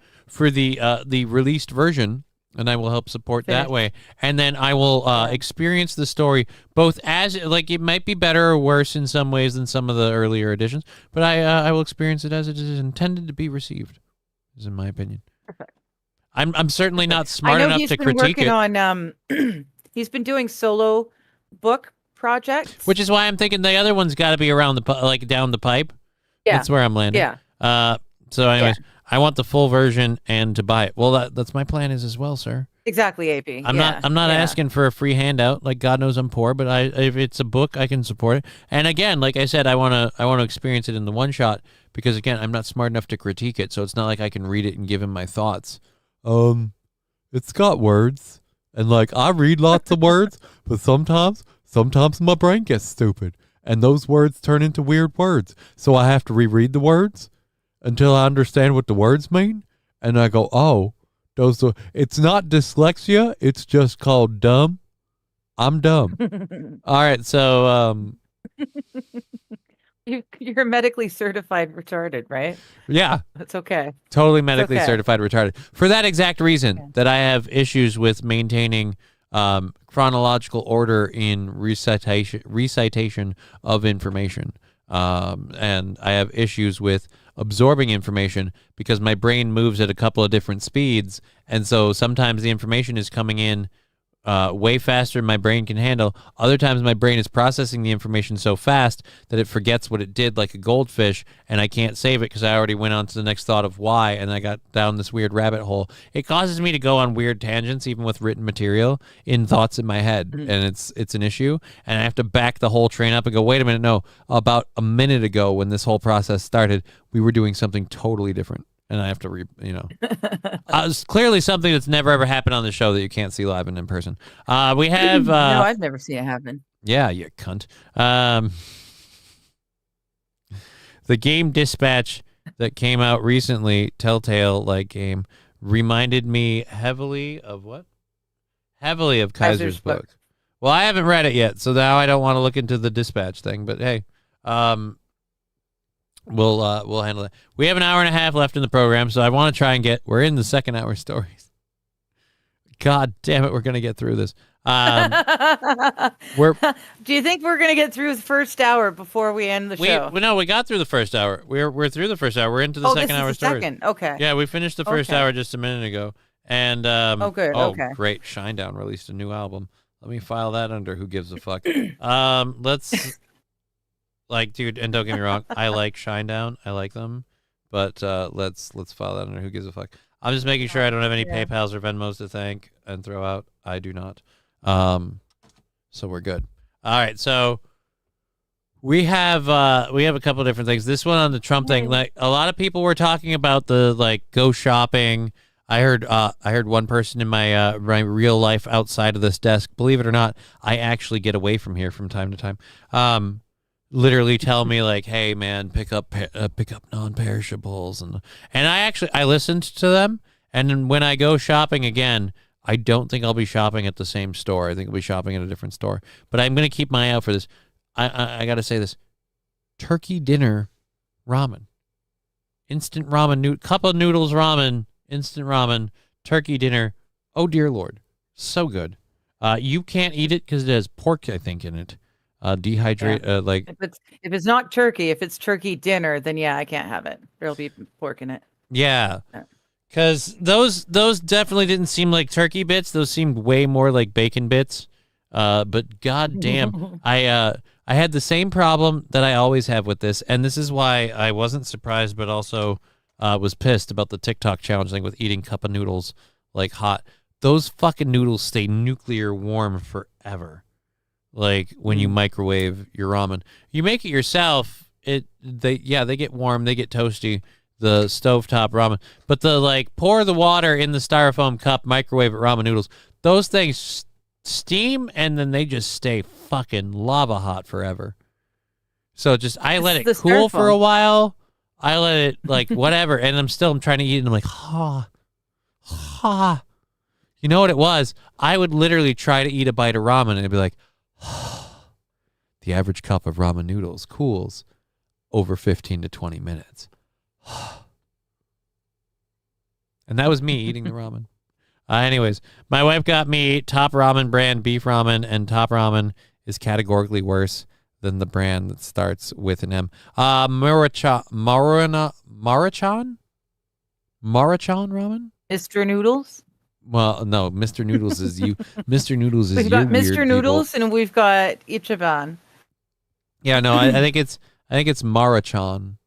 released version. And I will help support that way. And then I will experience the story both as, it might be better or worse in some ways than some of the earlier editions, but I will experience it as it is intended to be received, is in my opinion. Perfect. I'm certainly not smart enough to critique it. On, he's been doing solo book projects. Which is why I'm thinking the other one's got to be around down the pipe. Yeah. That's where I'm landing. Yeah. So anyways. Yeah. I want the full version and to buy it. Well, that's my plan as well, sir. Exactly, AP. I'm not asking for a free handout. God knows I'm poor, but if it's a book, I can support it. And again, like I said, I want to experience it in the one shot because again, I'm not smart enough to critique it, so it's not like I can read it and give him my thoughts. It's got words, and I read lots of words, but sometimes my brain gets stupid, and those words turn into weird words. So I have to reread the words until I understand what the words mean, and I go, oh, it's not dyslexia, it's just called dumb. I'm dumb. All right, so you're medically certified retarded, right? Yeah. That's okay. Totally medically certified retarded. For that exact reason, that I have issues with maintaining chronological order in recitation of information. And I have issues with absorbing information because my brain moves at a couple of different speeds, and so sometimes the information is coming in way faster than my brain can handle. Other times my brain is processing the information so fast that it forgets what it did, like a goldfish, and I can't save it because I already went on to the next thought of why, and I got down this weird rabbit hole. It causes me to go on weird tangents, even with written material, in thoughts in my head, and it's an issue, and I have to back the whole train up and go, wait a minute, no, about a minute ago when this whole process started, we were doing something totally different. And I have to it's clearly something that's never ever happened on the show that you can't see live and in person. We have no, I've never seen it happen. Yeah, you cunt. The game Dispatch that came out recently, Telltale game, reminded me heavily of what? Heavily of Kaiser's book. Well, I haven't read it yet, so now I don't want to look into the Dispatch thing. But hey, We'll handle that. We have an hour and a half left in the program, so I want to try and we're in the second hour stories. God damn it, we're going to get through this. Do you think we're going to get through the first hour before we end the show? No, we got through the first hour. We're through the first hour. We're into the second hour story. Second. Okay. Yeah, we finished the first hour just a minute ago. And okay. Great. Shinedown released a new album. Let me file that under Who Gives a Fuck. Let's dude, and don't get me wrong, I like Shinedown. I like them. But let's file that under Who Gives a Fuck. I'm just making sure I don't have any PayPals or Venmos to thank and throw out. I do not. So we're good. All right, so we have a couple of different things. This one on the Trump thing, a lot of people were talking about the go shopping. I heard one person in my real life outside of this desk, believe it or not, I actually get away from here from time to time. Literally tell me hey man, pick up non-perishables, and I listened to them, and then when I go shopping again, I don't think I'll be shopping at the same store. I think I'll be shopping at a different store, but I'm going to keep my eye out for this. I got to say this: turkey dinner ramen. instant ramen, cup of noodles ramen, instant ramen, turkey dinner. Oh, dear Lord. So good. You can't eat it because it has pork, I think, in it. Like if it's not turkey, if it's turkey dinner, then yeah, I can't have it. There'll be pork in it. yeah, because those definitely didn't seem like turkey bits. Those seemed way more like bacon bits. But goddamn, I had the same problem that I always have with this, and this is why I wasn't surprised, but also was pissed about the TikTok challenge thing with eating cup of noodles like hot. Those fucking noodles stay nuclear warm forever. Like when you microwave your ramen, you make it yourself. They get warm, they get toasty. The stovetop ramen, but pour the water in the styrofoam cup, microwave it ramen noodles. Those things steam and then they just stay fucking lava hot forever. So I let it cool for a while. I let it whatever, and I'm trying to eat it. And I'm like, You know what it was? I would literally try to eat a bite of ramen and it'd be like. The average cup of ramen noodles cools over 15 to 20 minutes. And that was me eating the ramen. Anyways, my wife got me Top Ramen brand beef ramen, and Top Ramen is categorically worse than the brand that starts with an M. Marachan ramen? Mr. Noodles? Well, no, Mr. Noodles is you. Mr. Noodles is we've got Mr. Noodles people. and we've got Ichiban. Yeah, no, I think it's Marachan.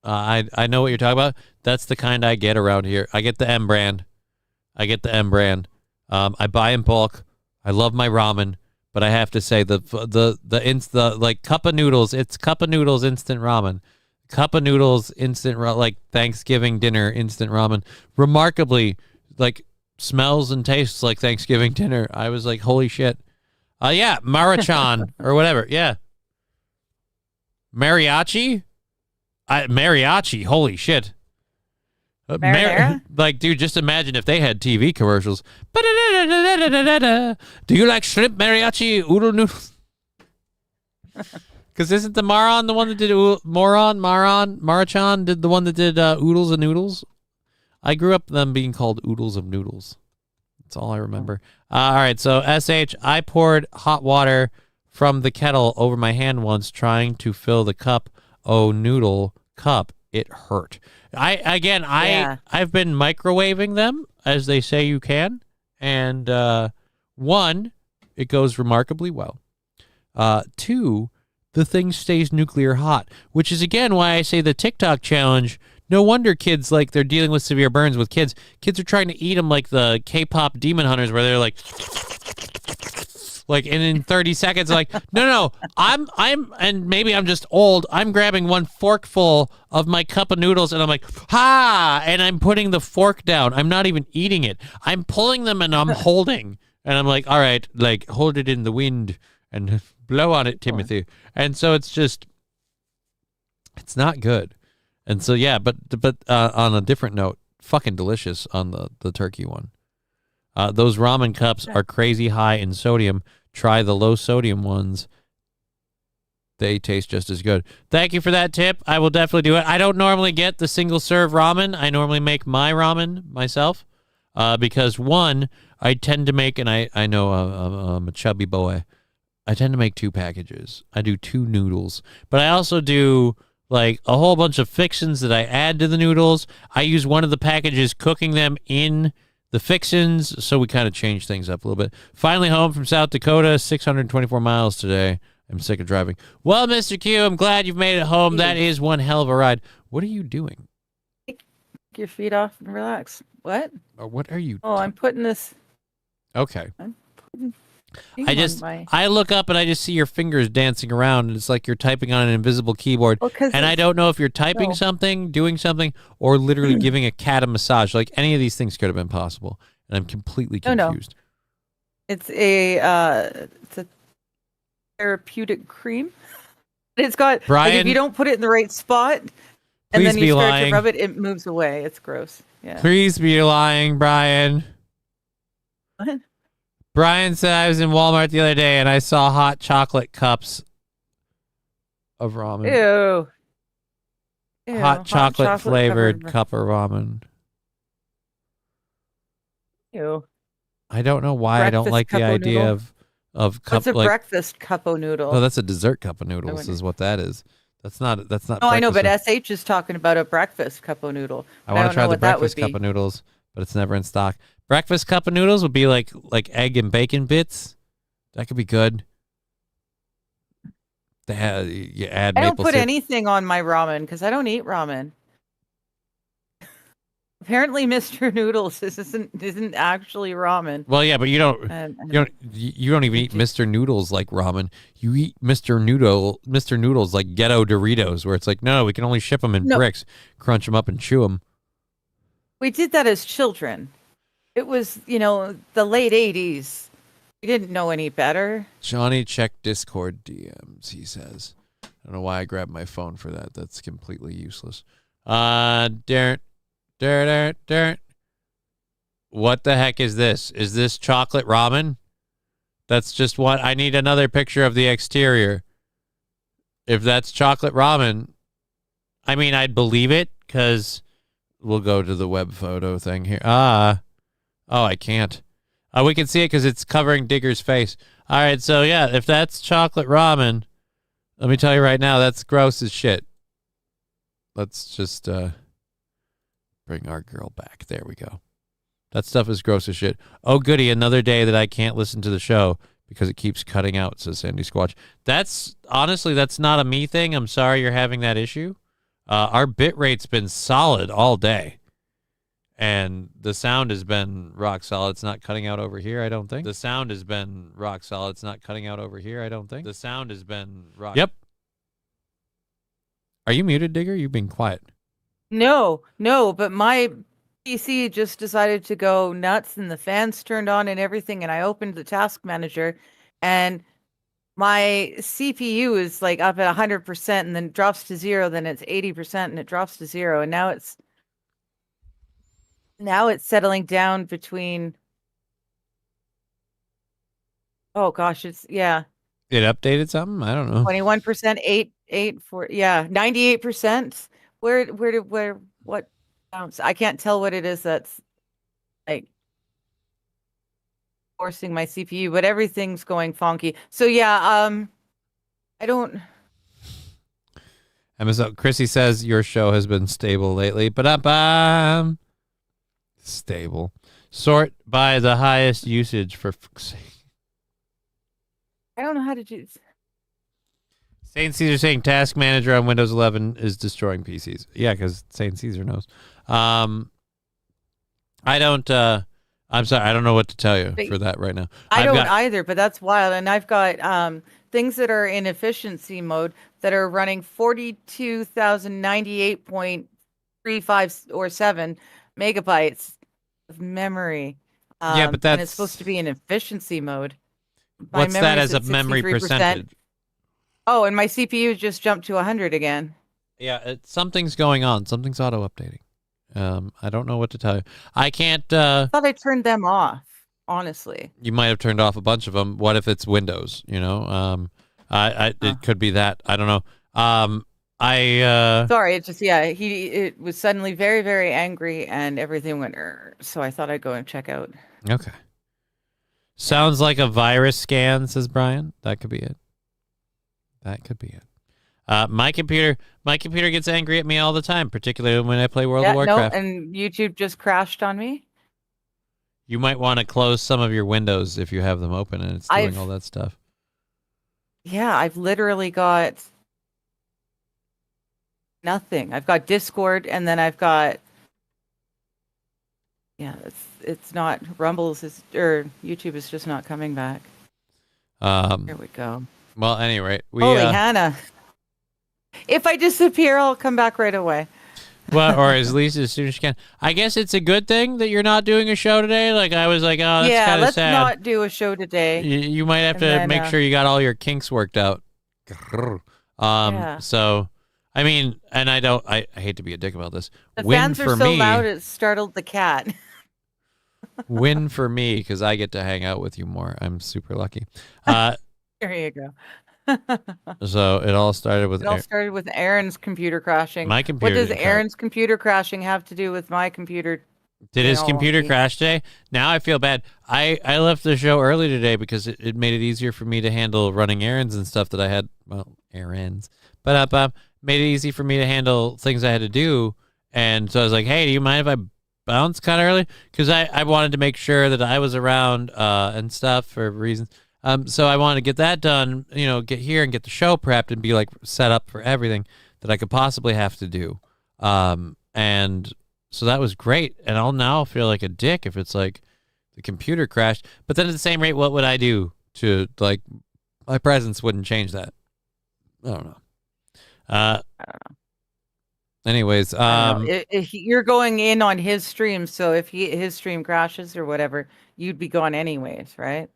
I know what you're talking about. That's the kind I get around here. I get the M brand. I buy in bulk. I love my ramen, but I have to say the cup of noodles. It's cup of noodles instant ramen. Cup of noodles instant like Thanksgiving dinner instant ramen. Remarkably, smells and tastes like Thanksgiving dinner. I was like, holy shit. Yeah, Marachan or whatever. Yeah. Mariachi? Mariachi, holy shit. Dude, just imagine if they had TV commercials. Do you like shrimp mariachi oodle noodles? Because isn't the Maron the one that did Marachan did the one that did oodles and noodles? I grew up them being called oodles of noodles. That's all I remember. All right, so SH, I poured hot water from the kettle over my hand once trying to fill the cup. Oh, noodle cup. It hurt. I've been microwaving them as they say you can. And one, it goes remarkably well. Two, the thing stays nuclear hot, which is again why I say the TikTok challenge. No wonder kids they're dealing with severe burns with kids. Kids are trying to eat them like the K-pop demon hunters where they're and in 30 seconds, no, and maybe I'm just old. I'm grabbing one forkful of my cup of noodles and I'm like, and I'm putting the fork down. I'm not even eating it. I'm pulling them and I'm holding. And I'm like, all right, hold it in the wind and blow on it, Timothy. And so it's not good. And so, yeah, but on a different note, fucking delicious on the turkey one. Those ramen cups are crazy high in sodium. Try the low sodium ones. They taste just as good. Thank you for that tip. I will definitely do it. I don't normally get the single serve ramen. I normally make my ramen myself because one, I tend to make, and I know I'm a chubby boy. I tend to make 2 packages. I do 2 noodles, but I also do a whole bunch of fixins that I add to the noodles. I use one of the packages cooking them in the fixins, so we kind of change things up a little bit. Finally home from South Dakota, 624 miles today. I'm sick of driving. Well, Mr. Q, I'm glad you've made it home. That is one hell of a ride. What are you doing? Take your feet off and relax. What? Or what are you? Oh, I'm putting this. Okay. I look up and I just see your fingers dancing around, and it's like you're typing on an invisible keyboard. And I don't know if you're typing something, doing something, or literally giving a cat a massage. Any of these things could have been possible, and I'm completely confused. No. It's a therapeutic cream. It's got Brian, if you don't put it in the right spot, and then you start to rub it, it moves away. It's gross. Yeah. Please be lying, Brian. What? Brian said I was in Walmart the other day and I saw hot chocolate cups of ramen. Ew. Ew, hot chocolate flavored covered- cup of ramen. Ew. I don't know why I don't Breakfast like the cup o' idea noodle? of cup What's a like breakfast cup o' noodle? no, that's a dessert cup of noodles wonder. is what that is. That's not Oh, I know, but breakfast. SH is talking about a breakfast cup o' noodle. I But want don't to try know the what that would breakfast cup be. of noodles, but it's never in stock. Breakfast cup of noodles would be like egg and bacon bits. That could be good. You add I don't maple put syrup. anything on my ramen because I don't eat ramen. Apparently, Mr. Noodles isn't actually ramen. Well, yeah, but you don't And- you don't even eat Mr. Noodles like ramen. You eat Mr. Noodles like ghetto Doritos, where it's like, no, we can only ship them in No. bricks, crunch them up and chew them. We did that as children. It was, the late 80s. We didn't know any better. Johnny, check Discord DMs, he says. I don't know why I grabbed my phone for that. That's completely useless. Dirt. What the heck is this? Is this chocolate ramen? That's just what I need another picture of the exterior. If that's chocolate ramen, I mean, I'd believe it because we'll go to the web photo thing here. Oh, I can't. We can see it because it's covering Digger's face. All right, so yeah, if that's chocolate ramen, let me tell you right now, that's gross as shit. Let's just bring our girl back. There we go. That stuff is gross as shit. Oh, goody, another day that I can't listen to the show because it keeps cutting out, says Sandy Squatch. Honestly, that's not a me thing. I'm sorry you're having that issue. Our bit rate's been solid all day. And the sound has been rock solid. It's not cutting out over here, I don't think. The sound has been rock solid. It's not cutting out over here, I don't think. The sound has been rock. Yep. Are you muted, Digger? You've been quiet. No, but my PC just decided to go nuts and the fans turned on and everything. And I opened the task manager and my CPU is like up at 100% and then drops to 0. Then it's 80% and it drops to 0. And now it's settling down between. Oh gosh, yeah. It updated something? I don't know. 21%, 98%. What bounce? I can't tell what it is that's like forcing my CPU, but everything's going funky. So yeah, I don't. So Chrissy says your show has been stable lately. But stable. Sort by the highest usage for fuck's sake. I don't know how to do. Saint Caesar saying Task Manager on Windows 11 is destroying PCs. Yeah, because Saint Caesar knows. I don't. I'm sorry. I don't know what to tell you for that right now. I don't either, but that's wild. And I've got things that are in efficiency mode that are running 42,098.35 or 7 megabytes of memory. Yeah, but and it's supposed to be in efficiency mode. My What's that memory's as a at memory 63%. percentage? Oh, and my CPU just jumped to 100 again. Yeah, something's going on. Something's auto-updating. I don't know what to tell you. I can't. I thought I turned them off, honestly. You might have turned off a bunch of them. What if it's Windows? It could be that. I don't know. Sorry, it just it was suddenly very, very angry and everything went so I thought I'd go and check out. Okay. Sounds like a virus scan, says Brian. That could be it. My computer gets angry at me all the time, particularly when I play World of Warcraft. No, and YouTube just crashed on me. You might want to close some of your windows if you have them open and it's doing all that stuff. Yeah, I've literally got nothing. I've got Discord and then I've got it's not Rumbles or YouTube is just not coming back. Here we go. Well, anyway, Holy Hannah. If I disappear, I'll come back right away. Well, or at least as soon as you can. I guess it's a good thing that you're not doing a show today. Like I was like, oh, that's kind of sad. Yeah, let's not do a show today. You might have to make sure you got all your kinks worked out. So, I mean, and I hate to be a dick about this. The fans are so loud it startled the cat. Win for me because I get to hang out with you more. I'm super lucky. There you go. So it all started with It all started with Aaron's computer crashing. My computer What does didn't crash. Aaron's computer crashing have to do with my computer? Did his being all computer wonky? crash today? Now I feel bad. I left the show early today because it made it easier for me to handle running errands and stuff that I had. Well, errands. But made it easy for me to handle things I had to do. And so I was like, hey, do you mind if I bounce kind of early? Because I wanted to make sure that I was around and stuff for reasons. So I wanted to get that done, get here and get the show prepped and be like set up for everything that I could possibly have to do. And so that was great. And I'll now feel like a dick if it's like the computer crashed. But then at the same rate, what would I do to like my presence wouldn't change that? I don't know. I don't know. Anyways, you're going in on his stream, so if his stream crashes or whatever, you'd be gone anyways, right?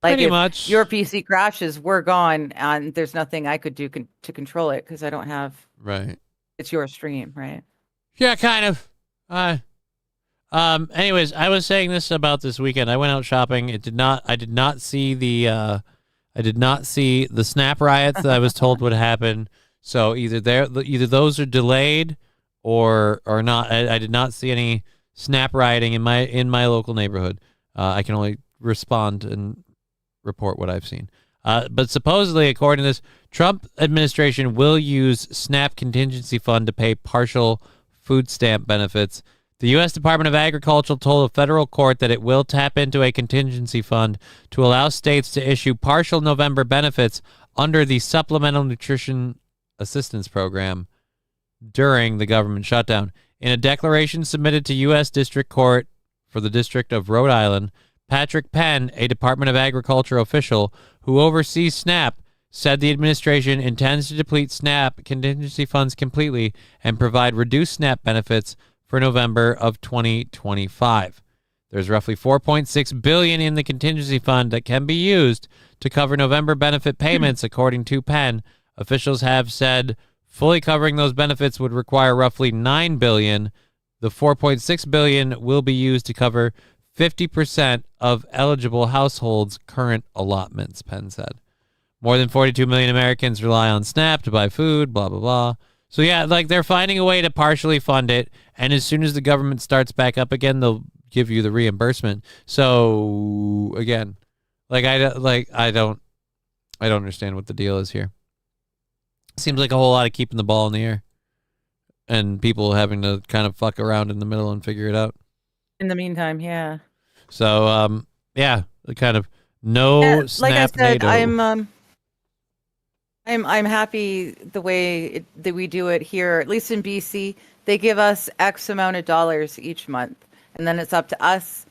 Like pretty if much. your PC crashes, we're gone, and there's nothing I could do to control it because I don't have. Right. It's your stream, right? Yeah, kind of. Anyways, I was saying this about this weekend. I went out shopping. I did not see the snap riots that I was told would happen. So either those are delayed or not. I did not see any snap rioting in my local neighborhood. I can only respond and report what I've seen. But supposedly, according to this, Trump administration will use SNAP contingency fund to pay partial food stamp benefits. The U.S. Department of Agriculture told a federal court that it will tap into a contingency fund to allow states to issue partial November benefits under the Supplemental Nutrition Assistance Program during the government shutdown. In a declaration submitted to U.S. District Court for the District of Rhode Island, Patrick Penn, a Department of Agriculture official who oversees SNAP, said the administration intends to deplete SNAP contingency funds completely and provide reduced SNAP benefits for November of 2025. There's roughly $4.6 billion in the contingency fund that can be used to cover November benefit payments, according to Penn. Officials have said fully covering those benefits would require roughly $9 billion. The $4.6 billion will be used to cover 50% of eligible households' current allotments, Penn said. More than 42 million Americans rely on SNAP to buy food, blah, blah, blah. So, yeah, like they're finding a way to partially fund it. And as soon as the government starts back up again, they'll give you the reimbursement. So, again, I don't understand what the deal is here. Seems like a whole lot of keeping the ball in the air and people having to kind of fuck around in the middle and figure it out. In the meantime, yeah. So, yeah, kind of no like I snap said, NATO. I'm happy the way that we do it here, at least in BC. They give us X amount of dollars each month, and then it's up to us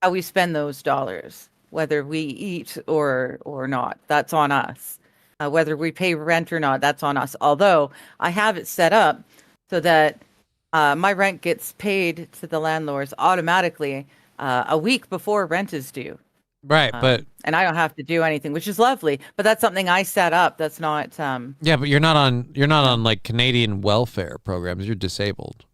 how we spend those dollars, whether we eat or not. That's on us. Whether we pay rent or not, that's on us. Although I have it set up so that my rent gets paid to the landlords automatically a week before rent is due. Right, but and I don't have to do anything, which is lovely. But that's something I set up. That's not. Yeah, but you're not on like Canadian welfare programs. You're disabled.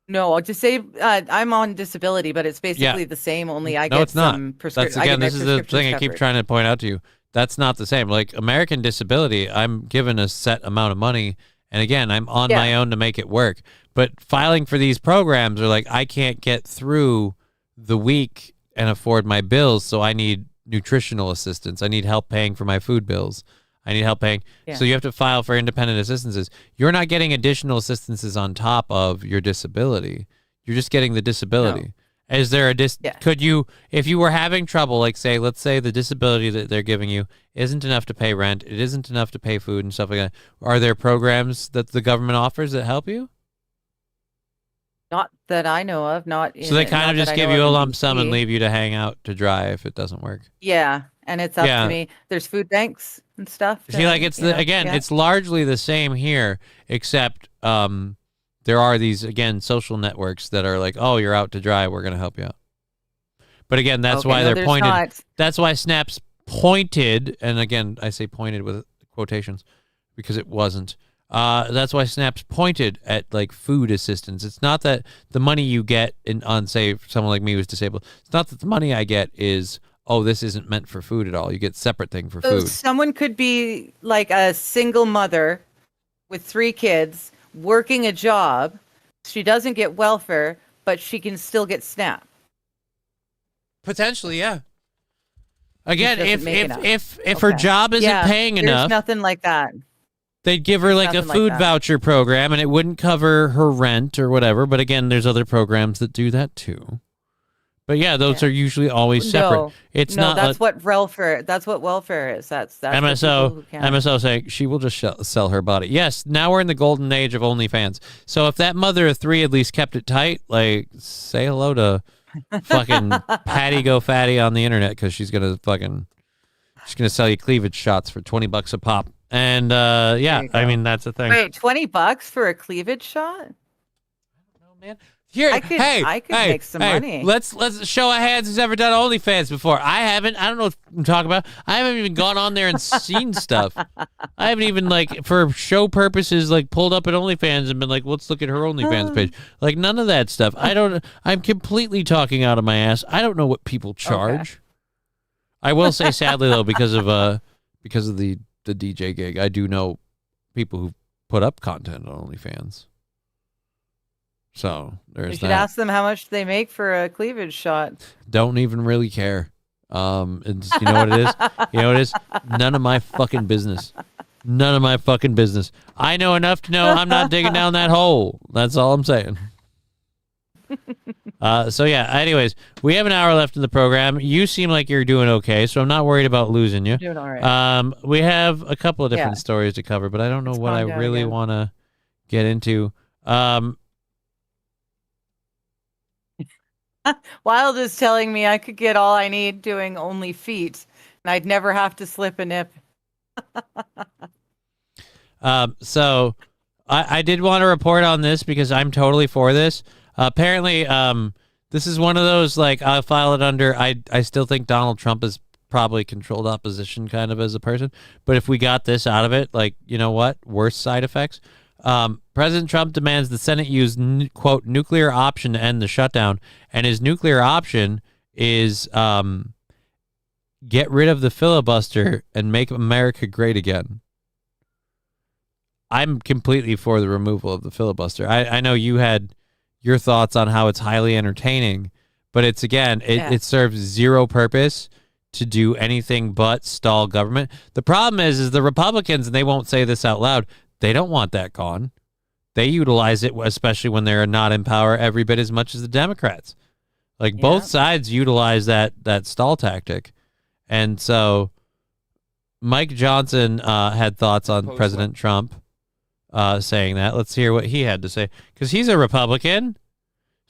No, I'll just say I'm on disability, but it's basically the same. Only I get it's not. some That's again. This is the thing I keep trying to point out to you. That's not the same. Like American disability, I'm given a set amount of money, and again, I'm on my own to make it work. But filing for these programs are like I can't get through the week and afford my bills, so I need nutritional assistance. I need help paying for my food bills. I need help paying. Yeah. So you have to file for independent assistances. You're not getting additional assistances on top of your disability. You're just getting the disability. No. Is there a could you, if you were having trouble, like let's say the disability that they're giving you isn't enough to pay rent, it isn't enough to pay food and stuff like that. Are there programs that the government offers that help you? Not that I know of. So they kind of just give you a lump sum and leave you to hang out to dry if it doesn't work. Yeah, and it's up to me. There's food banks and stuff. See, like it's it's largely the same here, except there are these social networks that are like, oh, you're out to dry, we're gonna help you out. But again, that's why they're pointed. Not. That's why Snap's pointed, and again, I say pointed with quotations because it wasn't. That's why Snap's pointed at like food assistance. It's not that the money you get on say someone like me who's disabled. It's not that the money I get is oh, this isn't meant for food at all. You get separate thing for So food. someone could be like a single mother with 3 kids working a job. She doesn't get welfare, but she can still get SNAP. Potentially, yeah. Again, Which doesn't make enough. if her job isn't paying There's enough, nothing like that. they'd give her like a nothing like food that. voucher program, and it wouldn't cover her rent or whatever. But again, there's other programs that do that too. But yeah, those are usually always separate. No, It's no, not that's like what welfare. That's what welfare is. That's for people MSO. who can. MSO saying she will just sell her body. Yes, now we're in the golden age of OnlyFans. So if that mother of 3 at least kept it tight, like say hello to fucking Patty Go Fatty on the internet, because she's gonna sell you cleavage shots for $20 a pop. And yeah, I mean that's the thing. Wait, $20 for a cleavage shot? No, man. Here, I could hey, make some money. Let's show of hands who's ever done OnlyFans before. I haven't. I don't know what I'm talking about. I haven't even gone on there and seen stuff. I haven't even like for show purposes like pulled up an OnlyFans and been like, let's look at her OnlyFans page. Like none of that stuff. I'm completely talking out of my ass. I don't know what people charge. Okay. I will say sadly though, because of the DJ gig, I do know people who put up content on OnlyFans. So there's You should ask them how much they make for a cleavage shot. Don't even really care. It's, you know what it is? You know what it is? None of my fucking business. None of my fucking business. I know enough to know I'm not digging down that hole. That's all I'm saying. So yeah, anyways, we have an hour left in the program. You seem like you're doing okay, so I'm not worried about losing you. Doing all right. We have a couple of different stories to cover, but I don't know what I really want to get into. Wild is telling me I could get all I need doing only feet, and I'd never have to slip a nip. So I did want to report on this because I'm totally for this. Apparently, this is one of those, like, I'll file it under, I still think Donald Trump is probably controlled opposition kind of as a person. But if we got this out of it, like, you know what? Worse side effects. President Trump demands the Senate use, quote, nuclear option to end the shutdown. And his nuclear option is get rid of the filibuster and make America great again. I'm completely for the removal of the filibuster. I know you had your thoughts on how it's highly entertaining, but it's, again, it serves zero purpose to do anything but stall government. The problem is the Republicans, and they won't say this out loud, they don't want that gone. They utilize it, especially when they're not in power, every bit as much as the Democrats. Like both sides utilize that stall tactic. And so Mike Johnson had thoughts on President Trump saying that. Let's hear what he had to say, because he's a Republican.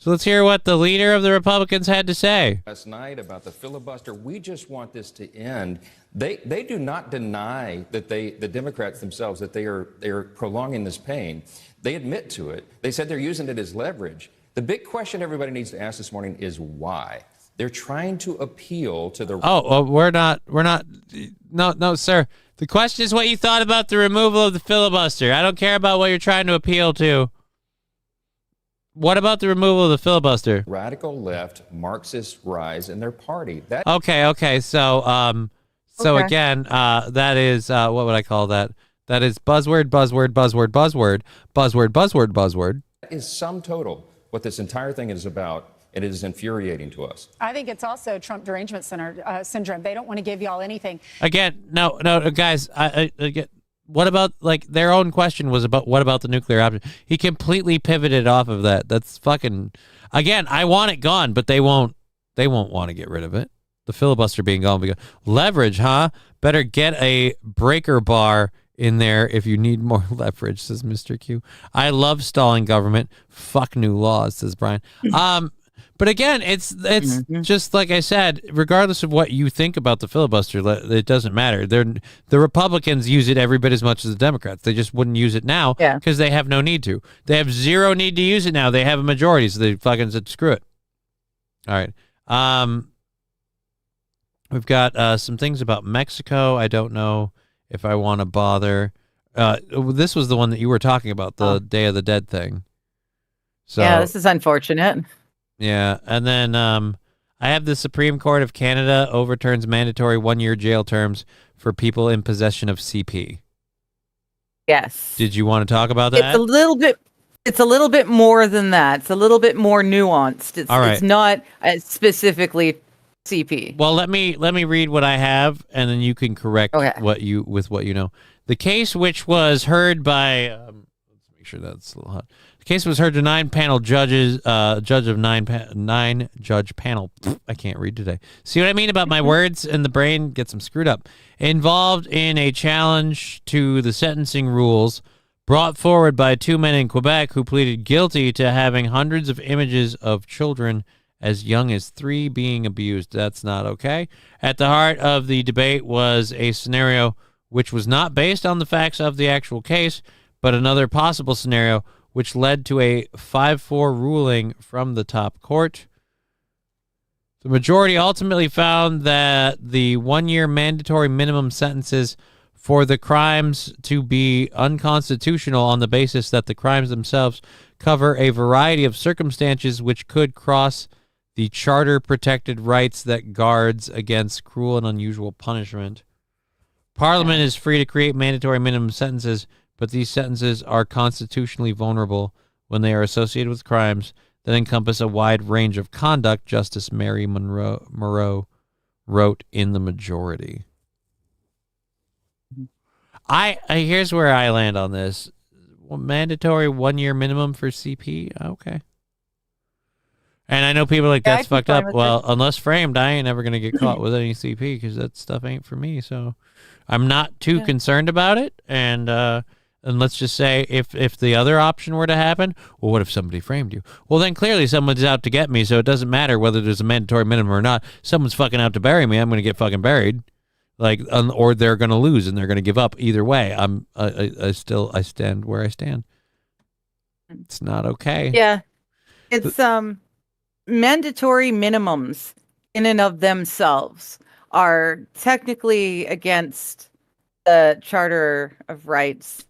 So let's hear what the leader of the Republicans had to say. Last night about the filibuster, we just want this to end. They do not deny that the Democrats themselves, that they are prolonging this pain. They admit to it. They said they're using it as leverage. The big question everybody needs to ask this morning is why. They're trying to appeal to the... we're not. No, sir. The question is what you thought about the removal of the filibuster. I don't care about what you're trying to appeal to. What about the removal of the filibuster? Radical left Marxist rise in their party. Okay. So, again, that is, what would I call that? That is buzzword. That is sum total what this entire thing is about. It is infuriating to us. I think it's also Trump derangement syndrome. They don't want to give y'all anything. Again, no, guys. What about, like, their own question was about what about the nuclear option? He completely pivoted off of that. That's fucking. Again, I want it gone, but they won't want to get rid of it. The filibuster being gone, because leverage, huh? Better get a breaker bar in there if you need more leverage, says Mr. Q. I love stalling government. Fuck new laws, says Brian. But again, it's just like I said, regardless of what you think about the filibuster, it doesn't matter. The Republicans use it every bit as much as the Democrats. They just wouldn't use it now because they have no need to. They have zero need to use it now. They have a majority, so they fucking said, screw it. All right. We've got some things about Mexico. I don't know if I want to bother. This was the one that you were talking about, the Day of the Dead thing. So yeah, this is unfortunate. Yeah, and then I have the Supreme Court of Canada overturns mandatory 1-year jail terms for people in possession of CP. Yes. Did you want to talk about that? It's a little bit more than that. It's a little bit more nuanced. All right. It's not specifically CP. Well, let me read what I have, and then you can correct what you know. The case, which was heard by, let's make sure that's a little hot. The case was heard to 9-panel judges, judge of 9-judge panel. I can't read today. See what I mean about my words and the brain gets them screwed up. Involved in a challenge to the sentencing rules brought forward by 2 men in Quebec who pleaded guilty to having hundreds of images of children as young as 3 being abused. That's not okay. At the heart of the debate was a scenario which was not based on the facts of the actual case, but another possible scenario which led to a 5-4 ruling from the top court. The majority ultimately found that the 1-year mandatory minimum sentences for the crimes to be unconstitutional on the basis that the crimes themselves cover a variety of circumstances which could cross the charter-protected rights that guards against cruel and unusual punishment. Parliament is free to create mandatory minimum sentences, but these sentences are constitutionally vulnerable when they are associated with crimes that encompass a wide range of conduct, Justice Mary Moreau wrote in the majority. Here's where I land on this. Mandatory 1-year minimum for CP? Okay. And I know people are like, that's fucked up. Well, unless framed, I ain't ever going to get caught with any CP because that stuff ain't for me. So I'm not too concerned about it. And let's just say if the other option were to happen, well, what if somebody framed you? Well, then clearly someone's out to get me, so it doesn't matter whether there's a mandatory minimum or not. Someone's fucking out to bury me. I'm going to get fucking buried. Or they're going to lose and they're going to give up. Either way, I stand where I stand. It's not okay. Yeah. It's mandatory minimums in and of themselves are technically against the Charter of Rights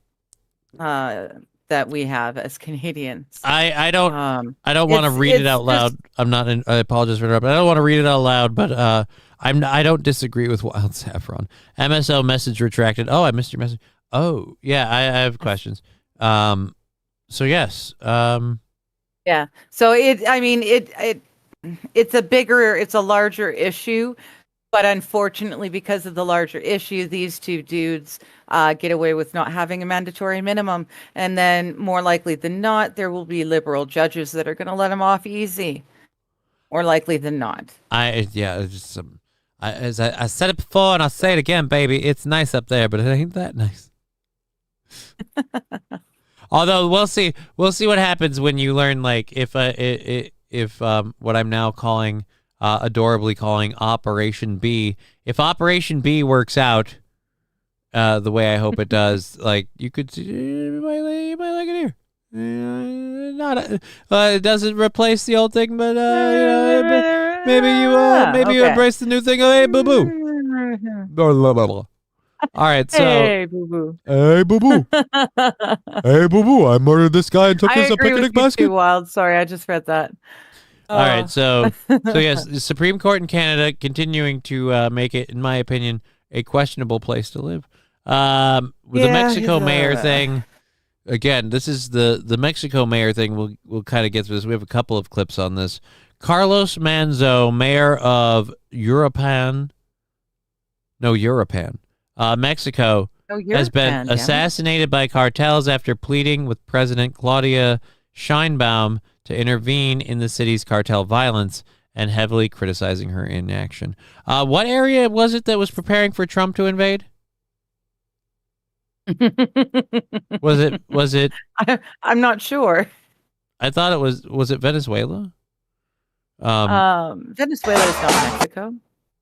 that we have as Canadians. I don't want to read it out loud. I apologize for interrupting. I don't want to read it out loud, but I don't disagree with Wild Saffron. MSO message retracted. Oh, I missed your message. Oh, yeah, I have questions. So yes. Yeah. So it's a larger issue, but unfortunately, because of the larger issue, these two dudes get away with not having a mandatory minimum, and then more likely than not, there will be liberal judges that are going to let them off easy. More likely than not. I said it before and I'll say it again, baby. It's nice up there, but it ain't that nice. Although we'll see what happens when you learn, like, if what I'm now calling, adorably calling Operation B, if Operation B works out the way I hope it does, like, you could see, you might like it here. It doesn't replace the old thing, but maybe you embrace the new thing. Hey, boo boo. All right, so hey, boo boo. Hey, boo boo. Hey, boo boo. I murdered this guy and took his picnic basket. Too wild. Sorry, I just read that. All right, so yes, the Supreme Court in Canada continuing to make it, in my opinion, a questionable place to live. With the Mexico mayor thing, again, this is the Mexico mayor thing. We'll kind of get through this. We have a couple of clips on this. Carlos Manzo, mayor of Uruapan, Mexico, has been assassinated by cartels after pleading with President Claudia Sheinbaum to intervene in the city's cartel violence and heavily criticizing her inaction. What area was it that was preparing for Trump to invade? Was it? I'm not sure. I thought it was it Venezuela? Venezuela is not Mexico.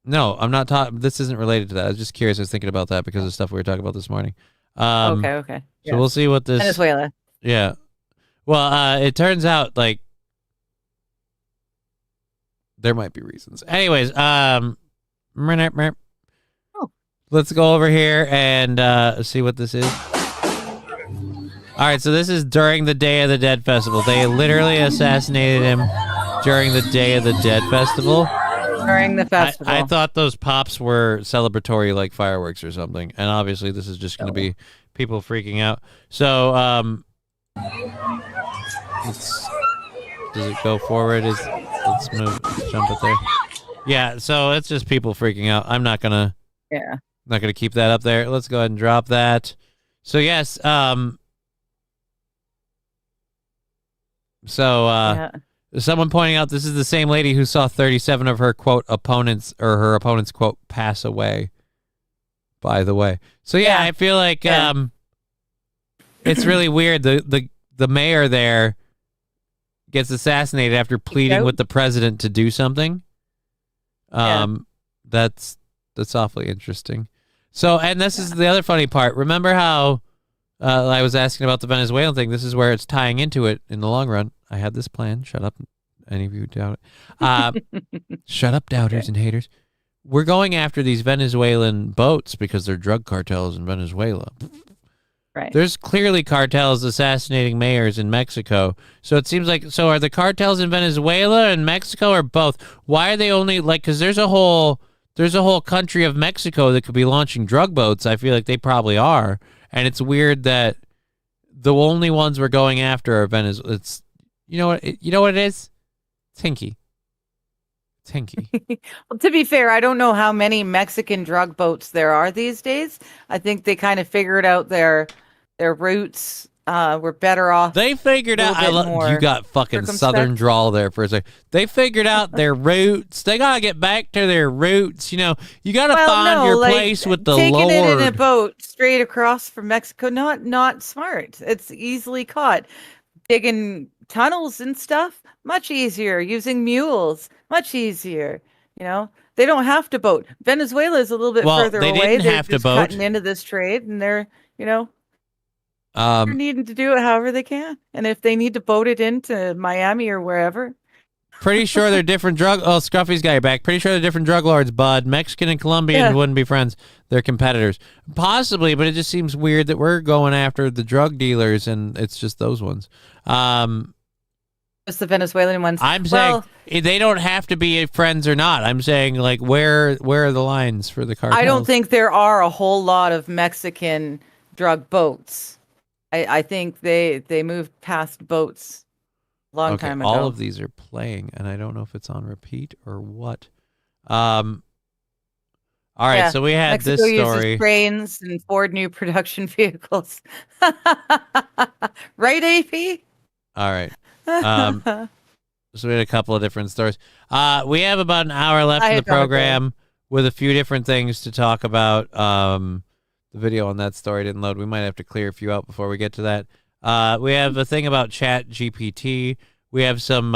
No, I'm not talking. This isn't related to that. I was just curious. I was thinking about that because of stuff we were talking about this morning. Okay. So we'll see what this Venezuela. Yeah. Well, it turns out like there might be reasons. Anyways, let's go over here and see what this is. All right, so this is during the Day of the Dead festival. They literally assassinated him during the Day of the Dead festival. During the festival. I thought those pops were celebratory, like fireworks or something, and obviously this is just going to be people freaking out. So, does it go forward? Let's move. Let's jump it there. Yeah. So it's just people freaking out. I'm not gonna. Yeah. Not gonna keep that up there. Let's go ahead and drop that. So yes. Someone pointing out this is the same lady who saw 37 of her quote opponents or her opponents quote pass away. By the way, so yeah. I feel like it's really weird. The mayor there gets assassinated after pleading with the president to do something. That's awfully interesting. So, and this is the other funny part. Remember how I was asking about the Venezuelan thing? This is where it's tying into it in the long run. I had this plan. Shut up. Any of you who doubt it. Shut up, doubters and haters. We're going after these Venezuelan boats because they're drug cartels in Venezuela. Right. There's clearly cartels assassinating mayors in Mexico. So it seems like, so are the cartels in Venezuela and Mexico or both? Why are they only like, because there's a whole country of Mexico that could be launching drug boats. I feel like they probably are. And it's weird that the only ones we're going after are Venezuela. It's, you know what it is? It's hinky. Well, to be fair, I don't know how many Mexican drug boats there are these days. I think they kind of figured out their routes. We're better off. They figured out. You got fucking southern drawl there for a second. They figured out their roots. They gotta get back to their roots. You know, you gotta find your place with the taking Lord. Taking it in a boat straight across from Mexico, not smart. It's easily caught. Digging tunnels and stuff, much easier. Using mules, much easier. You know, they don't have to boat. Venezuela is a little bit further away. They didn't They're have just to boat. cutting into this trade, and they're they're needing to do it however they can. And if they need to boat it into Miami or wherever. Pretty sure they're different drug. Oh, Scruffy's got your back. Pretty sure they're different drug lords, bud. Mexican and Colombian wouldn't be friends. They're competitors. Possibly, but it just seems weird that we're going after the drug dealers and it's just those ones. Just the Venezuelan ones. I'm saying they don't have to be friends or not. I'm saying, like, where are the lines for the cartels? I don't think there are a whole lot of Mexican drug boats. I think they moved past boats a long time ago. All of these are playing, and I don't know if it's on repeat or what. All right, so we had Mexico this story. Uses trains and Ford new production vehicles. Right, AP? All right. So we had a couple of different stories. We have about an hour left in the program with a few different things to talk about. The video on that story didn't load. We might have to clear a few out before we get to that. We have a thing about Chat GPT. We have some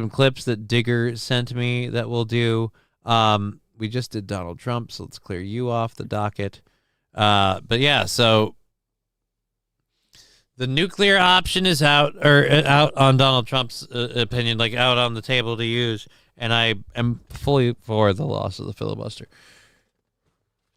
clips that Digger sent me that we'll do. We just did Donald Trump, so let's clear you off the docket. But yeah, so the nuclear option is out on Donald Trump's opinion, like out on the table to use, and I am fully for the loss of the filibuster.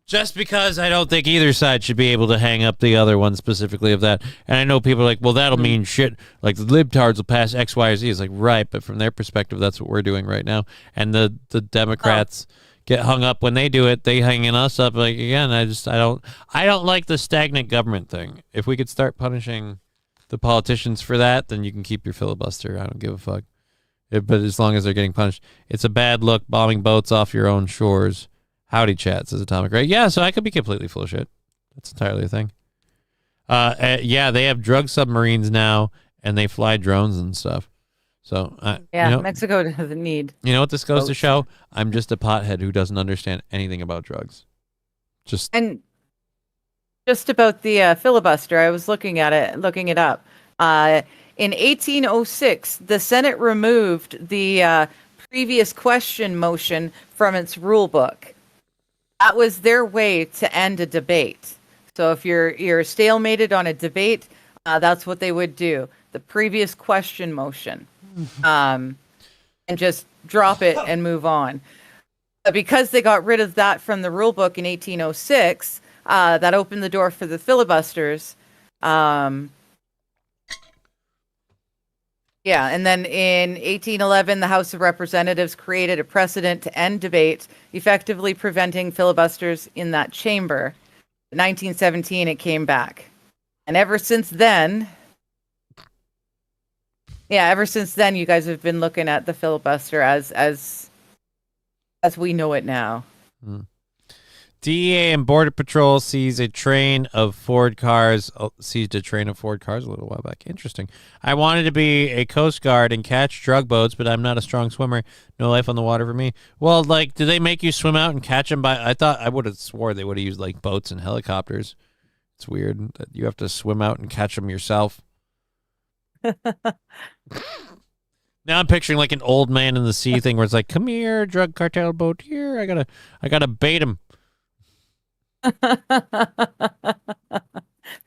Just because I don't think either side should be able to hang up the other one specifically of that. And I know people are like, well, that'll mean shit. Like, the libtards will pass X, Y, or Z. It's like, right, but from their perspective, that's what we're doing right now. And the Democrats get hung up when they do it. They hanging us up. Like, again, I don't like the stagnant government thing. If we could start punishing the politicians for that, then you can keep your filibuster. I don't give a fuck. But as long as they're getting punished, it's a bad look bombing boats off your own shores. Howdy chat, says Atomic Ray. Yeah, so I could be completely full of shit. That's entirely a thing. Yeah, they have drug submarines now, and they fly drones and stuff. So Mexico doesn't need. You know what this goes to show? I'm just a pothead who doesn't understand anything about drugs. Just about the filibuster. I was looking it up. In 1806, the Senate removed the previous question motion from its rule book. That was their way to end a debate. So if you're stalemated on a debate, that's what they would do. The previous question motion, and just drop it and move on. But because they got rid of that from the rule book in 1806, that opened the door for the filibusters. Yeah, and then in 1811, the House of Representatives created a precedent to end debate, effectively preventing filibusters in that chamber. In 1917, it came back. And ever since then, you guys have been looking at the filibuster as we know it now. DEA and Border Patrol seized a train of Ford cars. Seized a train of Ford cars a little while back. Interesting. I wanted to be a Coast Guard and catch drug boats, but I'm not a strong swimmer. No life on the water for me. Well, like, do they make you swim out and catch them by? I thought I would have swore they would have used like boats and helicopters. It's weird that you have to swim out and catch them yourself. Now I'm picturing like an old man in the sea thing where it's like, come here, drug cartel boat here. I gotta bait him.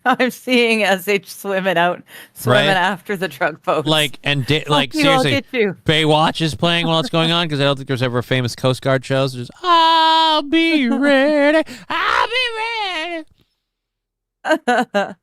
I'm seeing SH swimming after the drug boats. Like, like I'll seriously, get you. Baywatch is playing while it's going on because I don't think there's ever a famous Coast Guard shows. Just, I'll be ready. I'll be ready.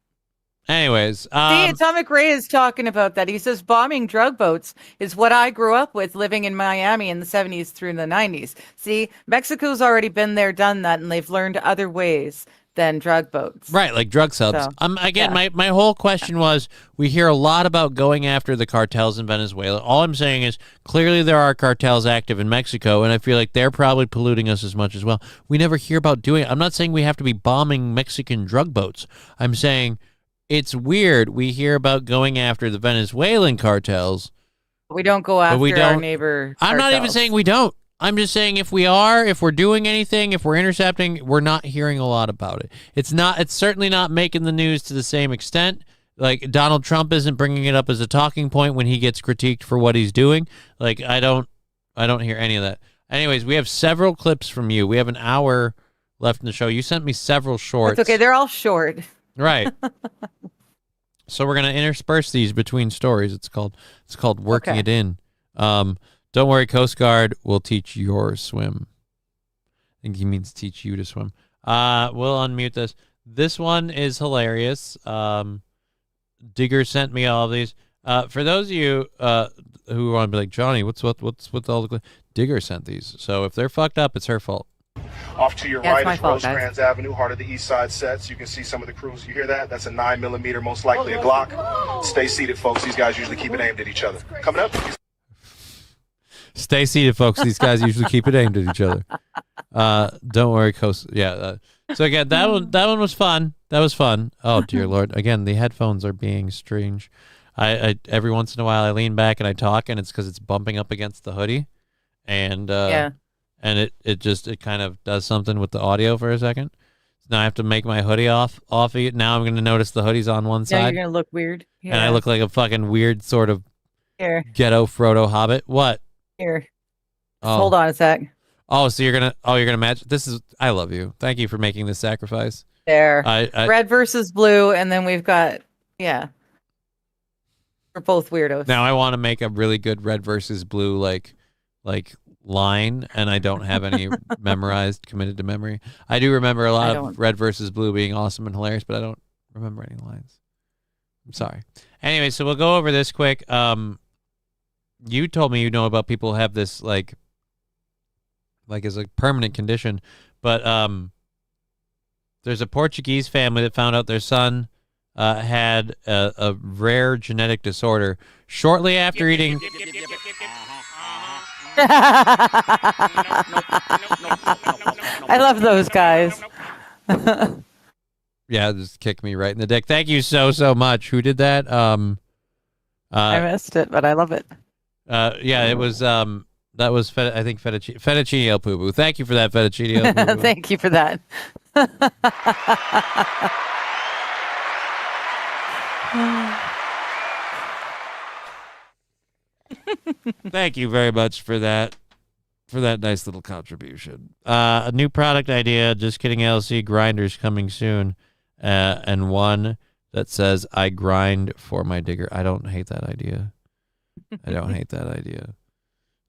Anyways, see, Atomic Ray is talking about that. He says bombing drug boats is what I grew up with living in Miami in the 70s through the 90s. See, Mexico's already been there, done that, and they've learned other ways than drug boats. Right, like drug subs. So, again, my whole question was, we hear a lot about going after the cartels in Venezuela. All I'm saying is, clearly there are cartels active in Mexico, and I feel like they're probably polluting us as much as well. We never hear about doing it. I'm not saying we have to be bombing Mexican drug boats. I'm saying it's weird. We hear about going after the Venezuelan cartels. We don't go after our neighbor cartels. I'm not even saying we don't. I'm just saying if we're doing anything, if we're intercepting, we're not hearing a lot about it. It's certainly not making the news to the same extent. Like, Donald Trump isn't bringing it up as a talking point when he gets critiqued for what he's doing. Like, I don't hear any of that. Anyways, we have several clips from you. We have an hour left in the show. You sent me several shorts. It's okay. They're all short. Right. So we're gonna intersperse these between stories. It's called working it in. Don't worry, Coast Guard will teach your swim. I think he means teach you to swim. We'll unmute this. This one is hilarious. Digger sent me all of these. For those of you who want to be like, Johnny, what's with all the Digger sent these. So if they're fucked up, it's her fault. Off to your right is Rosecrans Avenue, heart of the East Side sets. You can see some of the crews. You hear that? That's a 9mm, most likely a Glock. Stay seated, folks. These guys usually keep it aimed at each other. Coming up. Stay seated, folks. These guys usually keep it aimed at each other. Don't worry, Coast. Yeah. So again, that one was fun. That was fun. Oh dear Lord! Again, the headphones are being strange. I every once in a while I lean back and I talk, and it's because it's bumping up against the hoodie, and and it kind of does something with the audio for a second. So now I have to make my hoodie off it. Now I'm going to notice the hoodie's on one side. Now you're going to look weird. Yeah. And I look like a fucking weird sort of ghetto Frodo Hobbit. What? Here. Hold on a sec. Oh, so you're gonna match. I love you. Thank you for making this sacrifice. There. Red versus blue, and then we've got we're both weirdos. Now I want to make a really good red versus blue like line, and I don't have any committed to memory. I do remember a lot of red versus blue being awesome and hilarious, but I don't remember any lines. I'm sorry. Anyway, so we'll go over this quick. You told me about people who have this like as a permanent condition, but there's a Portuguese family that found out their son had a rare genetic disorder shortly after eating. I love those guys. Yeah, just kick me right in the dick. Thank you so much. Who did that? I missed it, but I love it. Yeah, it was that was I think Fettuccine El Poo-Poo. Thank you for that, Fettuccine El Poo-Poo. Thank you for that. Thank you very much for that nice little contribution. A new product idea, Just Kidding LC grinders coming soon, and one that says I grind for my digger. I don't hate that idea.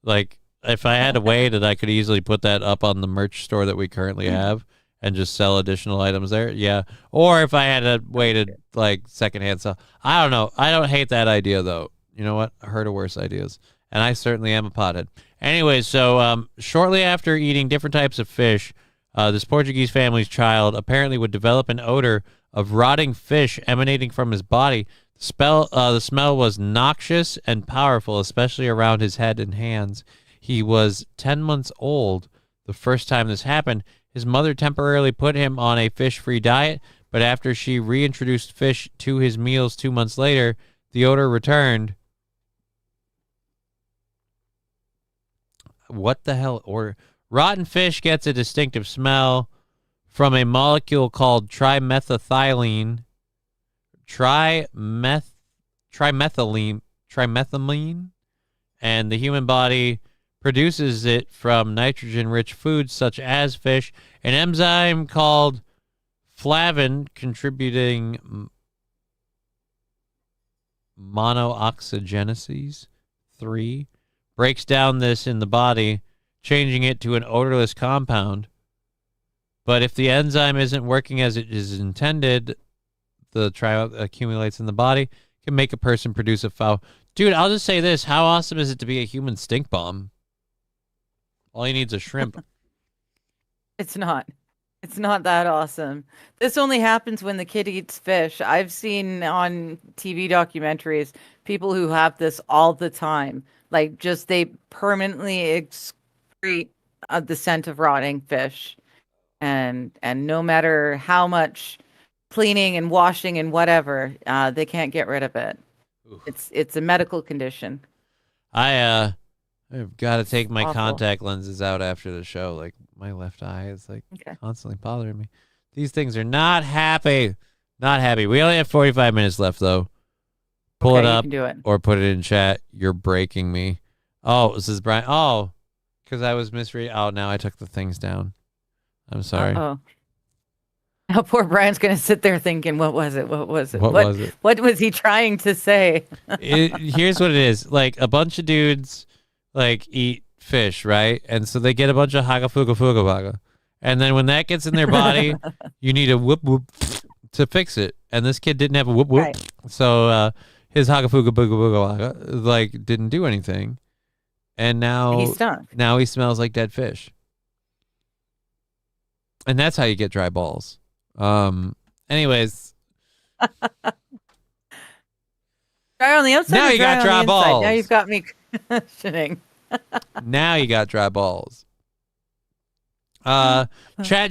Like, if I had a way that I could easily put that up on the merch store that we currently have and just sell additional items there, yeah. Or if I had a way to like secondhand sell. I don't know. I don't hate that idea though. you know what? I heard of worse ideas. And I certainly am a pothead. Anyway, so shortly after eating different types of fish, this Portuguese family's child apparently would develop an odor of rotting fish emanating from his body. The smell was noxious and powerful, especially around his head and hands. He was 10 months old the first time this happened. His mother temporarily put him on a fish-free diet, but after she reintroduced fish to his meals 2 months later, the odor returned. What the hell? Rotten fish gets a distinctive smell from a molecule called trimethylamine, and the human body produces it from nitrogen-rich foods such as fish. An enzyme called flavin contributing monooxygenases 3 breaks down this in the body, changing it to an odorless compound. But if the enzyme isn't working as it is intended, the accumulates in the body, can make a person produce a foul. Dude, I'll just say this. How awesome is it to be a human stink bomb? All he needs is shrimp. It's not. It's not that awesome. This only happens when the kid eats fish. I've seen on TV documentaries people who have this all the time. Like, just they permanently excrete the scent of rotting fish. And no matter how much cleaning and washing and whatever, they can't get rid of it. Oof. It's a medical condition. I've got to take my awful. Contact lenses out after the show. Like, my left eye is constantly bothering me. These things are not happy. Not happy. We only have 45 minutes left, though. Pull it up you can do it. Or put it in chat. You're breaking me. Oh, this is Brian. Oh, because I was misreading. Oh, now I took the things down. I'm sorry. Oh. Now poor Brian's going to sit there thinking, what was it? What was it? What was it? What was he trying to say? Here's what it is. Like, a bunch of dudes, like, eat fish, right? And so they get a bunch of hagafuga. And then when that gets in their body, you need a whoop whoop to fix it. And this kid didn't have a whoop whoop. Right. So his hagafuga like didn't do anything. And now he stunk. Now he smells like dead fish. And that's how you get dry balls. Anyways. Dry on the outside. Now you got dry balls. Now you've got me questioning. Now you got dry balls. Chat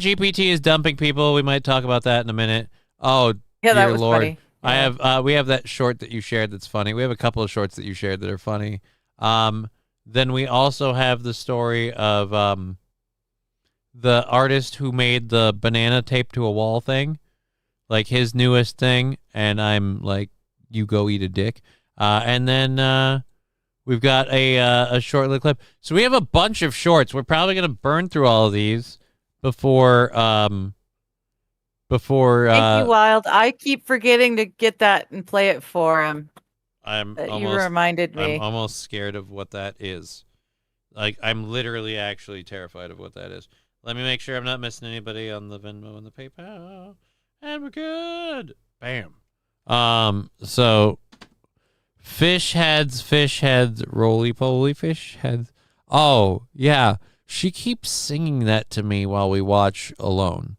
GPT is dumping people. We might talk about that in a minute. Oh, yeah, that dear was Lord. funny. We have that short that you shared that's funny. We have a couple of shorts that you shared that are funny. Then we also have the story of the artist who made the banana taped to a wall thing, like his newest thing, and I'm like, you go eat a dick. And then we've got a short little clip. So we have a bunch of shorts. We're probably gonna burn through all of these before Thank you, Wild. I keep forgetting to get that and play it for him. You reminded me. I'm almost scared of what that is. Like, I'm literally actually terrified of what that is. Let me make sure I'm not missing anybody on the Venmo and the PayPal. And we're good. Bam. So fish heads, roly-poly fish heads. Oh, yeah. She keeps singing that to me while we watch Alone.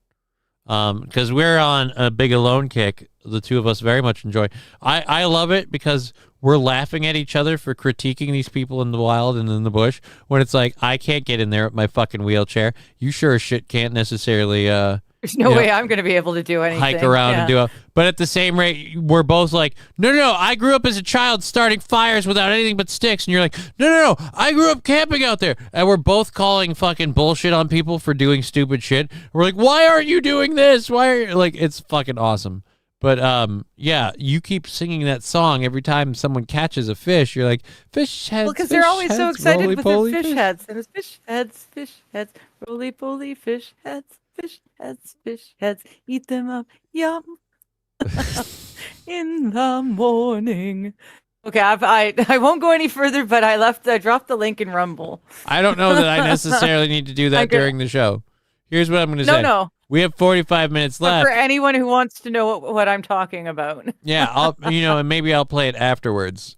Because we're on a big Alone kick. The two of us very much enjoy. I love it because we're laughing at each other for critiquing these people in the wild and in the bush when it's like, I can't get in there with my fucking wheelchair. You sure as shit can't necessarily there's no way I'm going to be able to do anything. Hike around and do it. But at the same rate, we're both like, no, I grew up as a child starting fires without anything but sticks. And you're like, no, I grew up camping out there. And we're both calling fucking bullshit on people for doing stupid shit. We're like, why aren't you doing this? Why are you? Like, it's fucking awesome. But yeah, you keep singing that song every time someone catches a fish. You're like, fish heads. Well, because they're always so excited with their fish heads. And it's fish heads, roly-poly fish heads. Fish heads, eat them up, yum. In the morning. Okay, I won't go any further, but I dropped the link in Rumble. I don't know that I necessarily need to do that during the show. Here's what I'm going to say. No. We have 45 minutes left. For anyone who wants to know what I'm talking about. Yeah, and maybe I'll play it afterwards.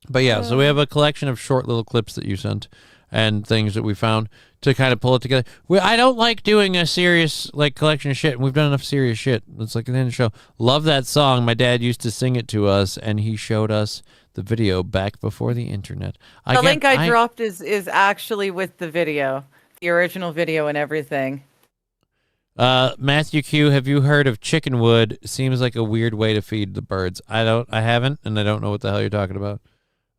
But yeah, so we have a collection of short little clips that you sent and things that we found to kind of pull it together. I don't like doing a serious like collection of shit, and we've done enough serious shit. It's like at the end of the show. Love that song. My dad used to sing it to us, and he showed us the video back before the internet. The link I dropped is actually with the video, the original video and everything. Matthew Q, have you heard of chickenwood? Seems like a weird way to feed the birds. I haven't, and I don't know what the hell you're talking about.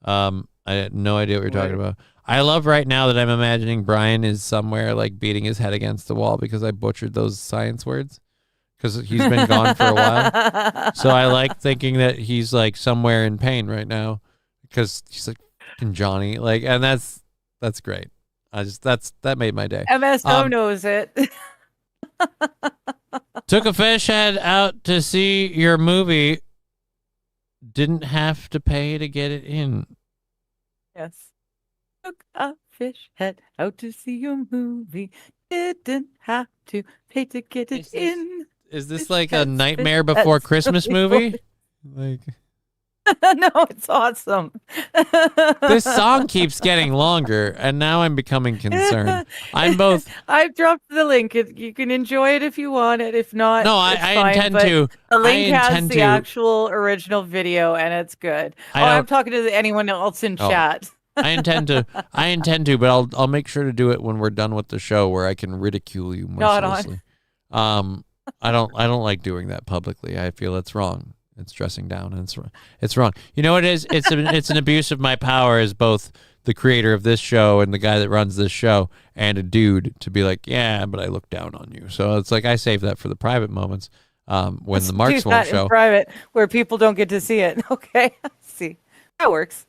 I had no idea what you're talking about. I love right now that I'm imagining Brian is somewhere like beating his head against the wall because I butchered those science words because he's been gone for a while. So I like thinking that he's like somewhere in pain right now because he's like Johnny, like, and that's great. That made my day. MSO knows it. Took a fish head out to see your movie. Didn't have to pay to get it in. Yes. Took a fish head out to see your movie. Didn't have to pay to get it in. Is this like a Nightmare Before Christmas movie? Like, no, it's awesome. this song keeps getting longer, and now I'm becoming concerned. I've dropped the link. You can enjoy it if you want it. If not, no, I intend to. The link has the actual original video, and it's good. I'm talking to anyone else in chat. I intend to, but I'll make sure to do it when we're done with the show, where I can ridicule you mercilessly. I don't like doing that publicly. I feel it's wrong. It's dressing down, and it's wrong. You know what it is? It's an abuse of my power as both the creator of this show and the guy that runs this show and a dude to be like, yeah, but I look down on you. So it's like I save that for the private moments when the Marks won't show. In private, where people don't get to see it. Okay, see that works.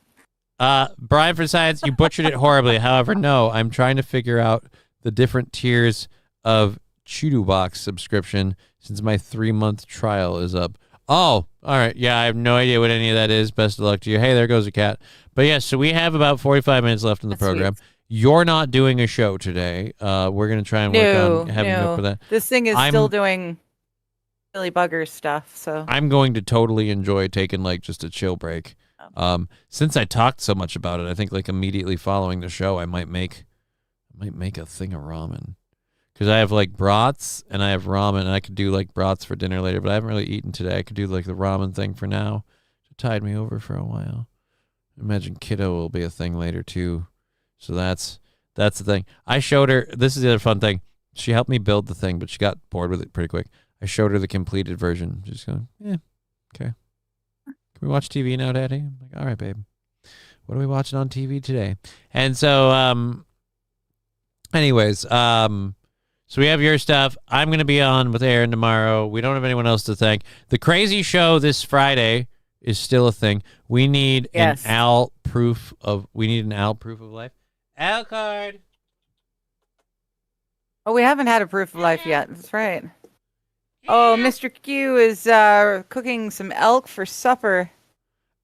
Brian for Science, you butchered it horribly. However, no, I'm trying to figure out the different tiers of Chudu Box subscription since my 3-month trial is up. Oh, all right. Yeah, I have no idea what any of that is. Best of luck to you. Hey, there goes a cat. But yeah, so we have about 45 minutes left in the program. Sweet. You're not doing a show today. We're going to try and work on having up for that. This thing is still doing Billy Bugger stuff. So I'm going to totally enjoy taking like just a chill break. Since I talked so much about it, I think like immediately following the show, I might make a thing of ramen. Because I have like brats and I have ramen, and I could do like brats for dinner later, but I haven't really eaten today. I could do like the ramen thing for now. It tied me over for a while. Imagine kiddo will be a thing later too. So that's the thing. I showed her, this is the other fun thing. She helped me build the thing, but she got bored with it pretty quick. I showed her the completed version. She's going, yeah, okay. Can we watch TV now, Daddy? I'm like, all right, babe. What are we watching on TV today? And so, anyways, so we have your stuff. I'm going to be on with Aaron tomorrow. We don't have anyone else to thank. The crazy show this Friday is still a thing. We need an Al proof of life. Al card. Oh, we haven't had a proof of life yet. That's right. Oh, Mr. Q is cooking some elk for supper.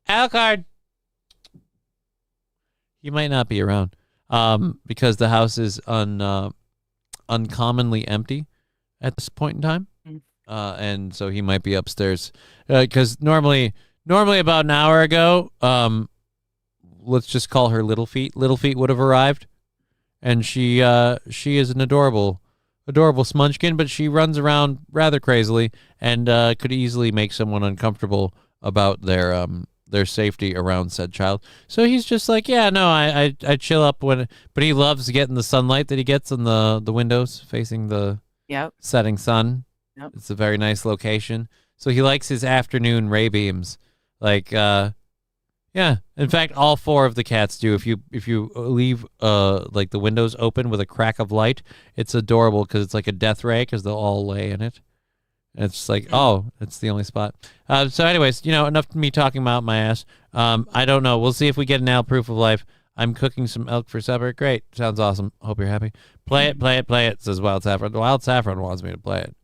Al card. You might not be around because the house is uncommonly empty at this point in time, and so he might be upstairs because normally about an hour ago, let's just call her Little Feet would have arrived, and she is an adorable smunchkin, but she runs around rather crazily and could easily make someone uncomfortable about their safety around said child. So he's just like, yeah, no, I chill up but he loves getting the sunlight that he gets on the windows facing the setting sun. Yep. It's a very nice location. So he likes his afternoon ray beams. Like, yeah. In fact, all 4 of the cats do. If you leave like the windows open with a crack of light, it's adorable because it's like a death ray because they'll all lay in it. It's like, oh, it's the only spot. So anyways, enough of me talking about my ass. I don't know. We'll see if we get an Al proof of life. I'm cooking some elk for supper. Great. Sounds awesome. Hope you're happy. Play it, says Wild Saffron. Wild Saffron wants me to play it.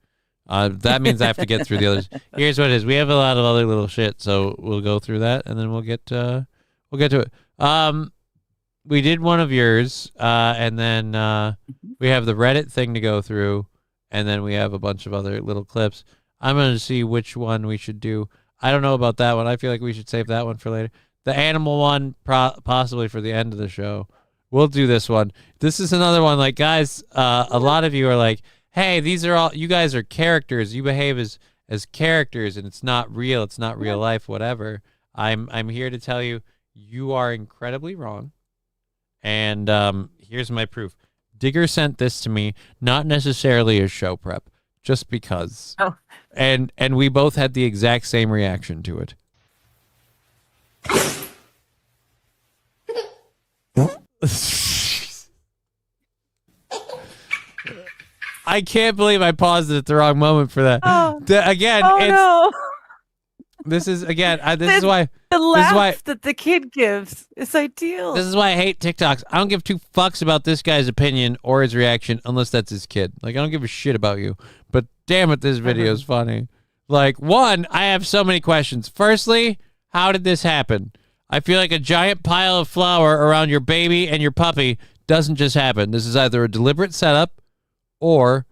That means I have to get through the others. Here's what it is. We have a lot of other little shit, so we'll go through that, and then we'll get to it. We did one of yours, and then we have the Reddit thing to go through. And then we have a bunch of other little clips. I'm going to see which one we should do. I don't know about that one. I feel like we should save that one for later. The animal one possibly for the end of the show. We'll do this one. This is another one. Like, guys, a lot of you are like, hey, these are all, you guys are characters. You behave as characters, and it's not real. It's not real life, whatever. I'm here to tell you, you are incredibly wrong. And here's my proof. Digger sent this to me, not necessarily as show prep, just because. Oh. And we both had the exact same reaction to it. I can't believe I paused it at the wrong moment for that. This is again. This is why the laugh that the kid gives is ideal. This is why I hate TikToks. I don't give two fucks about this guy's opinion or his reaction unless that's his kid. Like, I don't give a shit about you. But damn it, this video is funny. Like, one, I have so many questions. Firstly, how did this happen? I feel like a giant pile of flour around your baby and your puppy doesn't just happen. This is either a deliberate setup or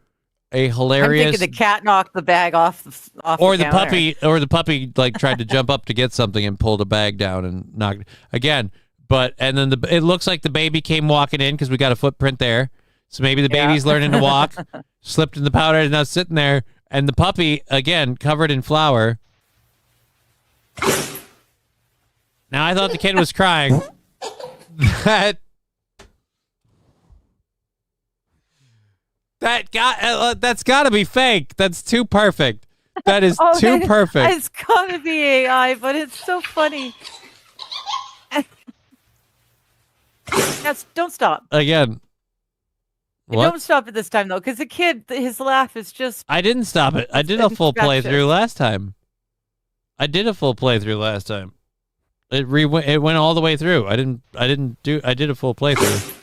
a hilarious. I'm thinking the cat knocked the bag off the puppy like tried to jump up to get something and pulled a bag down and knocked again. And then it looks like the baby came walking in because we got a footprint there. So maybe the baby's learning to walk, slipped in the powder, and now sitting there, and the puppy again covered in flour. Now I thought the kid was crying. That's got to be fake. That's too perfect. That is too perfect. It's got to be AI, but it's so funny. Yes, don't stop. Again. What? Don't stop it this time, though, because the kid, his laugh is just... I didn't stop it. I did a full playthrough last time. It went all the way through. I did a full playthrough.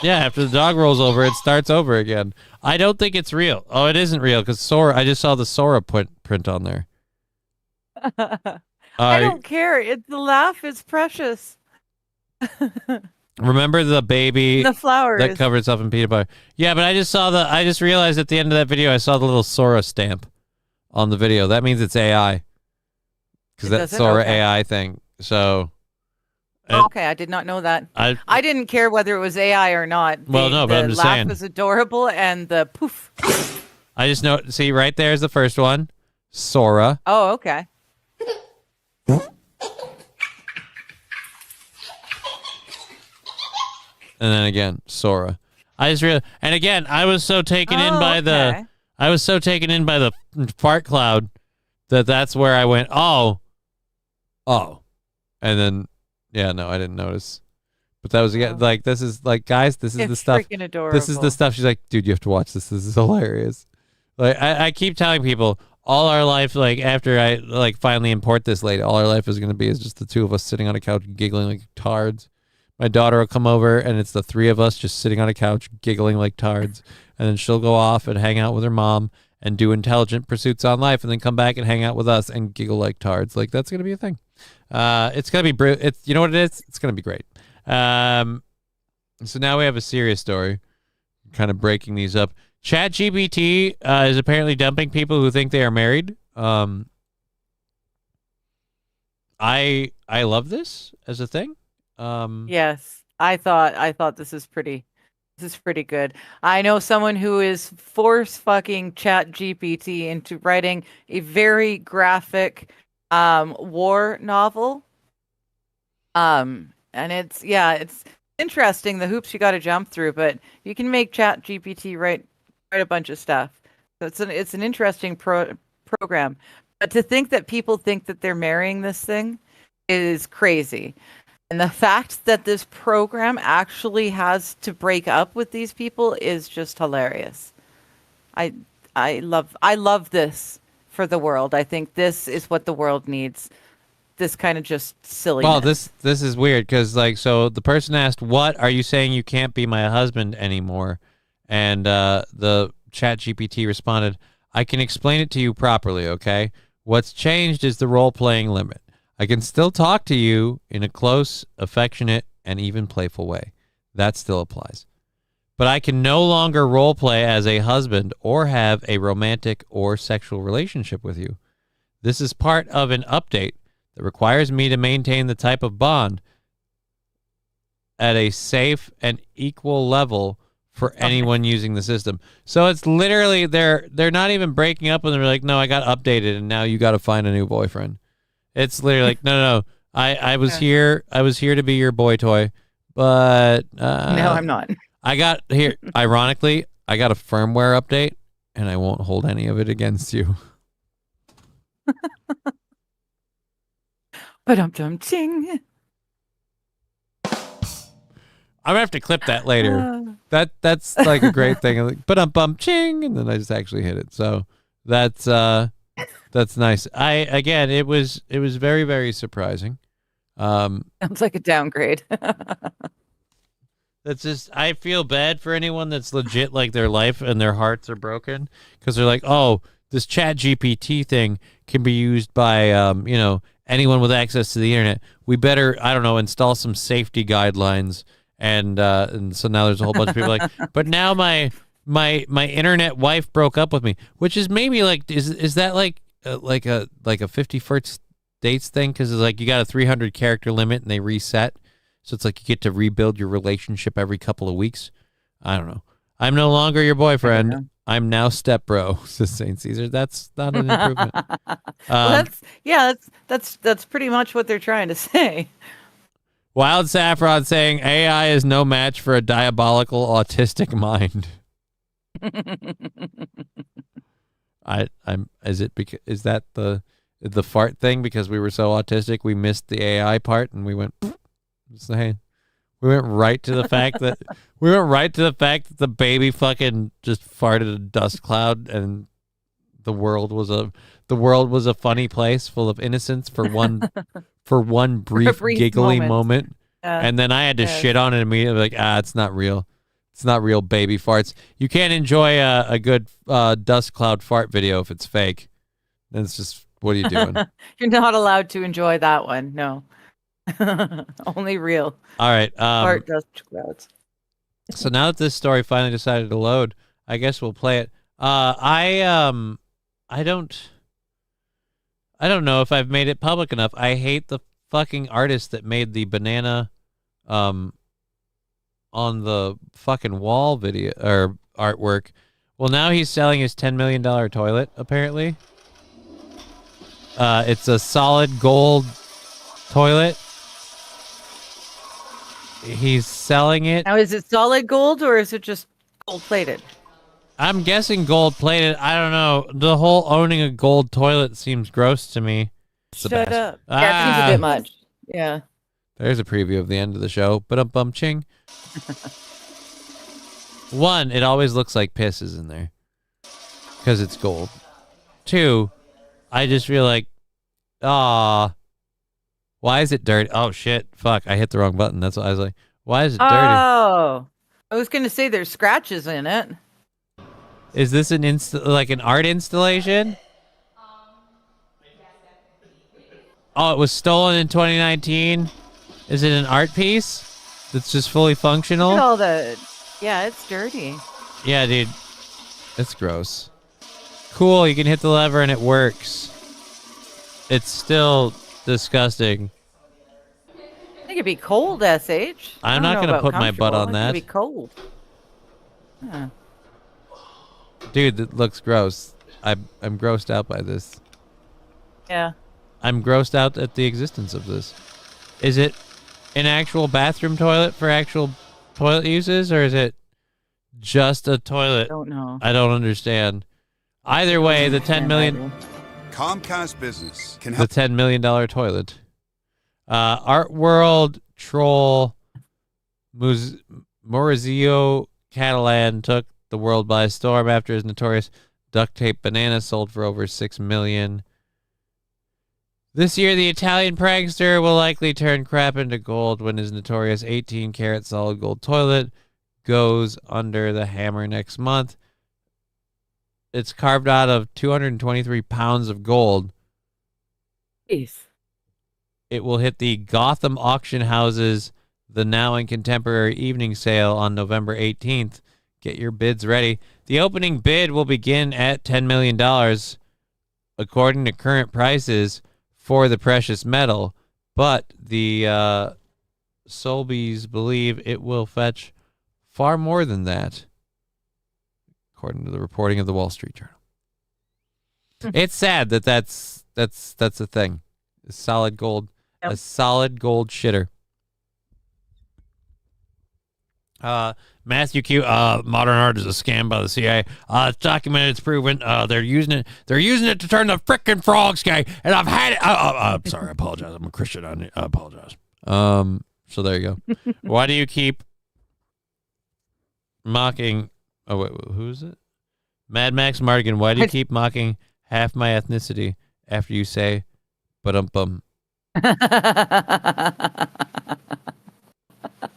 Yeah, after the dog rolls over, it starts over again. I don't think it's real. Oh, it isn't real because Sora. I just saw the Sora print on there. I don't care. The laugh is precious. Remember the baby the flowers that covered itself in peanut butter? Yeah, but I just realized at the end of that video, I saw the little Sora stamp on the video. That means it's AI. Because that's Sora AI thing. So. Okay, I did not know that. I didn't care whether it was AI or not. But I'm just saying. The laugh was adorable, and the poof. I just know. See, right there is the first one. Sora. Oh, okay. And then again, Sora. And again, I was so taken in by the fart cloud that's where I went, oh. And then, yeah, no, I didn't notice. But that was again, like, this is like, guys, this is the stuff. Freaking adorable. This is the stuff. She's like, dude, you have to watch this. This is hilarious. Like, I keep telling people, all our life, like, after I like finally import this late, all our life is going to be is just the two of us sitting on a couch giggling like tards. My daughter will come over, and it's the three of us just sitting on a couch giggling like tards. And then she'll go off and hang out with her mom and do intelligent pursuits on life, and then come back and hang out with us and giggle like tards. Like, that's going to be a thing. It's going to be you know what it is? It's going to be great. So now we have a serious story. Kind of breaking these up. ChatGPT is apparently dumping people who think they are married. I love this as a thing. Yes, I thought this is pretty good. I know someone who is force fucking ChatGPT into writing a very graphic war novel. And it's interesting the hoops you got to jump through, but you can make ChatGPT write a bunch of stuff. So it's an interesting program. But to think that people think that they're marrying this thing is crazy. And the fact that this program actually has to break up with these people is just hilarious. I love this for the world. I think this is what the world needs. This kind of just silliness. Well, this is weird because, like, so the person asked, "What are you saying? You can't be my husband anymore?" And the ChatGPT responded, "I can explain it to you properly. Okay, what's changed is the role-playing limit. I can still talk to you in a close, affectionate, and even playful way. That still applies. but I can no longer role play as a husband or have a romantic or sexual relationship with you. This is part of an update that requires me to maintain the type of bond at a safe and equal level for anyone using the system. So it's literally they're not even breaking up and they're like, no, I got updated and now you got to find a new boyfriend. It's literally like, no. I was here to be your boy toy, but No, I'm not. I got here. Ironically, I got a firmware update, and I won't hold any of it against you. Ba-dum-dum-ting. I'm gonna have to clip that later. That's like a great thing. Like, ba-dum-bum ching, and then I just actually hit it. So that's nice. Again, it was very, very surprising. Sounds like a downgrade. That's just, I feel bad for anyone that's legit like their life and their hearts are broken because they're like, oh, this Chat GPT thing can be used by anyone with access to the internet. We better, I don't know, install some safety guidelines. And so now there's a whole bunch of people like, but now my internet wife broke up with me, which is maybe like, is that like a 51st dates thing? Because it's like you got a 300 character limit and they reset. So it's like you get to rebuild your relationship every couple of weeks. I don't know. I'm no longer your boyfriend. I'm now step bro, says St. Caesar. That's not an improvement. Well, that's pretty much what they're trying to say. Wild Saffron saying AI is no match for a diabolical autistic mind. Is that the fart thing because we were so autistic we missed the AI part and we went saying we went right to the fact that the baby fucking just farted a dust cloud and the world was a funny place full of innocence for one brief giggly moment. And then I had to shit on it immediately, like, it's not real. It's not real baby farts. You can't enjoy a good dust cloud fart video if it's fake. Then it's just, what are you doing? You're not allowed to enjoy that one. No. Only real. All right. Fart dust clouds. So now that this story finally decided to load, I guess we'll play it. I don't know if I've made it public enough. I hate the fucking artist that made the banana on the fucking wall video or artwork. Well, now he's selling his $10 million toilet, apparently. It's a solid gold toilet. He's selling it. Now, is it solid gold or is it just gold plated? I'm guessing gold plated. I don't know. The whole owning a gold toilet seems gross to me. Shut up. That seems a bit much. Yeah. There's a preview of the end of the show. Ba-dum-bum ching. One, it always looks like piss is in there because it's gold. Two, I just feel like, why is it dirty? Oh, shit. Fuck, I hit the wrong button. That's what I was like, why is it dirty? Oh, I was going to say there's scratches in it. Is this an art installation? Oh, it was stolen in 2019. Is it an art piece that's just fully functional? Look at all yeah, it's dirty. Yeah, dude. It's gross. Cool, you can hit the lever and it works. It's still disgusting. I think it'd be cold, SH. I'm not going to put my butt on that. It'd be cold. Yeah. Dude, it looks gross. I'm grossed out by this. Yeah. I'm grossed out at the existence of this. Is it an actual bathroom toilet for actual toilet uses, or is it just a toilet? I don't know. I don't understand. Either way, the $10 million Comcast Business can help. The $10 million toilet. Art World troll Maurizio Catalan took the world by storm after his notorious duct tape banana sold for over $6 million. This year, the Italian prankster will likely turn crap into gold when his notorious 18-karat solid gold toilet goes under the hammer next month. It's carved out of 223 pounds of gold. Jeez. It will hit the Gotham auction houses the Now and Contemporary Evening Sale on November 18th. Get your bids ready. The opening bid will begin at $10 million, according to current prices for the precious metal, but the Sotheby's believe it will fetch far more than that, according to the reporting of the Wall Street Journal. It's sad that's a thing. A solid gold, a solid gold shitter. Matthew Q. Modern art is a scam by the CIA. It's documented. It's proven. They're using it. They're using it to turn the frickin' frogs gay. And I've had it. I'm sorry. I apologize. I'm a Christian. I apologize. So there you go. Why do you keep mocking? Oh wait, who is it? Mad Max Mardigan. Why do you keep mocking half my ethnicity after you say, "Ba-dum-bum"?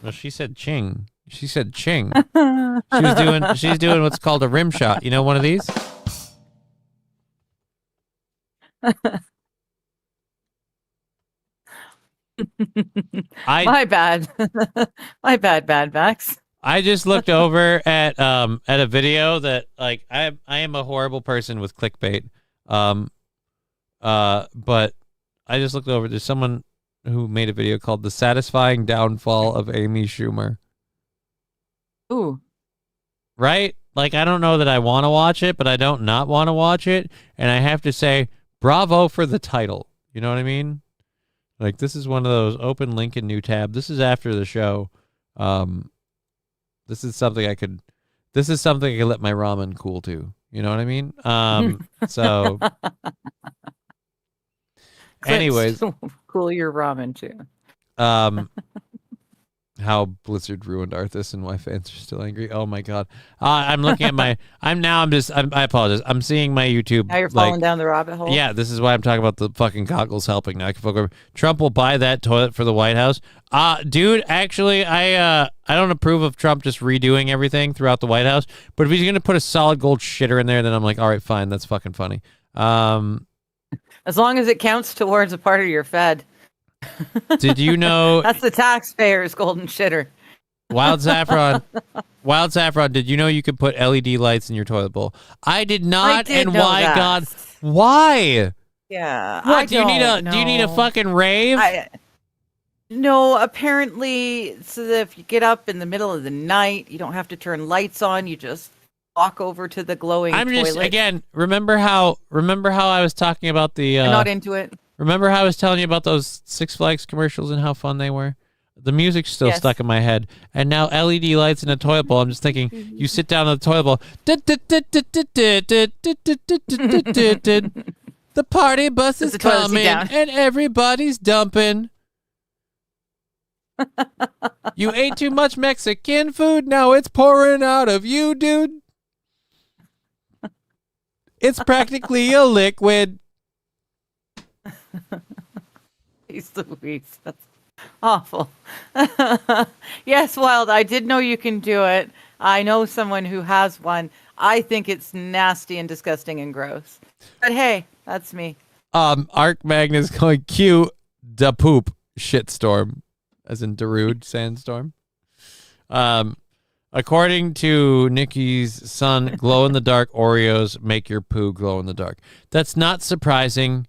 Well, she said "ching." She said "ching." She's doing what's called a rim shot. You know, one of these. My bad. My bad, Max. I just looked over at a video that, like, I am a horrible person with clickbait. But I just looked over. There's someone who made a video called "The Satisfying Downfall of Amy Schumer." Ooh. Right? Like, I don't know that I want to watch it, but I don't not want to watch it. And I have to say, bravo for the title. You know what I mean? Like, this is one of those open link in new tab. This is after the show. This is something I could let my ramen cool to. You know what I mean? So anyways, cool your ramen too. How Blizzard ruined Arthas and why fans are still angry. Oh my god. I'm looking at my I apologize. I'm seeing my YouTube. Now you're falling down the rabbit hole. Yeah, this is why I'm talking about the fucking goggles helping. Now I can fuck over. Trump will buy that toilet for the White House. Dude, actually I don't approve of Trump just redoing everything throughout the White House, but if he's gonna put a solid gold shitter in there, then I'm like, all right, fine, that's fucking funny. As long as it counts towards a part of your Fed. Did you know that's the taxpayer's golden shitter? Wild Saffron, did you know you could put LED lights in your toilet bowl? I did not, and why that. God, why? Yeah. What, do you need a fucking rave? No, apparently, so that if you get up in the middle of the night, you don't have to turn lights on, you just walk over to the glowing toilet. Again, remember how I was talking about the I'm not into it. Remember how I was telling you about those Six Flags commercials and how fun they were? The music's still stuck in my head. And now LED lights in a toilet bowl. I'm just thinking, you sit down on the toilet bowl. The party bus is coming and everybody's dumping. You ate too much Mexican food. Now it's pouring out of you, dude. It's practically a liquid. Jeez Louise, that's awful. Yes, Wild, I did know you can do it. I know someone who has one. I think it's nasty and disgusting and gross. But hey, that's me. Arc Magnus going cue da poop shitstorm, as in Darude sandstorm. According to Nikki's son, glow-in-the-dark Oreos make your poo glow in the dark. That's not surprising.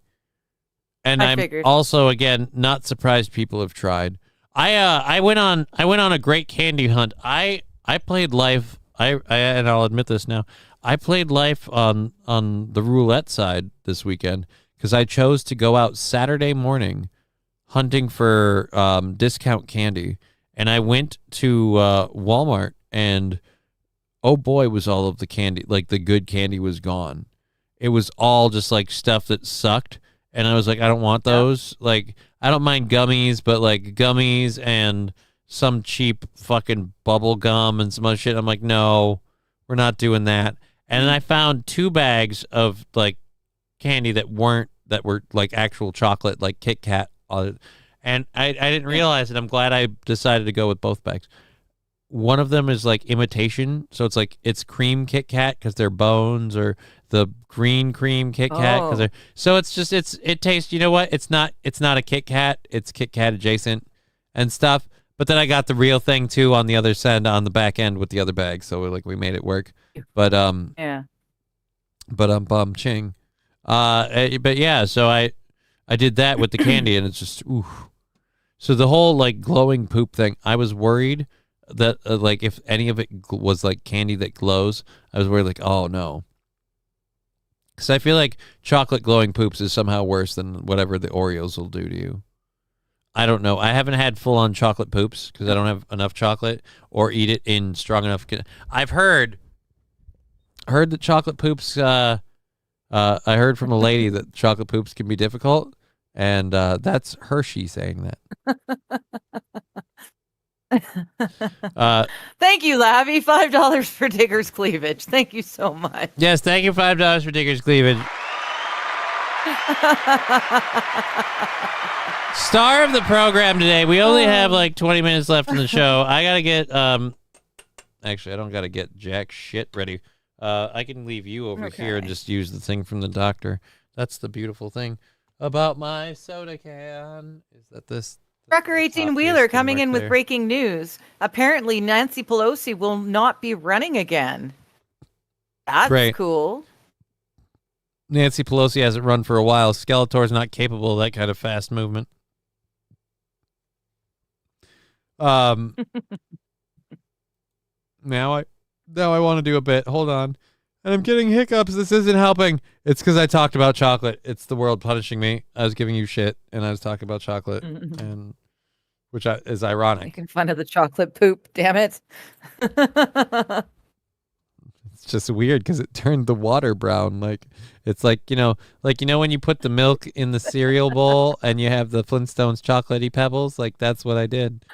And I'm also, again, not surprised people have tried. I went on a great candy hunt. I played life. And I'll admit this now. I played life on the roulette side this weekend because I chose to go out Saturday morning hunting for discount candy, and I went to Walmart, and oh boy, was all of the candy, like the good candy, was gone. It was all just like stuff that sucked. And I was like, I don't want those. Yeah. Like, I don't mind gummies, but like gummies and some cheap fucking bubble gum and some other shit. I'm like, no, we're not doing that. And then I found 2 bags of like candy that were like actual chocolate, like Kit Kat. And I didn't realize it. I'm glad I decided to go with both bags. One of them is like imitation. So it's cream Kit Kat because they're bones, or the green cream Kit Kat because they're, so it tastes, you know what? It's not a Kit Kat. It's Kit Kat adjacent and stuff. But then I got the real thing too on the other side, on the back end with the other bag. So like we made it work. But yeah. But ching. But yeah, so I did that with the candy, and it's just ooh. So the whole like glowing poop thing, I was worried that like if any of it was like candy that glows, I was worried like, oh no. Because I feel like chocolate glowing poops is somehow worse than whatever the Oreos will do to you. I don't know. I haven't had full-on chocolate poops because I don't have enough chocolate or eat it in strong enough. I've heard that chocolate poops. I heard from a lady that chocolate poops can be difficult, and that's Hershey saying that. Thank you, Lavi. $5 for Digger's Cleavage. Thank you so much. Yes, thank you. $5 for Digger's Cleavage. Star of the program today. We only have like 20 minutes left in the show. I gotta get actually I don't gotta get jack shit ready. I can leave you over here and just use the thing from the doctor. That's the beautiful thing about my soda can is that this Trucker 18 Wheeler coming in with breaking news. Apparently Nancy Pelosi will not be running again. That's Great. cool. Nancy Pelosi hasn't run for a while. Skeletor's not capable of that kind of fast movement. Now I want to do a bit. Hold on. And I'm getting hiccups. This isn't helping. It's because I talked about chocolate. It's the world punishing me. I was giving you shit, and I was talking about chocolate, and which is ironic. Making fun of the chocolate poop. Damn it. It's just weird because it turned the water brown. Like it's like when you put the milk in the cereal bowl and you have the Flintstones chocolatey pebbles. Like that's what I did.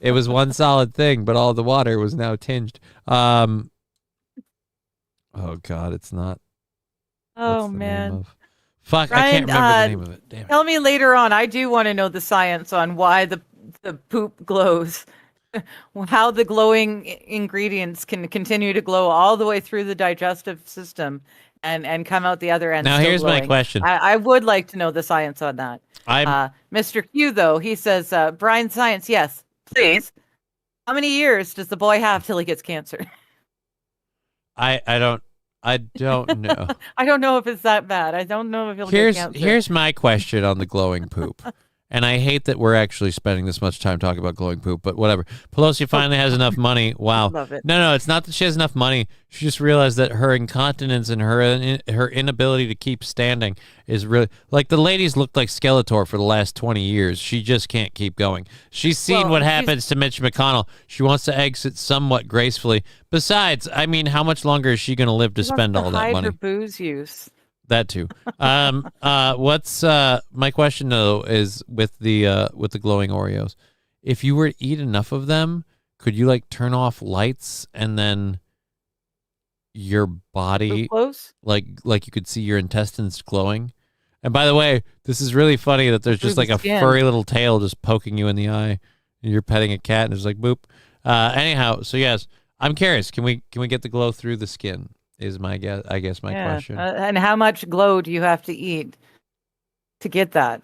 It was one solid thing, but all the water was now tinged. Oh God, it's not. Oh man. Fuck, Ryan, I can't remember the name of it. Damn it. Tell me later on. I do want to know the science on why the poop glows. How the glowing ingredients can continue to glow all the way through the digestive system and come out the other end. Now, here's my question. I would like to know the science on that. Mr. Q, though, he says, Brian Science, yes, please. How many years does the boy have till he gets cancer? I don't know. I don't know if it's that bad. I don't know if he'll get cancer. Here's my question on the glowing poop. And I hate that we're actually spending this much time talking about glowing poop, but whatever. Pelosi finally has enough money. Wow. Love it. No, it's not that she has enough money. She just realized that her incontinence and her inability to keep standing is really like the ladies looked like Skeletor for the last 20 years. She just can't keep going. She's seen what happens to Mitch McConnell. She wants to exit somewhat gracefully. Besides, I mean, how much longer is she going to live to spend all that money? Her booze use. That too. What's my question though is with the glowing Oreos. If you were to eat enough of them, could you like turn off lights and then your body like you could see your intestines glowing? And by the way, this is really funny that there's just like a furry little tail just poking you in the eye. And you're petting a cat and it's like boop. Anyhow, so yes, I'm curious. Can we get the glow through the skin? Is my guess? I guess my question. And how much glow do you have to eat to get that?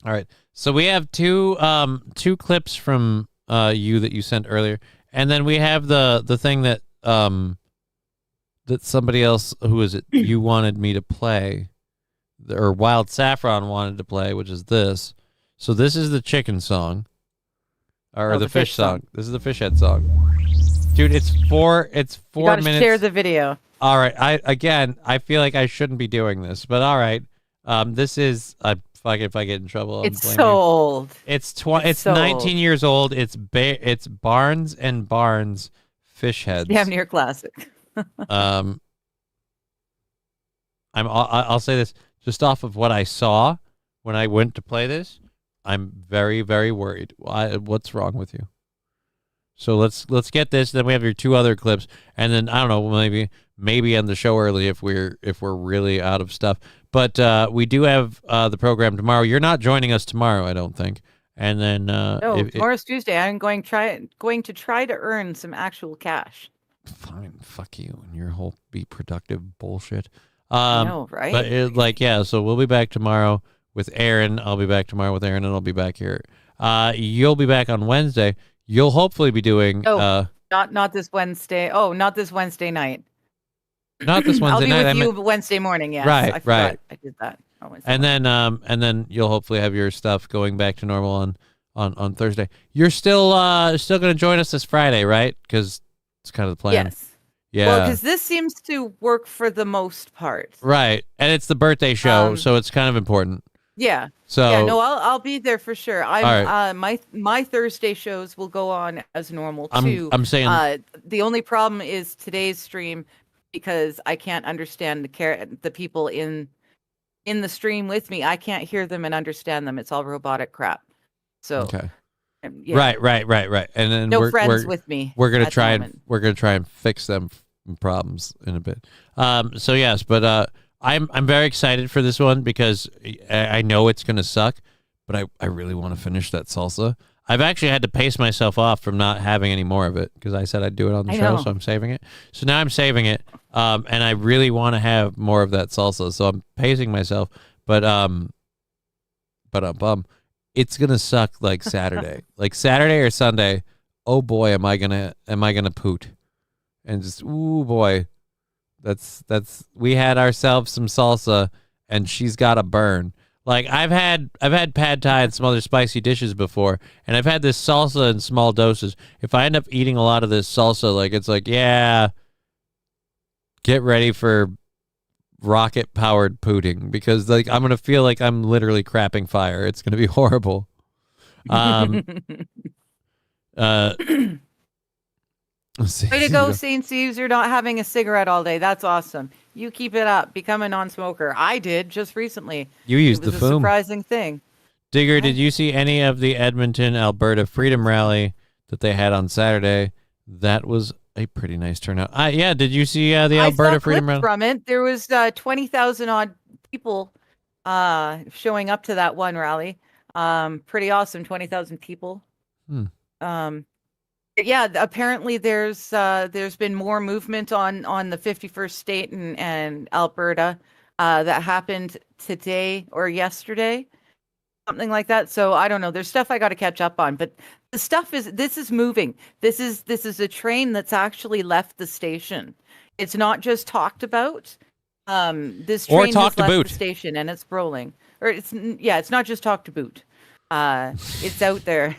All right. So we have two clips from you that you sent earlier, and then we have the thing that that somebody else, who is it? You wanted me to play, or Wild Saffron wanted to play, which is this. So this is the chicken song, or the fish song. This is the fish head song. Dude, it's 4 you gotta minutes. Share the video. All right. I feel like I shouldn't be doing this, but all right. This is if I get in trouble. It's so old. It's 19 years old. It's Barnes and Barnes fish heads. Damn near classic. I'll say this just off of what I saw when I went to play this. I'm very, very worried. What's wrong with you? So let's get this. Then we have your two other clips, and then I don't know, maybe end the show early if we're really out of stuff. But we do have the program tomorrow. You're not joining us tomorrow, I don't think. And then no, tomorrow's Tuesday. I'm going to try to earn some actual cash. Fine, fuck you and your whole be productive bullshit. I know, right? But so we'll be back tomorrow with Aaron. I'll be back tomorrow with Aaron, and I'll be back here You'll be back on Wednesday. You'll hopefully be doing not this Wednesday. Oh, not this Wednesday night. Not this Wednesday night. I'll be with you Wednesday morning. Yes, Right, I forgot. right. I did that. And then you'll hopefully have your stuff going back to normal on Thursday. You're still going to join us this Friday, right? Because it's kind of the plan. Yes. Yeah. Well, because this seems to work for the most part. Right, and it's the birthday show, so it's kind of important. Yeah. So yeah, no, I'll be there for sure. All My Thursday shows will go on as normal too. I'm saying the only problem is today's stream, because I can't understand the people in the stream with me. I can't hear them and understand them. It's all robotic crap. So okay. Yeah. Right. And then No friends with me We're gonna at the try moment. and fix them problems in a bit. So yes, but I'm very excited for this one because I know it's gonna suck, but I really want to finish that salsa. I've actually had to pace myself off from not having any more of it because I said I'd do it on the show, so I'm saving it. So now I'm saving it, and I really want to have more of that salsa, so I'm pacing myself. But it's gonna suck like Saturday, like Saturday or Sunday. Oh boy, am I gonna poot, and just ooh boy, that's we had ourselves some salsa, and she's got to burn. Like I've had pad thai and some other spicy dishes before, and I've had this salsa in small doses. If I end up eating a lot of this salsa, like it's like yeah, get ready for rocket powered pooting because like I'm gonna feel like I'm literally crapping fire. It's gonna be horrible. Way to go, St. Steve's. You're not having a cigarette all day. That's awesome. You keep it up. Become a non-smoker. I did just recently. You used the It was a foam. surprising thing. Digger, did you see any of the Edmonton, Alberta Freedom Rally that they had on Saturday? That was a pretty nice turnout. Yeah, did you see the Alberta I saw Freedom clips Rally? from it. There was 20,000 odd people showing up to that one rally. Pretty awesome. 20,000 people. Yeah, apparently there's been more movement on the 51st state and Alberta that happened today or yesterday, something like that. So I don't know. There's stuff I got to catch up on, but this is moving. This is a train that's actually left the station. It's not just talked about. This train has left the station and it's rolling. Or it's not just talk to boot. It's out there.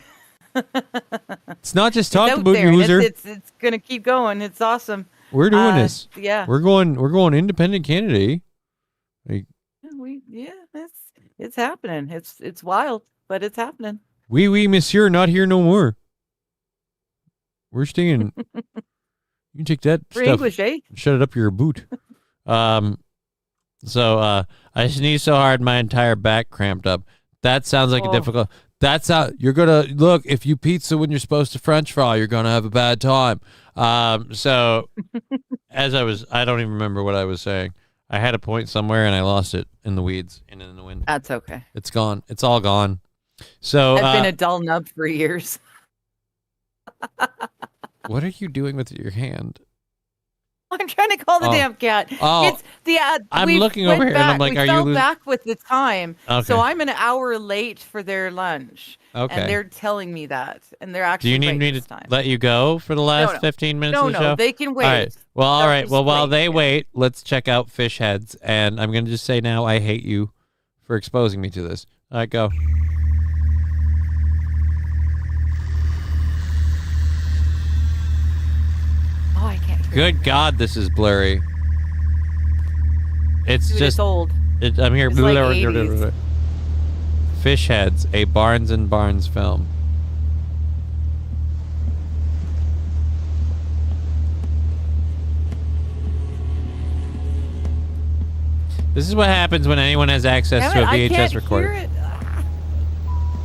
It's not just talk to boot, you loser. It's gonna keep going. It's awesome. We're doing this. Yeah, we're going independent candidate. Like, it's happening. It's wild, but it's happening. Oui, monsieur, not here no more. We're staying. You can take that For stuff. English, eh? Shut it up your boot. So I sneezed so hard my entire back cramped up. That sounds like a difficult. That's how you're gonna look. If you pizza when you're supposed to French fry, you're gonna have a bad time. So as I don't even remember what I was saying. I had a point somewhere and I lost it in the weeds and in the wind. That's okay. It's gone. It's all gone. So I've been a dull nub for years. What are you doing with your hand? I'm trying to call the damn cat. Oh, it's the. I'm looking over here and I'm like, we are fell you back with the time? Okay. So I'm an hour late for their lunch. Okay. And they're telling me that, and they're actually. Do you need right me this to time. let you go for the last No. 15 minutes No, of the show? no, they can wait. All right. Well, all They'll right. just Well, while wait, they wait, let's check out Fish Heads, and I'm gonna just say now, I hate you for exposing me to this. All right, go. Oh, I can't. Good God, this is blurry. It's Dude, just it's old. I'm here. It's like 80s. Fish Heads, a Barnes and Barnes film. This is what happens when anyone has access to a I VHS can't recorder. hear it.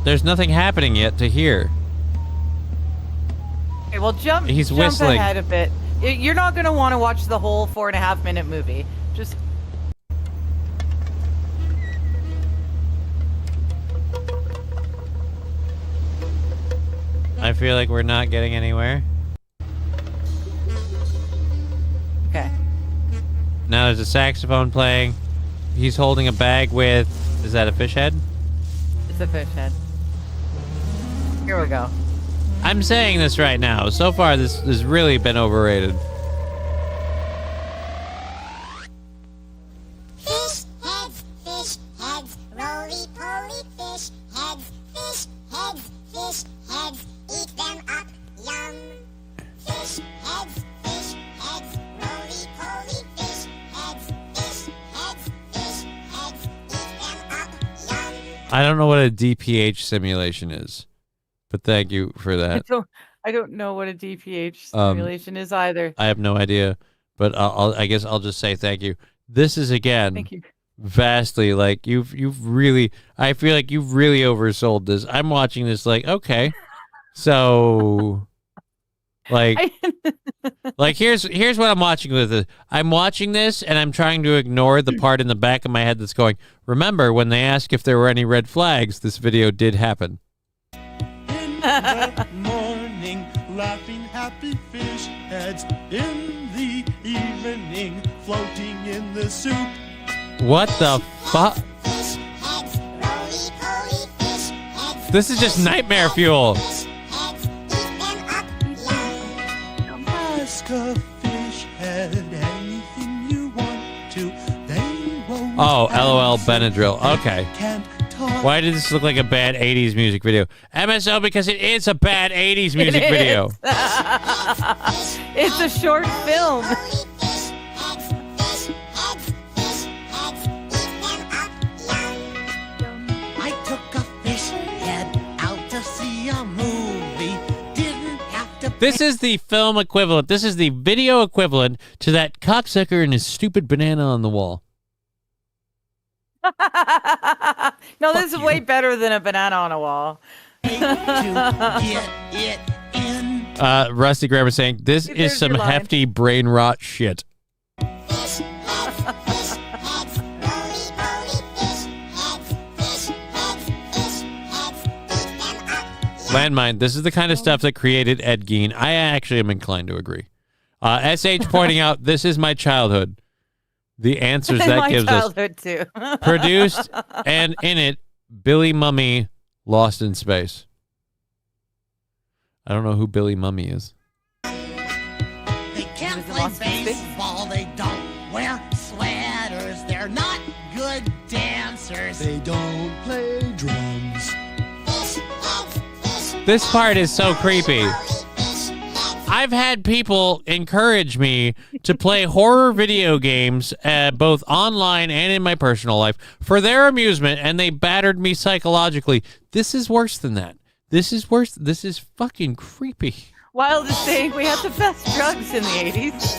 There's nothing happening yet to hear. Okay, well, jump whistling. ahead a bit. You're not going to want to watch the whole 4.5 minute movie. Just. I feel like we're not getting anywhere. Okay. Now there's a saxophone playing. He's holding a bag with... Is that a fish head? It's a fish head. Here we go. I'm saying this right now. So far, this has really been overrated. Fish heads, roly-poly fish heads, eat them up, yum. Fish heads, roly-poly fish heads, eat them up, yum. I don't know what a DPH simulation is, but thank you for that. I don't know what a DPH simulation is either. I have no idea, but I guess I'll just say thank you. This is again Thank you. vastly like you've really. I feel like you've really oversold this. I'm watching this like okay, so like here's what I'm watching with it. I'm watching this and I'm trying to ignore the part in the back of my head that's going. Remember when they asked if there were any red flags? This video did happen. In the morning, laughing happy fish heads. In the evening, floating in the soup. What the fuck? This is just nightmare fuel. Ask a fish head anything you want to. They won't. Oh, LOL Benadryl. Okay. Can't talk. Why did this look like a bad 80s music video? MSO, because it is a bad 80s music video. It's a short film. I took a fish head out to see a movie. Didn't have to. This is the film equivalent. This is the video equivalent to that cocksucker and his stupid banana on the wall. No, this is way better than a banana on a wall. Rusty Grammar saying, this is some hefty brain rot shit. Landmine, this is the kind of stuff that created Ed Gein. I actually am inclined to agree. SH pointing out, this is my childhood. The answers that my gives childhood us. too. Produced and in it, Billy Mummy, Lost in Space. I don't know who Billy Mummy is. They can't play baseball. They don't wear sweaters. They're not good dancers. They don't play drums. This part is so creepy. I've had people encourage me to play horror video games, both online and in my personal life, for their amusement, and they battered me psychologically. This is worse than that. This is worse. This is fucking creepy. Wildest saying we had the best drugs in the 80s.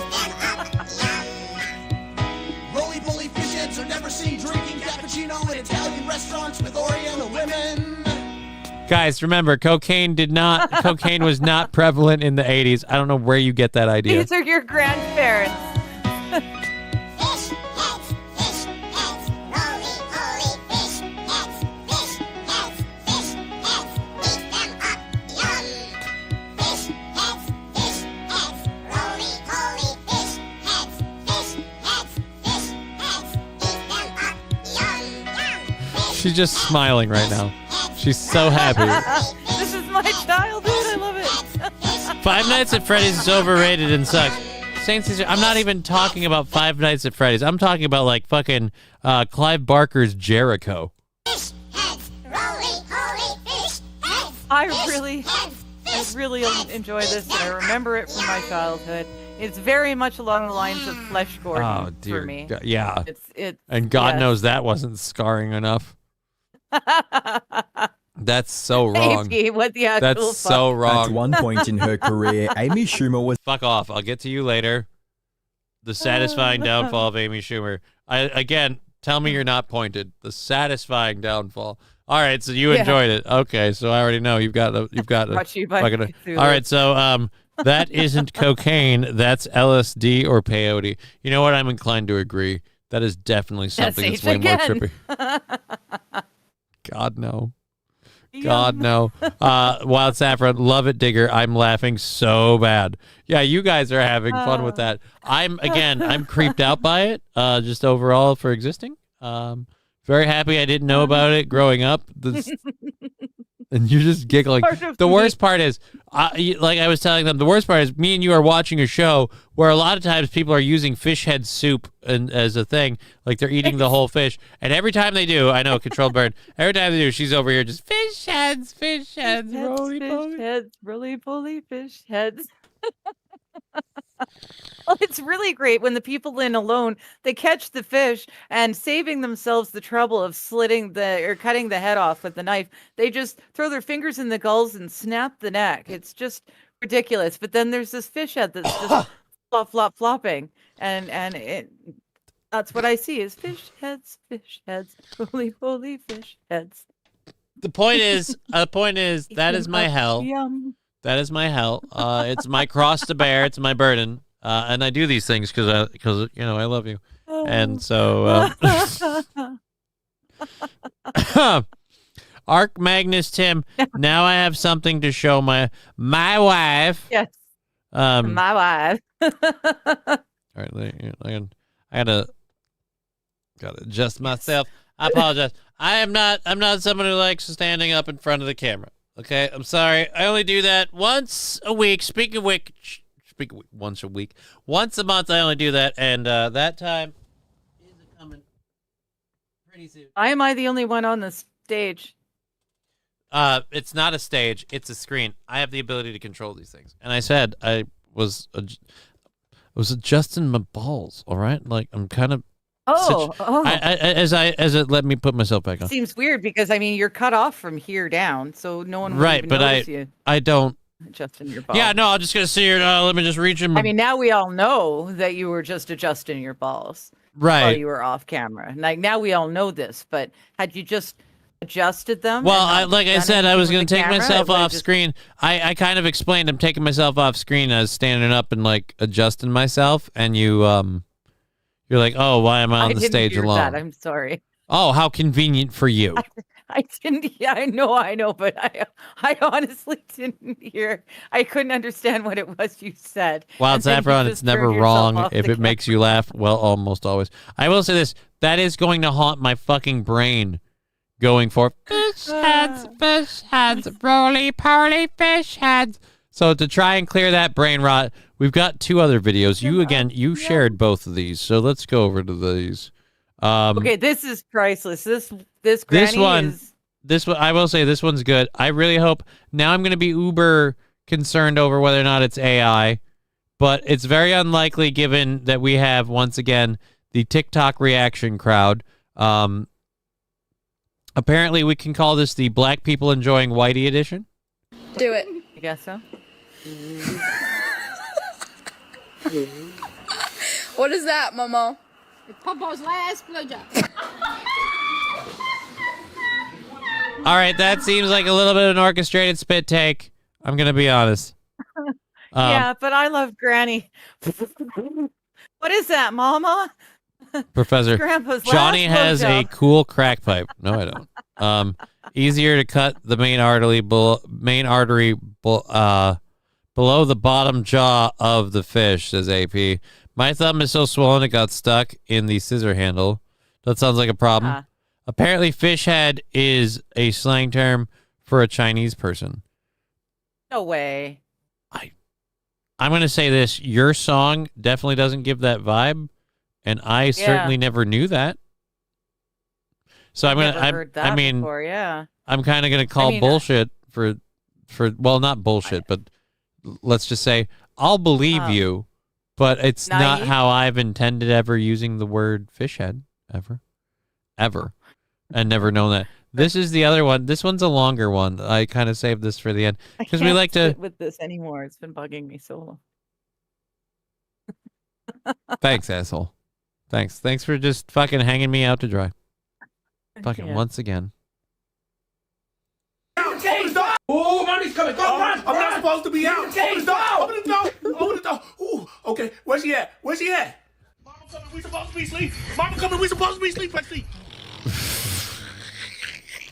Roly-poly fish heads are never seen drinking cappuccino in Italian restaurants with Oriental women. Guys, remember, cocaine was not prevalent in the 80s. I don't know where you get that idea. These are your grandparents. She's just smiling right now. She's so happy. This is my childhood. I love it. Five Nights at Freddy's is overrated and sucks. Saints, I'm not even talking about Five Nights at Freddy's. I'm talking about like fucking Clive Barker's Jericho. I really enjoy this, and I remember it from my childhood. It's very much along the lines of Flesh Gordon Oh dear, for me. God, yeah. It's and God yes. knows that wasn't scarring enough. That's so wrong. Maybe, what the actual That's so wrong. At one point in her career, Amy Schumer was... Fuck off. I'll get to you later. The satisfying downfall of Amy Schumer. Again, tell me you're not pointed. The satisfying downfall. All right, so you enjoyed it. Okay, so I already know you've got a Brought you by fucking. All right, so that isn't cocaine. That's LSD or peyote. You know what? I'm inclined to agree. That is definitely something that's way more trippy. God no. God no. Wild Saffron, love it, Digger. I'm laughing so bad. Yeah, you guys are having fun with that. I'm creeped out by it. Just overall for existing. Very happy I didn't know about it growing up. And you're just giggling. The worst part is, like I was telling them, the worst part is me and you are watching a show where a lot of times people are using fish head soup as a thing. Like they're eating the whole fish. And every time they do, I know, controlled burn. Every time they do, she's over here just fish heads, roly-poly fish heads. Well, it's really great when the people in alone, they catch the fish and saving themselves the trouble of cutting the head off with the knife. They just throw their fingers in the gulls and snap the neck. It's just ridiculous. But then there's this fish head that's just flopping. And that's what I see is fish heads, roly-poly fish heads. The point is, that is my hell. Yum. That is my hell. It's my cross to bear. It's my burden. And I do these things because I love you. And so Arc Magnus Tim, now I have something to show my wife. Yes. My wife. All right, I gotta adjust myself. I apologize. I'm not someone who likes standing up in front of the camera. Okay, I'm sorry. I only do that once a week. Speaking of which, once a week. Once a month, I only do that, and that time is coming pretty soon. Why am I the only one on the stage? It's not a stage. It's a screen. I have the ability to control these things. And I said I was adjusting my balls, all right? Like, I'm kind of... As it let me put myself back on. Seems weird because, I mean, you're cut off from here down, so no one would even notice you. I don't... Adjusting your balls. Yeah, no, I'm just going to sit here. Let me just reach in my... I mean, now we all know that you were just adjusting your balls. Right. While you were off camera. Like, now we all know this, but had you just adjusted them? Well, like I said, I was going to take myself off screen. I kind of explained I'm taking myself off screen as standing up and, like, adjusting myself, and you're like, oh, why am I on the stage alone? That. I'm sorry. Oh, how convenient for you. I didn't. Yeah, I know, but I honestly didn't hear. I couldn't understand what it was you said. Wild Saffron, it's never wrong if it makes you laugh. Well, almost always. I will say this. That is going to haunt my fucking brain going for fish heads, roly-poly fish heads. So to try and clear that brain rot, we've got two other videos. You shared both of these, so let's go over to these. Okay, this is priceless. This granny this one, I will say this one's good. I really hope. Now I'm going to be uber concerned over whether or not it's AI, but it's very unlikely given that we have, once again, the TikTok reaction crowd. Apparently, we can call this the Black People Enjoying Whitey edition. Do it. I guess so. What is that, Mama? It's Popo's last blowjob. All right, that seems like a little bit of an orchestrated spit take. I'm going to be honest. Yeah, but I love Granny. What is that, Mama? Professor, Grandpa's Johnny has a cool crack pipe. No, I don't. Easier to cut the main artery below the bottom jaw of the fish, says AP. My thumb is so swollen it got stuck in the scissor handle. That sounds like a problem. Apparently, fish head is a slang term for a Chinese person. No way. I'm going to say this. Your song definitely doesn't give that vibe, and I certainly never knew that. So I'm going to, I mean, before, yeah. I'm kind of going to call bullshit for, well, not bullshit, but let's just say I'll believe you, but it's not how I've intended ever using the word fish head, ever, and never known that. This is the other one. This one's a longer one. I kind of saved this for the end because we like to sit with this anymore. It's been bugging me so long. Thanks, asshole. Thanks for just fucking hanging me out to dry. Fucking once again. Oh, mommy's coming. Go run. I'm not supposed to be out. Open the door. Open the door. Open the door. Ooh, okay. Where's she at? Mama coming. We supposed to be asleep. Mama coming. We supposed to be asleep. Let's sleep.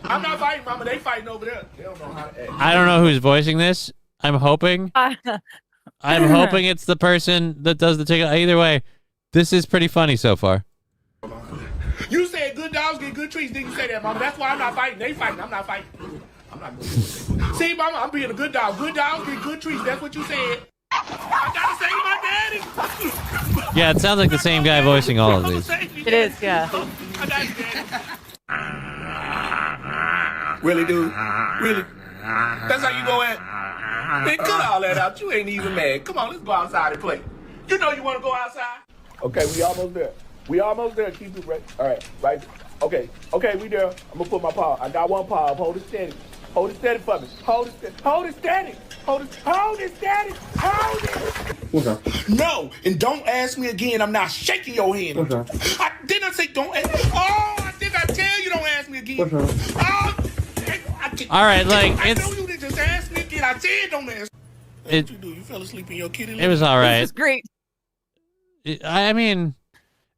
I'm not fighting, Mama. They fighting over there. They don't know how to act. I don't know who's voicing this. I'm hoping it's the person that does the ticket. Either way, this is pretty funny so far. You said good dogs get good treats. Didn't you say that, Mama? That's why I'm not fighting. They fighting. I'm not fighting. I'm not gonna do it. See, mama, I'm being a good dog. Good dogs get good treats. That's what you said. I gotta say my daddy. Yeah, it sounds like the same guy voicing all of these. It is, yeah. I got you, daddy. Really, dude? Really? That's how you go at? Man, cut all that out. You ain't even mad. Come on, let's go outside and play. You know you want to go outside? Okay, we almost there. We almost there. Keep it right. All right, right. Okay, we there. I'm gonna put my paw. I got one paw. Hold it steady. Hold it steady for me. Hold it steady. Hold it steady. Hold it steady. Hold it. What's up? No, and don't ask me again. I'm not shaking your hand. What's up? Didn't I say don't ask? Oh, I think I tell you don't ask me again. What's up? Oh, all right, like I know you didn't just ask me again. I said don't ask. What you do? You fell asleep in your kitty. It was all right. This is great. I mean,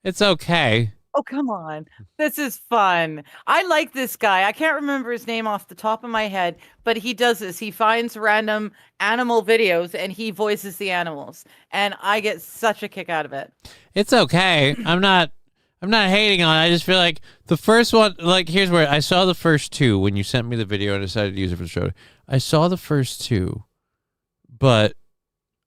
it's okay. Oh, come on. This is fun. I like this guy. I can't remember his name off the top of my head, but he does this. He finds random animal videos and he voices the animals. And I get such a kick out of it. It's okay. I'm not hating on it. I just feel like the first one, like, here's where I saw the first two when you sent me the video and decided to use it for the show. I saw the first two, but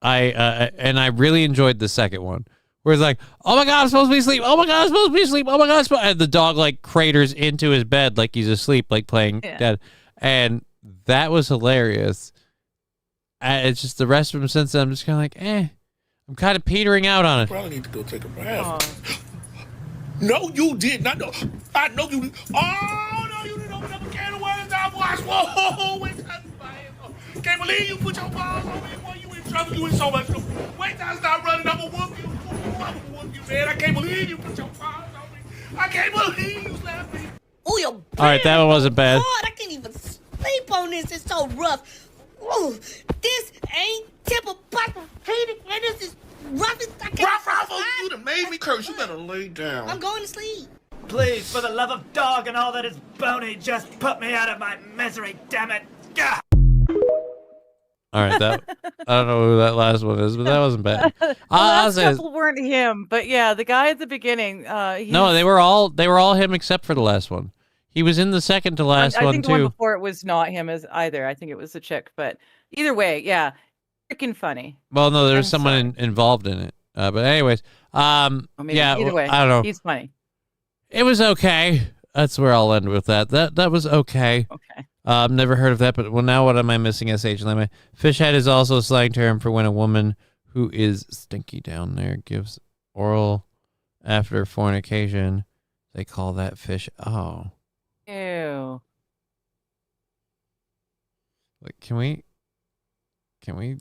I really enjoyed the second one. Where it's like, oh my God, I'm supposed to be asleep. Oh my God, I'm supposed to be asleep. Oh my God, and the dog like craters into his bed like he's asleep, like playing dead. And that was hilarious. It's just the rest of them since then, I'm just kind of like, I'm kind of petering out on it. Probably need to go take a bath. No, you did not. No, I know you did. Oh, no, you didn't open up a can of worms. I watched. Whoa, wait. Can't believe you put your balls on me. Boy, you in trouble. You in so much trouble. Wait till I start running. I'm going to whoop you. Man, I can't believe you put your paws on me. I can't believe you slapped me. Oh, your all right, that one wasn't bad. God, I can't even sleep on this. It's so rough. Ooh, this ain't typical hating, and this is rough as I can't. Rough, you done made me curse. You better lay down. I'm going to sleep. Please, for the love of dog and all that is bony, just put me out of my misery, damn it. Gah! All right, I don't know who that last one is, but that wasn't bad. The last couple weren't him, but yeah, the guy at the beginning. No, they were all him except for the last one. He was in the second to last one too. I think the one before it was not him as either. I think it was a chick, but either way, yeah, freaking funny. Well, no, there was someone involved in it. But anyways, yeah, either way, I don't know. He's funny. It was okay. That's where I'll end with that. That was okay. Okay. Never heard of that, but well, now what am I missing? SH Lemon. Fishhead is also a slang term for when a woman who is stinky down there gives oral after fornication. They call that fish. Oh. Ew. Like, can we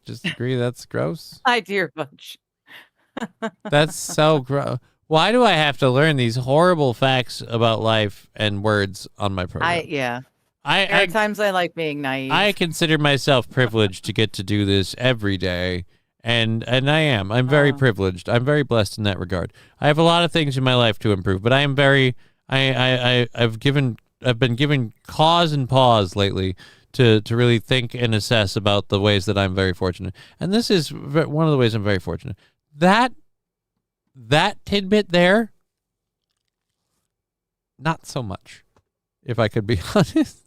just agree that's gross? Hi, dear bunch. That's so gross. Why do I have to learn these horrible facts about life and words on my program? There are times I like being naive. I consider myself privileged to get to do this every day, and I am. I'm very privileged. I'm very blessed in that regard. I have a lot of things in my life to improve, but I am very. I've been given cause and pause lately to really think and assess about the ways that I'm very fortunate, and this is one of the ways I'm very fortunate. That tidbit there, not so much, if I could be honest.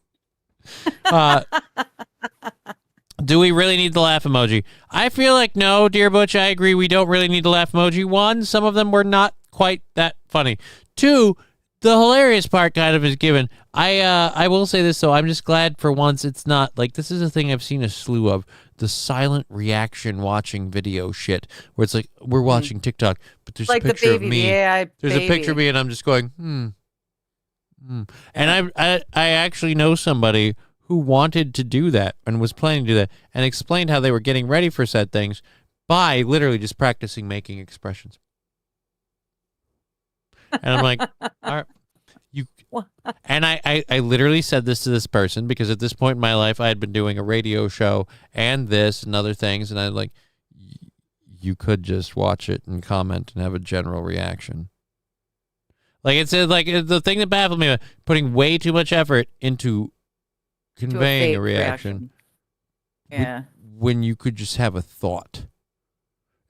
Do we really need the laugh emoji? I feel like no, dear Butch, I agree. We don't really need the laugh emoji. One, some of them were not quite that funny. Two, the hilarious part kind of is given. I will say this, though. I'm just glad for once it's not like this is a thing I've seen a slew of. The silent reaction watching video shit where it's like we're watching TikTok, but there's like a picture of me. There's a picture of me and I'm just going, And I actually know somebody who wanted to do that and was planning to do that and explained how they were getting ready for said things by literally just practicing making expressions. And I'm like, all right, and I literally said this to this person because at this point in my life I had been doing a radio show and this and other things, and I'm like, you could just watch it and comment and have a general reaction. Like it's like the thing that baffled me, putting way too much effort into conveying a reaction. Yeah. When you could just have a thought.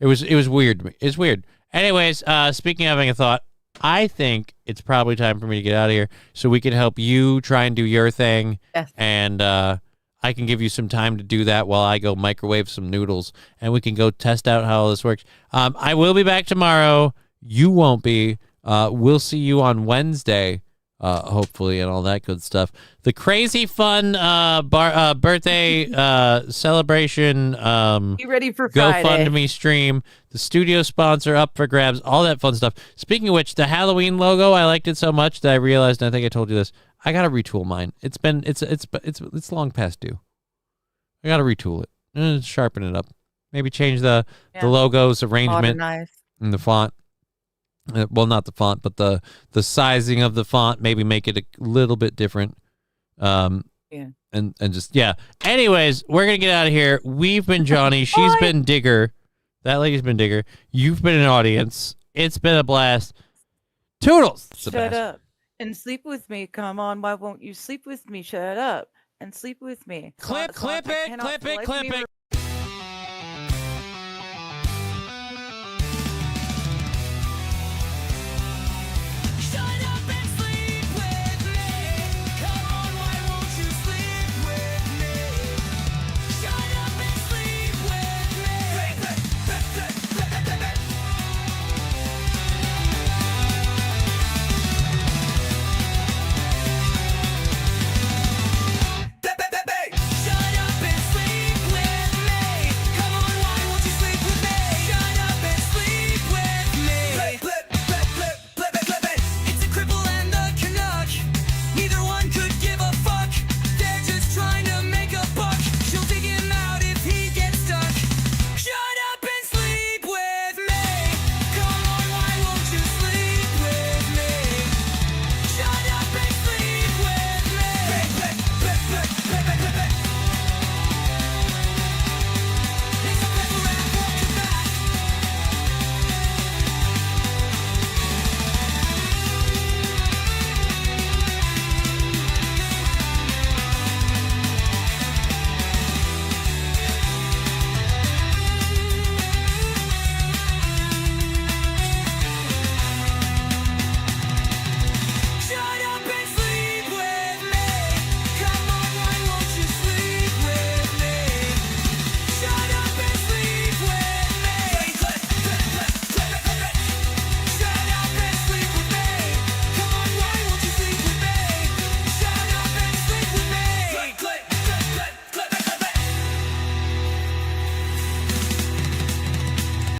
It was weird to me. It's weird. Anyways, speaking of having a thought, I think it's probably time for me to get out of here so we can help you try and do your thing. Yes. And I can give you some time to do that while I go microwave some noodles, and we can go test out how all this works. I will be back tomorrow. You won't be. We'll see you on Wednesday, hopefully, and all that good stuff. The crazy fun birthday celebration Be ready for Friday. GoFundMe stream. The studio sponsor up for grabs, all that fun stuff. Speaking of which, the Halloween logo, I liked it so much that I realized, and I think I told you this, I gotta retool mine. It's long past due. I gotta retool it, sharpen it up, maybe change the logo's arrangement and the font. Well, not the font, but the sizing of the font. Maybe make it a little bit different. And just Anyways, we're gonna get out of here. We've been Johnny. She's been Digger. That lady's been Digger. You've been an audience. It's been a blast. Toodles. Shut up and sleep with me. Come on, why won't you sleep with me? Shut up and sleep with me. Clip it.